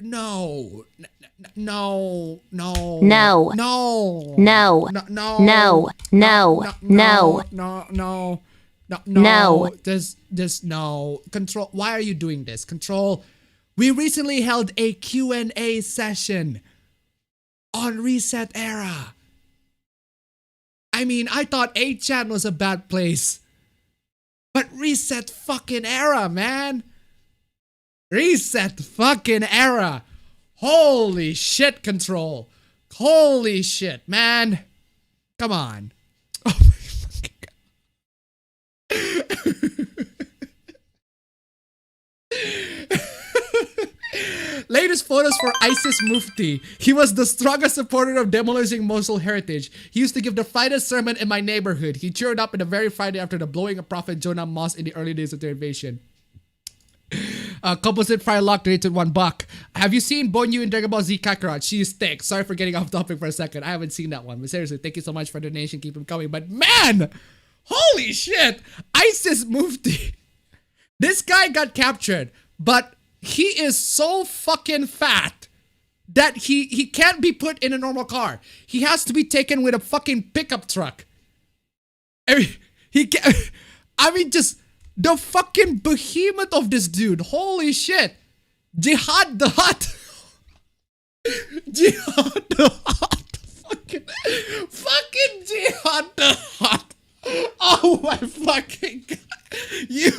No. No. No. No. No. No. No. No. No. No. No. No. No. This no. Control. Why are you doing this? Control. We recently held a Q&A session on Reset Era. I mean, I thought 8chan was a bad place. But Reset fucking Era, man. Reset fucking Era. Holy shit, Control. Holy shit, man. Come on. Oh my fucking god. Latest photos for ISIS Mufti. He was the strongest supporter of demolishing Mosul heritage. He used to give the finest sermon in my neighborhood. He cheered up in the very Friday after the blowing of Prophet Jonah Mosque in the early days of the invasion. Composite Fire Lock donated $1. Have you seen Bonyu in Dragon Ball Z Kakarot? She is thick. Sorry for getting off topic for a second. I haven't seen that one. But seriously, thank you so much for the donation. Keep them coming. But man, holy shit. ISIS Mufti. This guy got captured, but he is so fucking fat that he can't be put in a normal car. He has to be taken with a fucking pickup truck. I mean, he can't. I mean, just the fucking behemoth of this dude. Holy shit. Jihad the Hut. Jihad the Hut. Fucking Jihad the Hut. Oh my fucking god. You.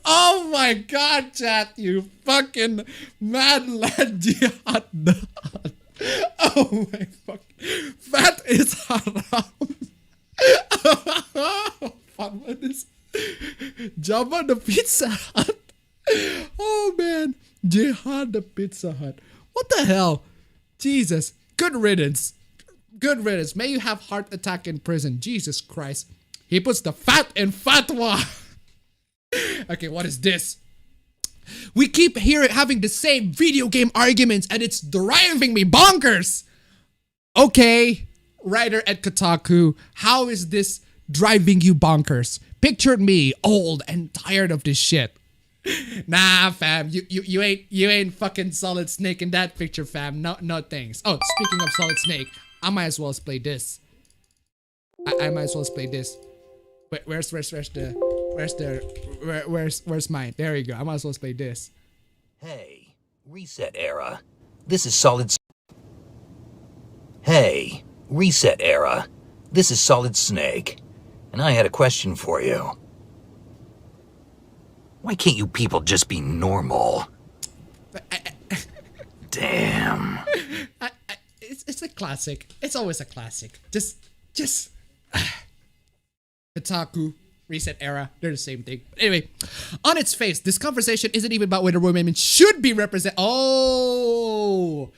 Oh my god, chat. You fucking mad lad. Jihad the Hut. Oh my fucking. Fat is haram. Fun with this. Jabba the Pizza Hut. Oh man. Jihad the Pizza Hut. What the hell? Jesus. Good riddance. Good riddance. May you have heart attack in prison. Jesus Christ. He puts the fat in fatwa. Okay, what is this? We keep having the same video game arguments and it's driving me bonkers. Okay, writer at Kotaku, how is this driving you bonkers? Picture me, old and tired of this shit. Nah, fam, you ain't fucking Solid Snake in that picture, fam. No thanks. Oh, speaking of Solid Snake, I might as well play this. I might as well play this. Wait, where's mine? There you go. I might as well play this. Hey, Reset Era. This is Solid. Hey, Reset Era. This is Solid Snake, and I had a question for you. Why can't you people just be normal? Damn. It's a classic. It's always a classic. Just. Kotaku, Reset Era, they're the same thing. Anyway, on its face, this conversation isn't even about whether women should be represented. Oh,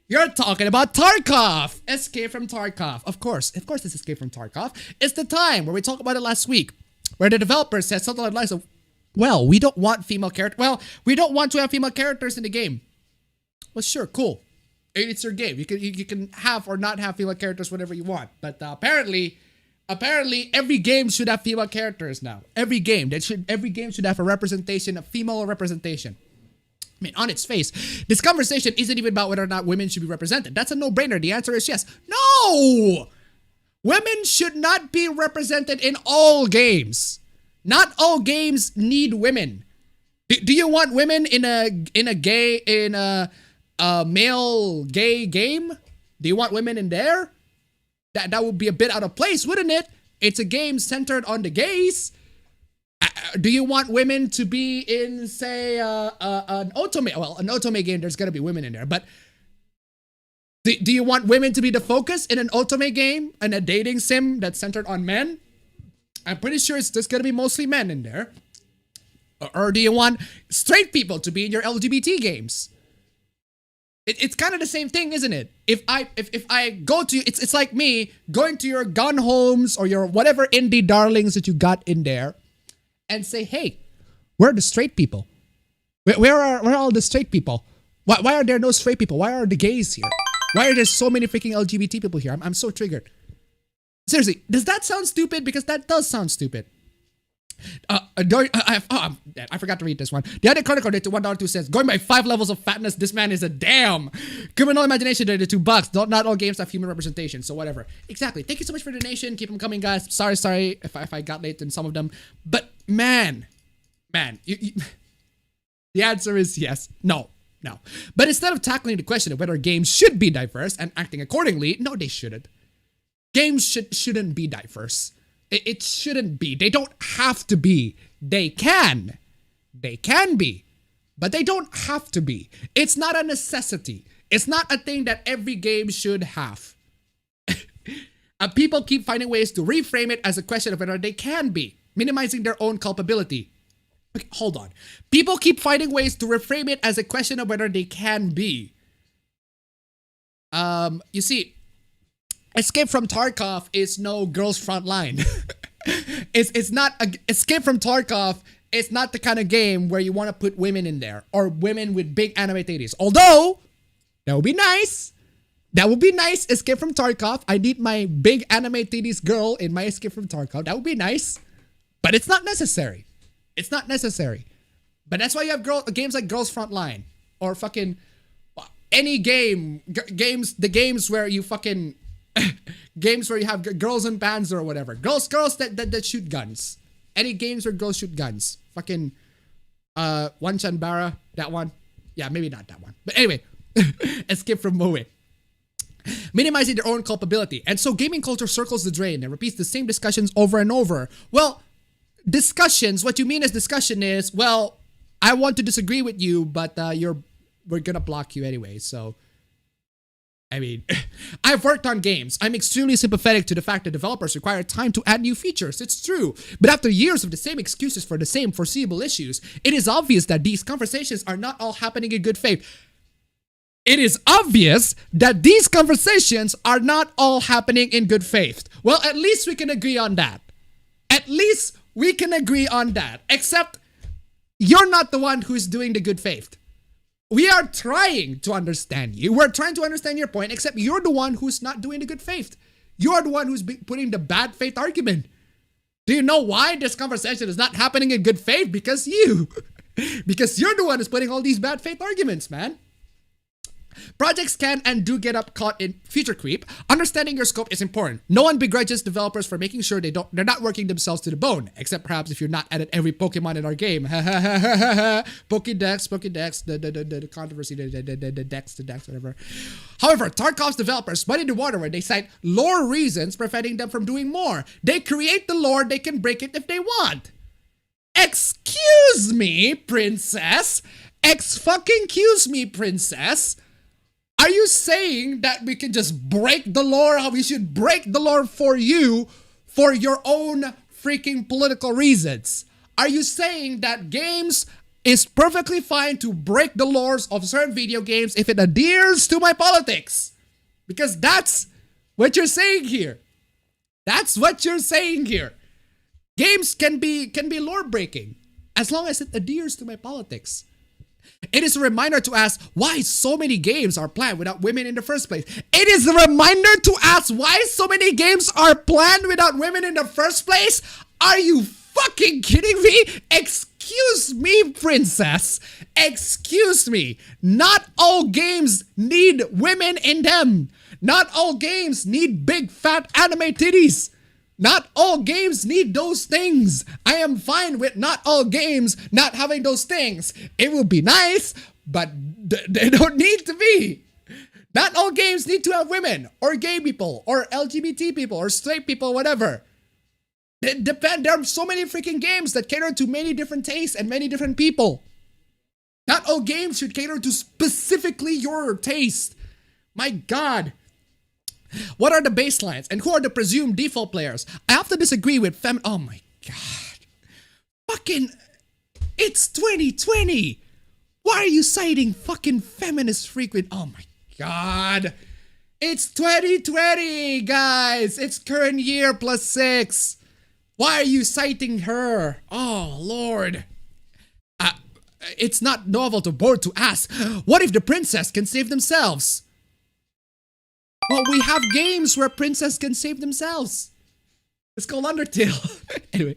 you're talking about Tarkov. Escape from Tarkov. Of course, it's Escape from Tarkov. It's the time where we talked about it last week, where the developer said something like this. Well, we don't want female characters. Well, we don't want to have female characters in the game. Well, sure, cool. It's your game. You can have or not have female characters, whatever you want. But apparently, every game should have female characters now. Every game should have a representation, a female representation. I mean, on its face, this conversation isn't even about whether or not women should be represented. That's a no-brainer. The answer is yes. No! Women should not be represented in all games. Not all games need women. Do you want women in a male gay game? Do you want women in there? That would be a bit out of place, wouldn't it? It's a game centered on the gays. Do you want women to be in, say, an otome? Well, an otome game, there's gonna be women in there. But do you want women to be the focus in an otome game and a dating sim that's centered on men? I'm pretty sure it's just gonna be mostly men in there. Or do you want straight people to be in your LGBT games? It's kind of the same thing, isn't it? If I go to, it's like me going to your gun homes or your whatever indie darlings that you got in there and say, hey, where are the straight people? Where are all the straight people? Why are there no straight people? Why are the gays here? Why are there so many freaking LGBT people here? I'm so triggered. Seriously, does that sound stupid? Because that does sound stupid. I forgot to read this one. The other chronicle to $1.02 says, going by 5 levels of fatness, this man is a damn. Criminal imagination donated $2. Not all games have human representation, so whatever. Exactly. Thank you so much for the donation. Keep them coming, guys. Sorry if I got late in some of them. But man, the answer is yes. No. But instead of tackling the question of whether games should be diverse and acting accordingly, no, they shouldn't. Games shouldn't be diverse. It shouldn't be. They don't have to be. They can. They can be. But they don't have to be. It's not a necessity. It's not a thing that every game should have. People keep finding ways to reframe it as a question of whether they can be, minimizing their own culpability. Okay, hold on. People keep finding ways to reframe it as a question of whether they can be. You see, Escape from Tarkov is no Girls Front Line. It's not Escape from Tarkov. It's not the kind of game where you want to put women in there or women with big anime titties. Although that would be nice. That would be nice. Escape from Tarkov. I need my big anime titties girl in my Escape from Tarkov. That would be nice, but it's not necessary. It's not necessary. But that's why you have games like Girls Front Line or fucking any game, the games where you fucking games where you have girls in bands or whatever. Girls that shoot guns. Any games where girls shoot guns. Fucking One Chanbara, that one. Yeah, maybe not that one. But anyway, Escape from Moe. Minimizing their own culpability. And so gaming culture circles the drain and repeats the same discussions over and over. Well, discussions, what you mean as discussion is, well, I want to disagree with you, but we're gonna block you anyway, so I mean, I've worked on games. I'm extremely sympathetic to the fact that developers require time to add new features. It's true. But after years of the same excuses for the same foreseeable issues, it is obvious that these conversations are not all happening in good faith. It is obvious that these conversations are not all happening in good faith. Well, at least we can agree on that. At least we can agree on that. Except you're not the one who's doing the good faith. We are trying to understand you. We're trying to understand your point, except you're the one who's not doing the good faith. You're the one who's putting the bad faith argument. Do you know why this conversation is not happening in good faith? Because you. Because you're the one who's putting all these bad faith arguments, man. Projects can and do get caught in feature creep. Understanding your scope is important. No one begrudges developers for making sure they're not working themselves to the bone, except perhaps if you're not at every Pokemon in our game. Pokédex, the controversy, the Dex, whatever. However, Tarkov's developers muddy the water when they cite lore reasons preventing them from doing more. They create the lore, they can break it if they want. Excuse me, princess. Excuse me, princess. Are you saying that we can just break the lore? How we should break the lore for you for your own freaking political reasons? Are you saying that games is perfectly fine to break the lores of certain video games if it adheres to my politics? Because that's what you're saying here. That's what you're saying here. Games can be lore breaking as long as it adheres to my politics. It is a reminder to ask why so many games are planned without women in the first place. It is a reminder to ask why so many games are planned without women in the first place? Are you fucking kidding me? Excuse me, princess. Excuse me. Not all games need women in them. Not all games need big fat anime titties. Not all games need those things. I am fine with not all games not having those things. It would be nice, but they don't need to be. Not all games need to have women or gay people or LGBT people or straight people, whatever. There are so many freaking games that cater to many different tastes and many different people. Not all games should cater to specifically your taste. My God. What are the baselines and who are the presumed default players? I have to disagree with oh my God. Fucking, it's 2020. Why are you citing fucking feminist frequent? Oh my god. It's 2020, guys. It's current year +6. Why are you citing her? Oh, Lord. It's not novel to board to ask, what if the princess can save themselves? Well, we have games where princess can save themselves. It's called Undertale. Anyway,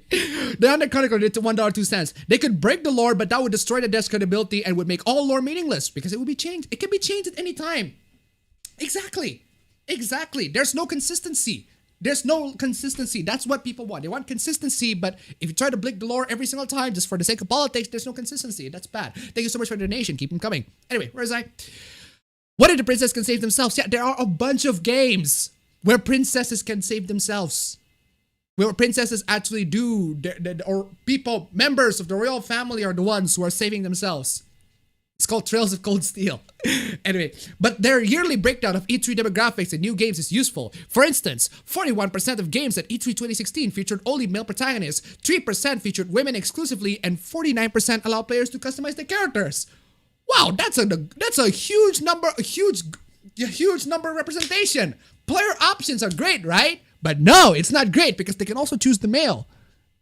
the Under Chronicle did to $1.02. They could break the lore, but that would destroy the dev's credibility and would make all lore meaningless because it would be changed. It can be changed at any time. Exactly. There's no consistency. That's what people want. They want consistency, but if you try to break the lore every single time just for the sake of politics, there's no consistency. That's bad. Thank you so much for the donation. Keep them coming. Anyway, where is I? What if the princess can save themselves? Yeah, there are a bunch of games where princesses can save themselves. Where princesses actually do, or people, members of the royal family are the ones who are saving themselves. It's called Trails of Cold Steel. Anyway, but their yearly breakdown of E3 demographics and new games is useful. For instance, 41% of games at E3 2016 featured only male protagonists, 3% featured women exclusively, and 49% allow players to customize their characters. Wow, that's a huge number, a huge number of representation. Player options are great, right? But no, it's not great because they can also choose the male.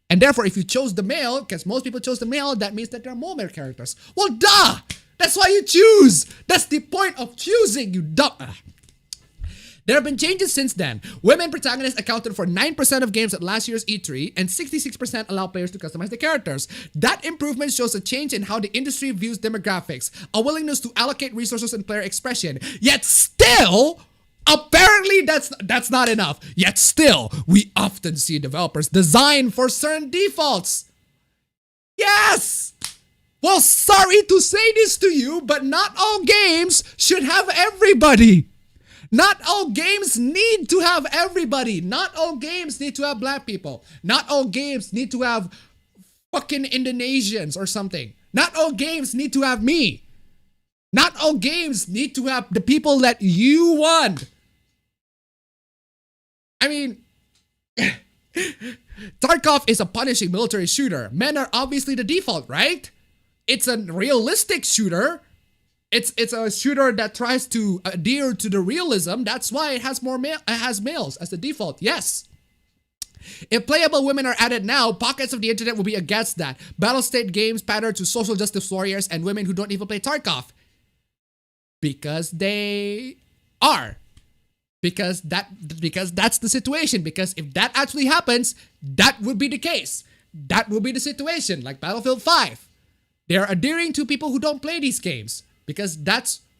And therefore, if you chose the male, because most people chose the male, that means that there are more male characters. Well, duh! That's why you choose! That's the point of choosing, you dumb... There have been changes since then. Women protagonists accounted for 9% of games at last year's E3, and 66% allow players to customize their characters. That improvement shows a change in how the industry views demographics, a willingness to allocate resources and player expression. Yet still... apparently, that's not enough. Yet still, we often see developers design for certain defaults. Yes! Well, sorry to say this to you, but not all games should have everybody. Not all games need to have everybody. Not all games need to have black people. Not all games need to have fucking Indonesians or something. Not all games need to have me. Not all games need to have the people that you want. I mean, Tarkov is a punishing military shooter. Men are obviously the default, right? It's a realistic shooter. It's a shooter that tries to adhere to the realism. That's why it has males as the default. Yes. If playable women are added now, pockets of the internet will be against that. Battle state games patter to social justice warriors and women who don't even play Tarkov. Because they are. Because that's the situation. Because if that actually happens, that would be the case. That would be the situation, like Battlefield 5. They're adhering to people who don't play these games. Because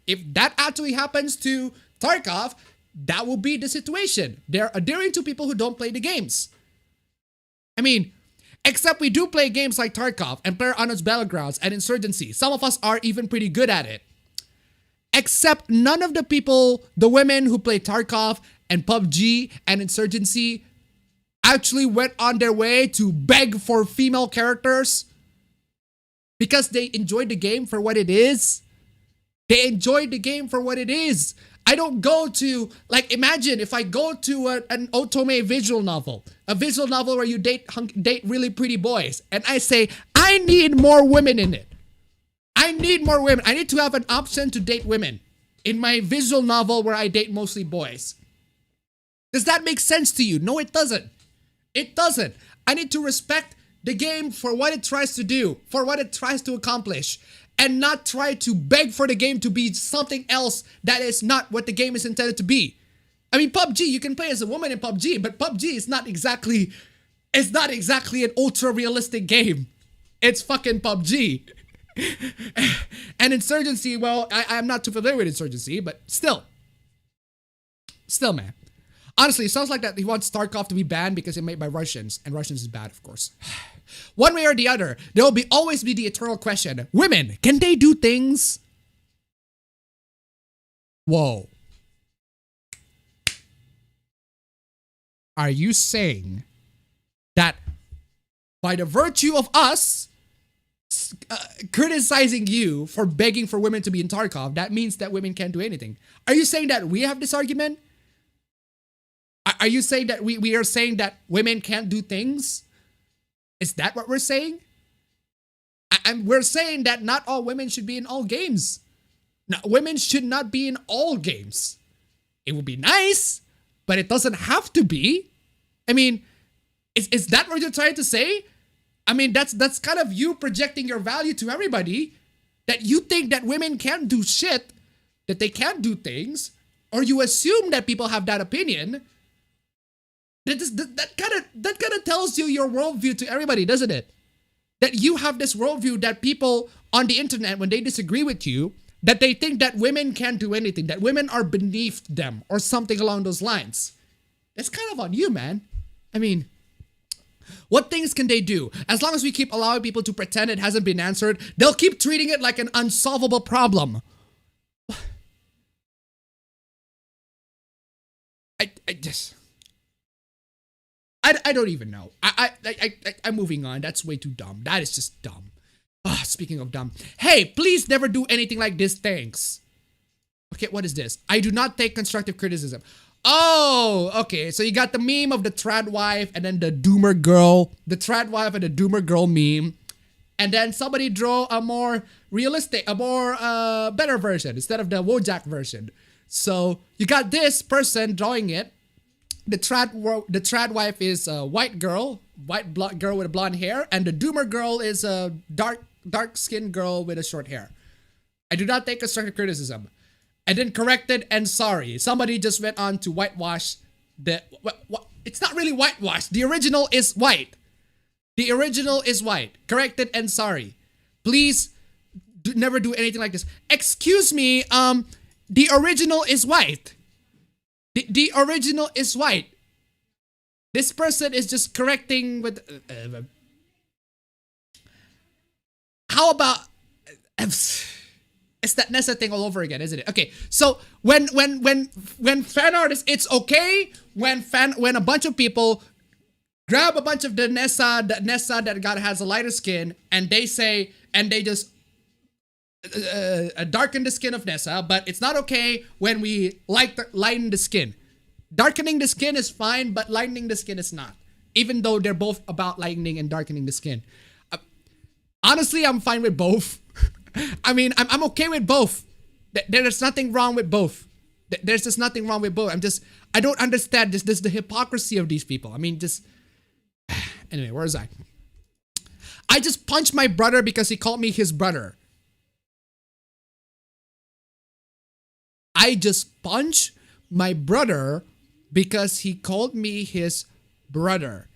if that actually happens to Tarkov, that will be the situation. They're adhering to people who don't play the games. I mean, except we do play games like Tarkov and PlayerUnknown's Battlegrounds and Insurgency. Some of us are even pretty good at it. Except none of the people, the women who play Tarkov and PUBG and Insurgency actually went on their way to beg for female characters because they enjoyed the game for what it is. They enjoyed the game for what it is. I don't go to, like, imagine if I go to an otome visual novel, a visual novel where you date really pretty boys, and I say, I need more women in it. I need more women. I need to have an option to date women in my visual novel where I date mostly boys. Does that make sense to you? No, it doesn't. It doesn't. I need to respect the game for what it tries to do, for what it tries to accomplish, and not try to beg for the game to be something else that is not what the game is intended to be. I mean, PUBG, you can play as a woman in PUBG, but PUBG is not exactly an ultra-realistic game. It's fucking PUBG. And Insurgency, well, I'm not too familiar with Insurgency, but still, man. Honestly, it sounds like that he wants Tarkov to be banned because it's made by Russians, and Russians is bad, of course. One way or the other, there will always be the eternal question: women, can they do things? Whoa. Are you saying that by the virtue of us criticizing you for begging for women to be in Tarkov, that means that women can't do anything? Are you saying that we have this argument? Are you saying that we are saying that women can't do things? Is that what we're saying? we're saying that not all women should be in all games. No, women should not be in all games. It would be nice, but it doesn't have to be. I mean, is that what you're trying to say? I mean, that's kind of you projecting your value to everybody, that you think that women can't do shit, that they can't do things, or you assume that people have that opinion. That kind of tells you your worldview to everybody, doesn't it? That you have this worldview that people on the internet, when they disagree with you, that they think that women can't do anything, that women are beneath them, or something along those lines. It's kind of on you, man. I mean, what things can they do? As long as we keep allowing people to pretend it hasn't been answered, they'll keep treating it like an unsolvable problem. I don't even know. I'm moving on. That's way too dumb. That is just dumb. Speaking of dumb. Hey, please never do anything like this. Thanks. Okay, what is this? I do not take constructive criticism. Oh, okay. So you got the meme of the trad wife and then the doomer girl. The trad wife and the doomer girl meme. And then somebody draw a more realistic, a more better version instead of the Wojak version. So you got this person drawing it. The trad wife is a white girl, girl with blonde hair, and the doomer girl is a dark skinned girl with a short hair. I do not take constructive criticism. And then corrected and sorry. Somebody just went on to whitewash the. It's not really whitewash. The original is white. The original is white. Corrected and sorry. Please never do anything like this. Excuse me. The original is white. The original is white. This person is just correcting with. How about? It's that Nessa thing all over again, isn't it? Okay, so when fan artists, it's okay when a bunch of people grab a bunch of the Nessa that has a lighter skin, and they just darken the skin of Nessa, but it's not okay when we lighten the skin. Darkening the skin is fine, but lightening the skin is not. Even though they're both about lightening and darkening the skin. Honestly, I'm fine with both. I mean, I'm okay with both. There's nothing wrong with both. There's just nothing wrong with both. I don't understand this the hypocrisy of these people. I mean, anyway, where was I? I just punched my brother because he called me his brother. I just punched my brother because he called me his brother.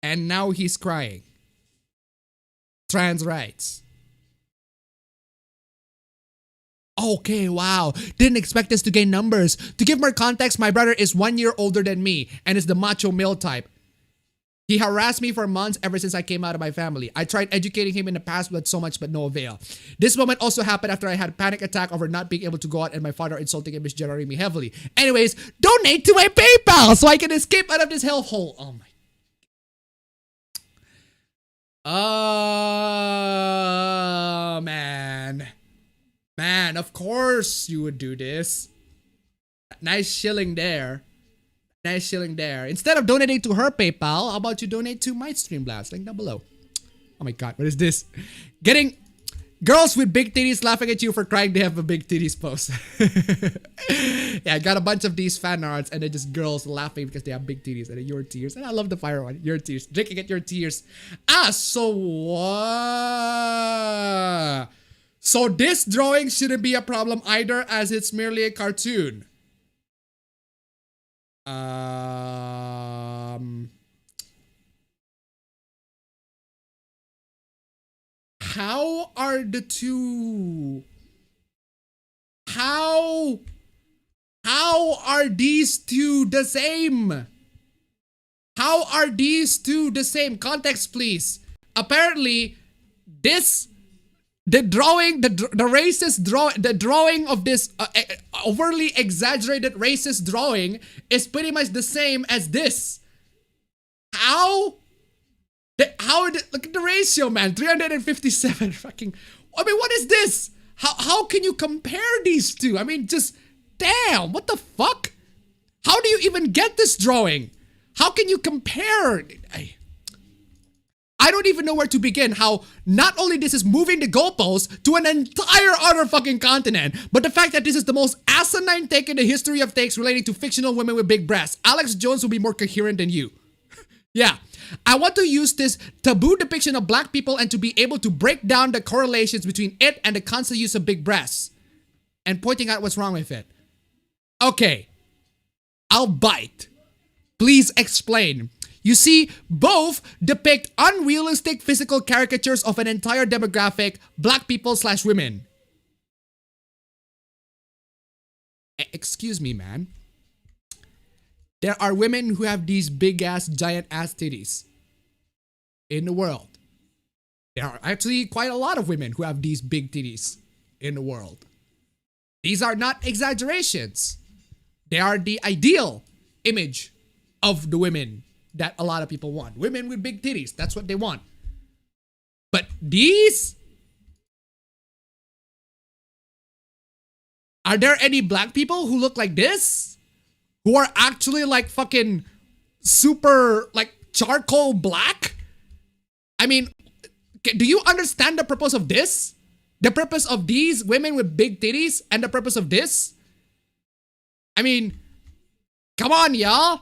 And now he's crying. Trans rights. Okay, wow. Didn't expect this to gain numbers. To give more context, my brother is 1 year older than me and is the macho male type. He harassed me for months ever since I came out of my family. I tried educating him in the past but no avail. This moment also happened after I had a panic attack over not being able to go out and my father insulting and misgendering me heavily. Anyways, donate to my PayPal so I can escape out of this hellhole. Oh my. Oh, man. Man, of course you would do this. Nice shilling there. Nice shilling there. Instead of donating to her PayPal, how about you donate to my Streamblast? Link down below. Oh my god, what is this? Getting girls with big titties laughing at you for crying they have a big titties post. Yeah, I got a bunch of these fan arts and they're just girls laughing because they have big titties and your tears. And I love the fire one. Your tears. Drinking at your tears. So what? So this drawing shouldn't be a problem either as it's merely a cartoon. How are the two? How are these two the same? How are these two the same? Context, please. Apparently, the drawing of this overly exaggerated racist drawing is pretty much the same as this. Look at the ratio, man. 357 fucking. I mean, what is this? How can you compare these two? I mean, just damn. What the fuck? How do you even get this drawing? How can you compare? I don't even know where to begin. How not only this is moving the goalposts to an entire other fucking continent, but the fact that this is the most asinine take in the history of takes relating to fictional women with big breasts. Alex Jones will be more coherent than you. Yeah. I want to use this taboo depiction of black people and to be able to break down the correlations between it and the constant use of big breasts and pointing out what's wrong with it. Okay. I'll bite. Please explain. You see, both depict unrealistic physical caricatures of an entire demographic, black people / women. Excuse me, man. There are women who have these big ass, giant ass titties in the world. There are actually quite a lot of women who have these big titties in the world. These are not exaggerations. They are the ideal image of the women that a lot of people want. Women with big titties, that's what they want. But these? Are there any black people who look like this? Who are actually like fucking super like charcoal black? I mean, do you understand the purpose of this? The purpose of these women with big titties and the purpose of this? I mean, come on, y'all.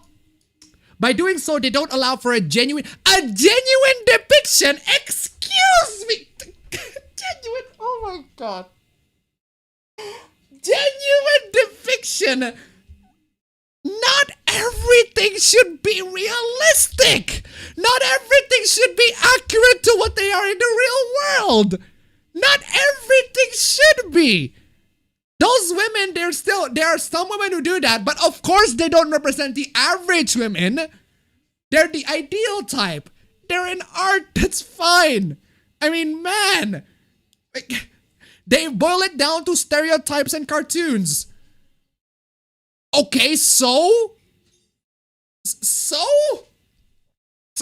By doing so, they don't allow for a genuine depiction. Excuse me. Genuine, oh my God. Genuine depiction. Not everything should be realistic. Not everything should be accurate to what they are in the real world. Not everything should be. Those women, there are some women who do that, but of course they don't represent the average women. They're the ideal type. They're in art, that's fine. I mean, man. They boil it down to stereotypes and cartoons. Okay, so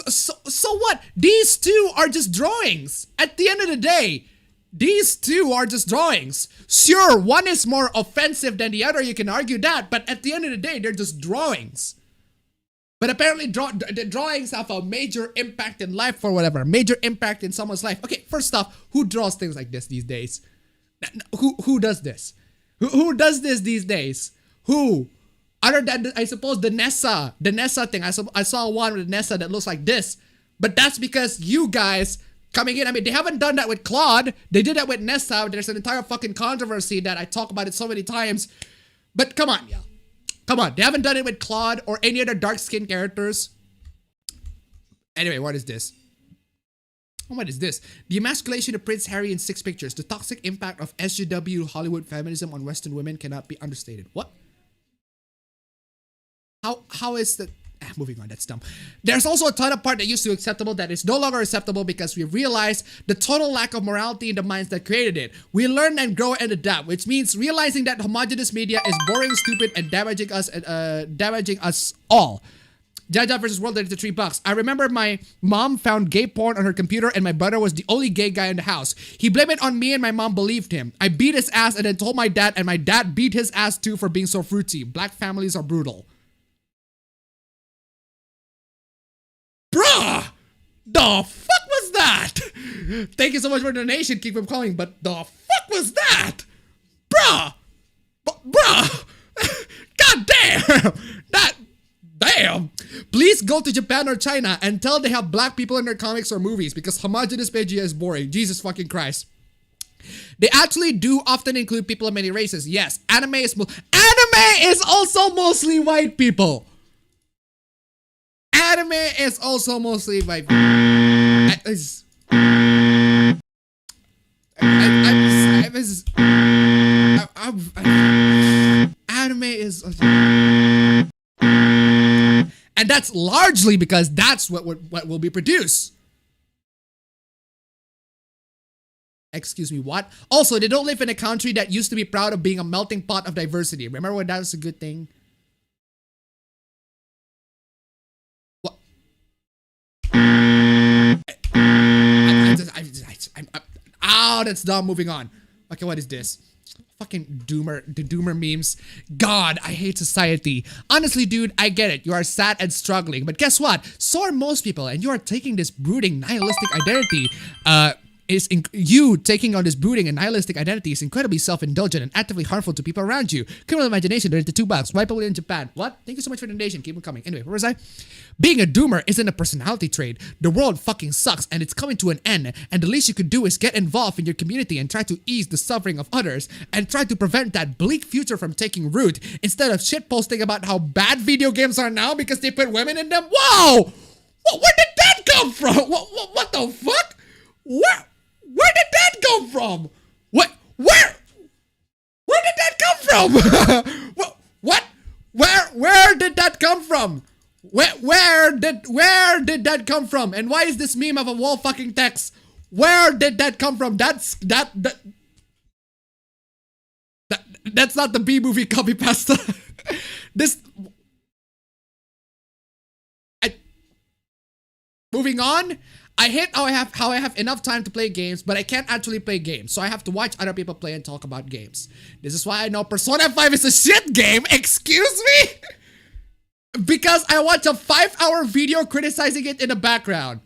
what? These two are just drawings. At the end of the day, these two are just drawings. Sure, one is more offensive than the other, you can argue that, but at the end of the day, they're just drawings. But apparently, the drawings have a major impact in life or whatever, major impact in someone's life. Okay, first off, who draws things like this these days? Who does this? Who does this these days? Who? Other than, I suppose, the Nessa thing. I saw one with Nessa that looks like this. But that's because you guys coming in, I mean, they haven't done that with Claude. They did that with Nessa. There's an entire fucking controversy that I talk about it so many times. But come on, y'all. Come on. They haven't done it with Claude or any other dark-skinned characters. Anyway, what is this? What is this? The emasculation of Prince Harry in 6 pictures. The toxic impact of SJW Hollywood feminism on Western women cannot be understated. What? How is that? Moving on, that's dumb. There's also a ton of part that used to be acceptable that is no longer acceptable because we realized the total lack of morality in the minds that created it. We learn and grow and adapt, which means realizing that homogenous media is boring, stupid, and damaging us all. Jaja vs. World Editor $3. I remember my mom found gay porn on her computer and my brother was the only gay guy in the house. He blamed it on me and my mom believed him. I beat his ass and then told my dad and my dad beat his ass too for being so fruity. Black families are brutal. Bruh! The fuck was that? Thank you so much for the donation. Keep from calling, but the fuck was that? Bruh! Bruh! God damn! Damn! Please go to Japan or China and tell they have black people in their comics or movies because homogenous media is boring. Jesus fucking Christ. They actually do often include people of many races. Yes, anime is also mostly white people. Anime is also mostly white people. Anime is... And that's largely because that's what will be produced. Excuse me, what? Also, they don't live in a country that used to be proud of being a melting pot of diversity. Remember when that was a good thing? What? Oh, that's dumb. Moving on. Okay, what is this? Fucking the doomer memes. God, I hate society. Honestly, dude, I get it. You are sad and struggling, but guess what? So are most people, and you are taking this brooding, nihilistic identity. You taking on this brooding and nihilistic identity is incredibly self-indulgent and actively harmful to people around you. Criminal imagination donated to $2. Why people in Japan? What? Thank you so much for the donation. Keep them coming. Anyway, where was I? Being a doomer isn't a personality trait. The world fucking sucks and it's coming to an end. And the least you could do is get involved in your community and try to ease the suffering of others and try to prevent that bleak future from taking root instead of shitposting about how bad video games are now because they put women in them. Whoa! Where did that come from? What the fuck? Where did that come from? Where did that come from? What? Where did that come from? Where did that come from? And why is this meme of a wall fucking text? Where did that come from? That's not the B movie copy pasta. Moving on. I hate how I have enough time to play games, but I can't actually play games, so I have to watch other people play and talk about games. This is why I know Persona 5 is a shit game. Excuse me? Because I watch a 5-hour video criticizing it in the background.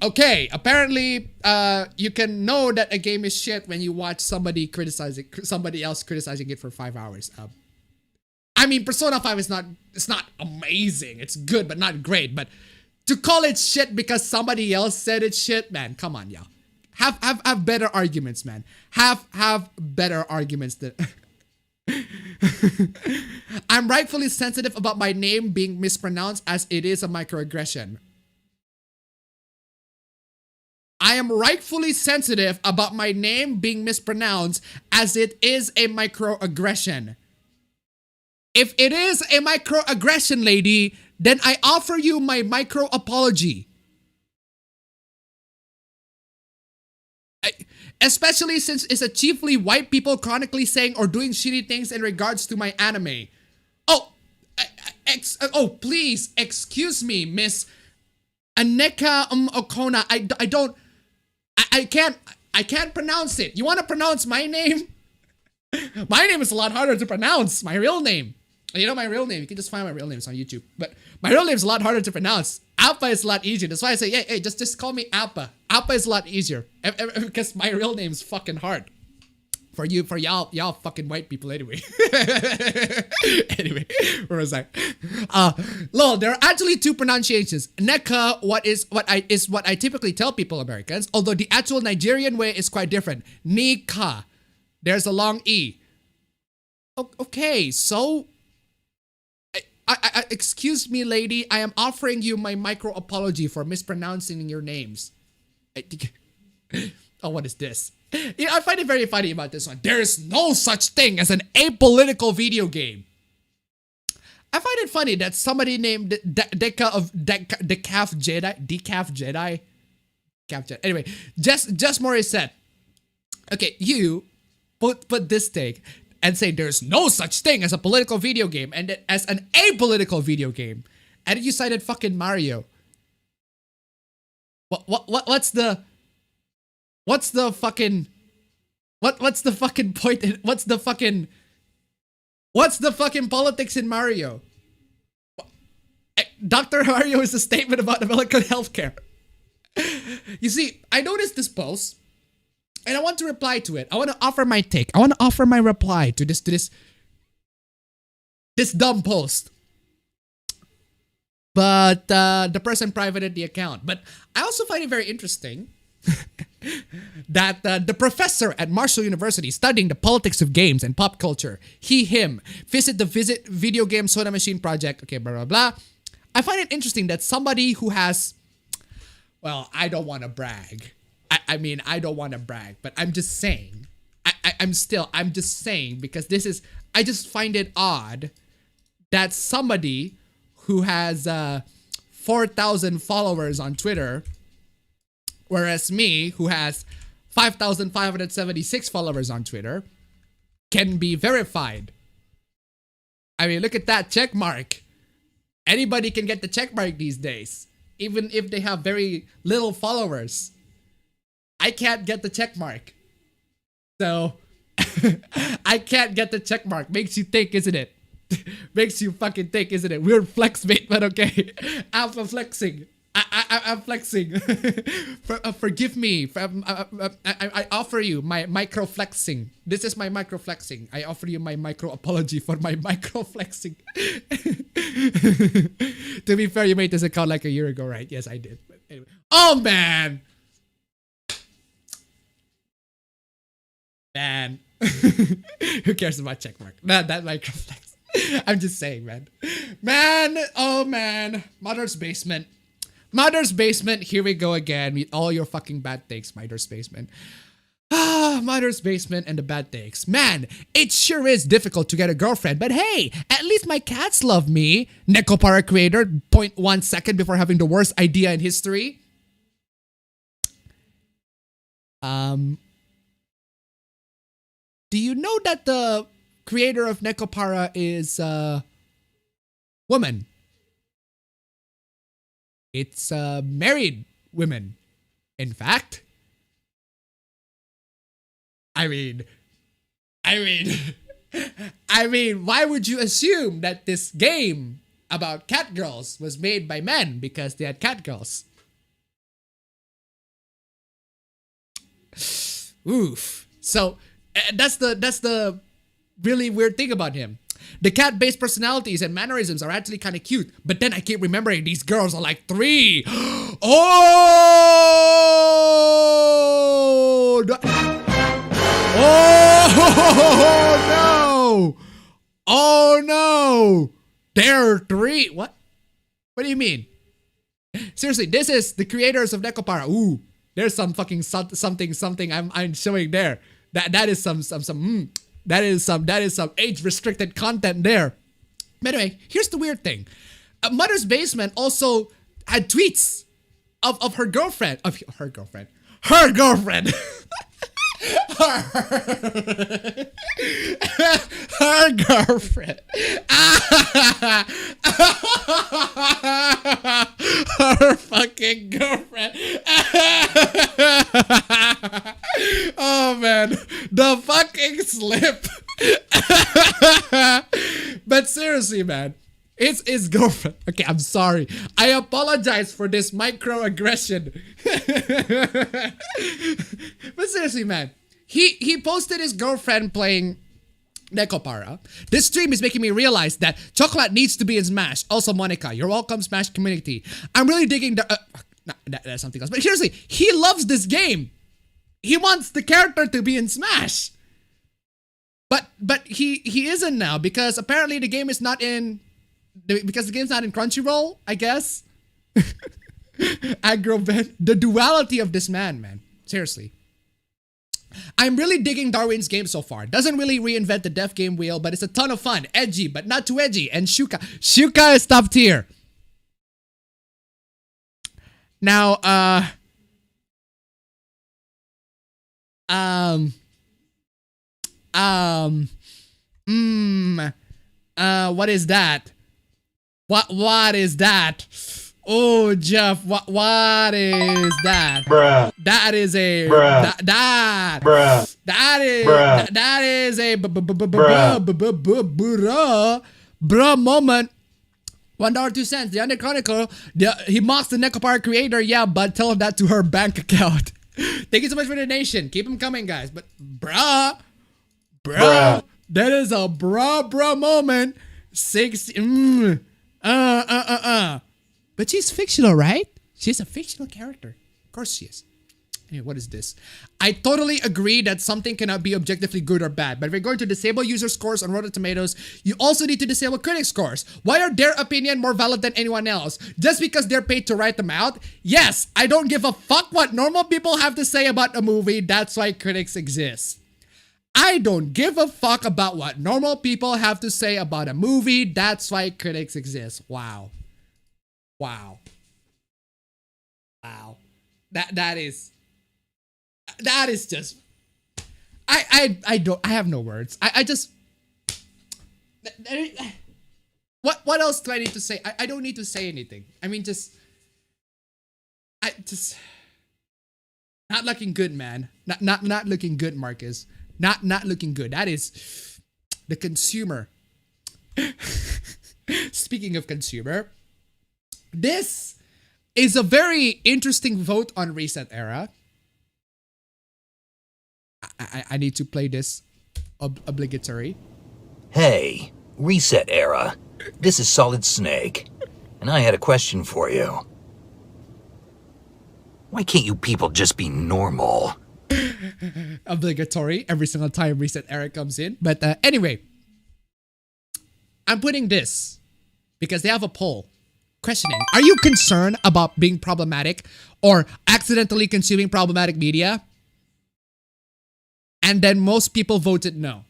Okay, apparently, you can know that a game is shit when you watch somebody else criticizing it for 5 hours. I mean, Persona 5 is not amazing. It's good, but not great. But to call it shit because somebody else said it's shit, man, come on, y'all. Have better arguments, man. Have better arguments than... I'm rightfully sensitive about my name being mispronounced as it is a microaggression. I am rightfully sensitive about my name being mispronounced as it is a microaggression. If it is a microaggression, lady, then I offer you my micro apology. Especially since it's a chiefly white people chronically saying or doing shitty things in regards to my anime. Please, excuse me, Miss Aneka Okona. I can't pronounce it. You want to pronounce my name? My name is a lot harder to pronounce. My real name. You know my real name. You can just find my real name. It's on YouTube. But my real name is a lot harder to pronounce. Appa is a lot easier. That's why I say, hey, just call me Appa. Appa is a lot easier. Because my real name is fucking hard. For y'all fucking white people anyway. Anyway, where was I? Lol, there are actually two pronunciations. Neka, what I typically tell people Americans, although the actual Nigerian way is quite different. Nika. There's a long E. Okay, so... excuse me, lady. I am offering you my micro apology for mispronouncing your names. Oh, what is this? I find it very funny about this one. There is no such thing as an apolitical video game. I find it funny that somebody named Decaf Jedi. Anyway, Just Morris said, okay, you put this take and say there's no such thing as a political video game and as an apolitical video game. And you cited fucking Mario. What's the fucking point? What's the fucking politics in Mario? Dr. Mario is a statement about American healthcare. You see, I noticed this post and I want to reply to it. I want to offer my take. I want to offer my reply to this dumb post. But the person privated the account. But I also find it very interesting that the professor at Marshall University studying the politics of games and pop culture, him, visit video game soda machine project, okay, blah, blah, blah. I find it interesting that somebody who has, well, I don't want to brag. I mean, I don't want to brag, but I'm just saying. I'm just saying because I just find it odd that somebody who has 4,000 followers on Twitter, whereas me, who has 5,576 followers on Twitter, can be verified. I mean, look at that check mark. Anybody can get the check mark these days, even if they have very little followers. I can't get the check mark. So I can't get the check mark. Makes you think, isn't it? Makes you fucking think, isn't it? Weird flex mate, but okay. I'm flexing. I'm flexing. Forgive me. I offer you my micro flexing. This is my micro flexing. I offer you my micro apology for my micro flexing. To be fair, you made this account like a year ago, right? Yes, I did. But anyway. Oh man. Man. Who cares about checkmark? That micro flex. I'm just saying, man. Man, oh man. Mother's basement. Mother's basement, here we go again with all your fucking bad takes, Mother's basement. Mother's basement and the bad takes. Man, it sure is difficult to get a girlfriend, but hey, at least my cats love me. Nekopara creator, 0.1 second before having the worst idea in history. Do you know that the creator of Nekopara is woman? It's married women, in fact. I mean, why would you assume that this game about cat girls was made by men because they had cat girls? Oof. So that's the really weird thing about him. The cat-based personalities and mannerisms are actually kind of cute, but then I keep remembering these girls are like 3. Oh! Oh no! Oh no! They're 3. What? What do you mean? Seriously, this is the creators of Nekopara. Ooh, there's some fucking something I'm showing there. That is some. That is some age-restricted content there. But anyway, here's the weird thing. Mother's Basement also had tweets of her girlfriend. Her girlfriend. Her girlfriend. Her girlfriend. Her fucking girlfriend. Oh man, the fucking slip. But seriously, man, it's his girlfriend. Okay, I'm sorry. I apologize for this microaggression. But seriously, man, he posted his girlfriend playing Nekopara. This stream is making me realize that Chocolate needs to be in Smash. Also, Monica, you're welcome, Smash community. I'm really digging the... that's something else. But seriously, he loves this game. He wants the character to be in Smash. But he isn't now because apparently the game is not in... Because the game's not in Crunchyroll, I guess. Aggro Ben. The duality of this man. Seriously. I'm really digging Darwin's game so far. Doesn't really reinvent the deaf game wheel, but it's a ton of fun. Edgy, but not too edgy. And Shuka. Shuka is top tier. Now, what is that? What is that? Oh, Jeff, what is that? Bruh. That is a Bruh. that Bruh. that is Bruh. that is a Bruh. bruh moment. $1.02. The Under Chronicle. He mocks the Nekopara creator. Yeah, but tell him that to her bank account. Thank you so much for the donation. Keep them coming, guys. But bruh, that is a bruh moment. 60. But she's fictional, right? She's a fictional character. Of course she is. Anyway, what is this? I totally agree that something cannot be objectively good or bad, but if you're going to disable user scores on Rotten Tomatoes, you also need to disable critic scores. Why are their opinion more valid than anyone else? Just because they're paid to write them out? Yes, I don't give a fuck what normal people have to say about a movie. That's why critics exist. I don't give a fuck about what normal people have to say about a movie. That's why critics exist. Wow. That is just I have no words. I just what else do I need to say? I don't need to say anything. I mean Not looking good, man. Not looking good, Marcus. Not looking good. That is the consumer. Speaking of consumer, this is a very interesting vote on Reset Era. I need to play this obligatory. Hey, Reset Era. This is Solid Snake, and I had a question for you. Why can't you people just be normal? Obligatory every single time Reset Era comes in. But anyway, I'm putting this because they have a poll questioning, are you concerned about being problematic or accidentally consuming problematic media? And then most people voted no.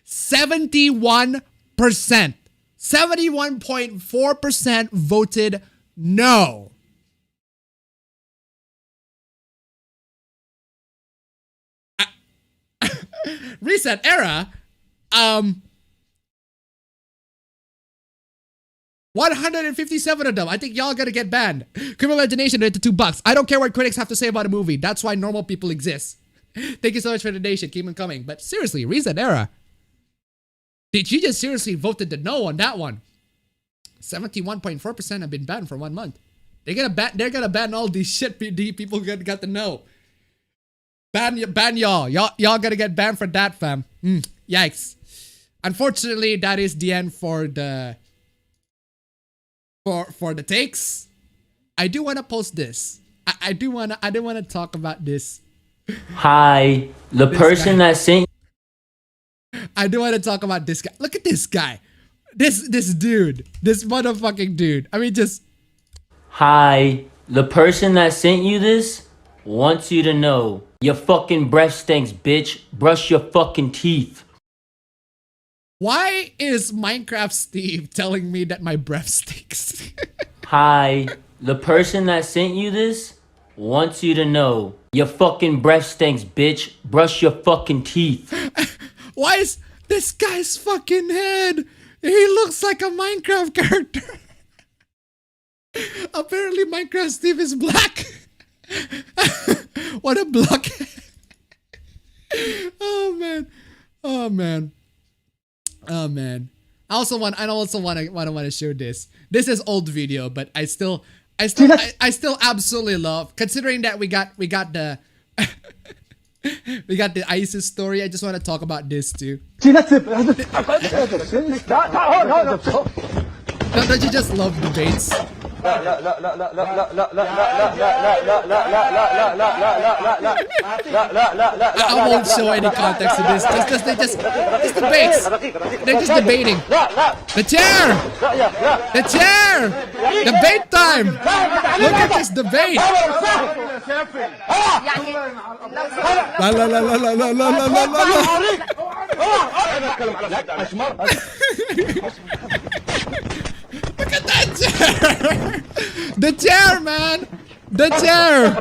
71%, 71.4% voted no. Reset Era, 157 of them. I think y'all gotta get banned. Criminal imagination to $2. I don't care what critics have to say about a movie. That's why normal people exist. Thank you so much for the donation. Keep them coming. But seriously, Reset Era, did you just seriously voted the no on that one? 71.4% have been banned for 1 month. They're gonna ban all these shit people got the no. Ban y'all. Y'all gotta get banned for that, fam. Yikes. Unfortunately, that is the end for the takes. I do want to post this. I do want to talk about this. Hi, the person that sent. I do want to talk about this guy. Look at this guy. This dude. This motherfucking dude. I mean, just. Hi, the person that sent you this wants you to know your fucking breath stinks, bitch. Brush your fucking teeth. Why is Minecraft Steve telling me that my breath stinks? Hi, the person that sent you this wants you to know your fucking breath stinks, bitch. Brush your fucking teeth. Why is this guy's fucking head? He looks like a Minecraft character. Apparently Minecraft Steve is black. What a blockhead. Oh man. Oh man. Oh man. I also want to show this. This is old video, but I still absolutely love, considering that we got the we got the ISIS story. I just want to talk about this too. Don't you just love debates? I won't show any context to this. Just debates. They're just debating. The chair! The chair! Debate time! Look at this debate! La la la la la la la la la la. Look at that chair! The chair, man! The chair! And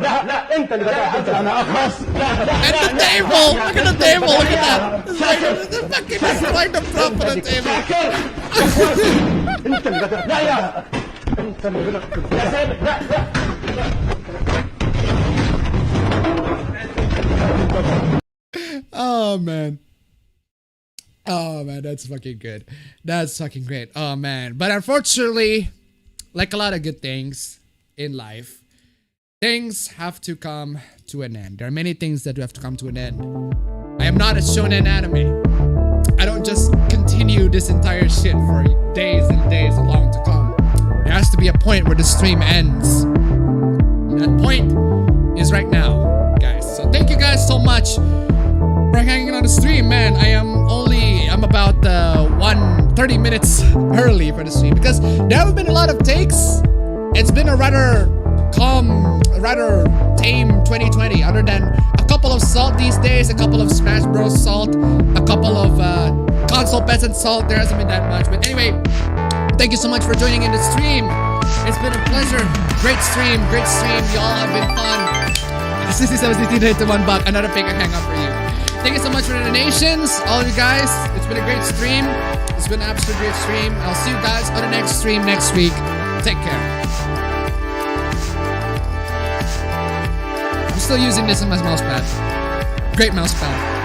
the table! Look at the table! Look at that! It's fucking destroying the prop of the table. Oh, man. Oh man, that's fucking good. That's fucking great. Oh man. But unfortunately, like a lot of good things in life, things have to come to an end. There are many things that have to come to an end. I am not a shonen anime. I don't just continue this entire shit for days and days along to come. There has to be a point where the stream ends. And that point is right now, guys. So thank you guys so much for hanging on the stream, man. I'm about 30 minutes early for the stream because there haven't been a lot of takes. It's been a rather calm, rather tame 2020, other than a couple of salt these days, a couple of Smash Bros salt, a couple of console peasant salt. There hasn't been that much, but anyway, thank you so much for joining in the stream. It's been a pleasure. Great stream. Y'all have been fun. 67 to $1. Another fake hangout for you. Thank you so much for the donations, all of you guys. It's been a great stream. It's been an absolute great stream. I'll see you guys on the next stream next week. Take care. I'm still using this as my mouse pad. Great mouse pad.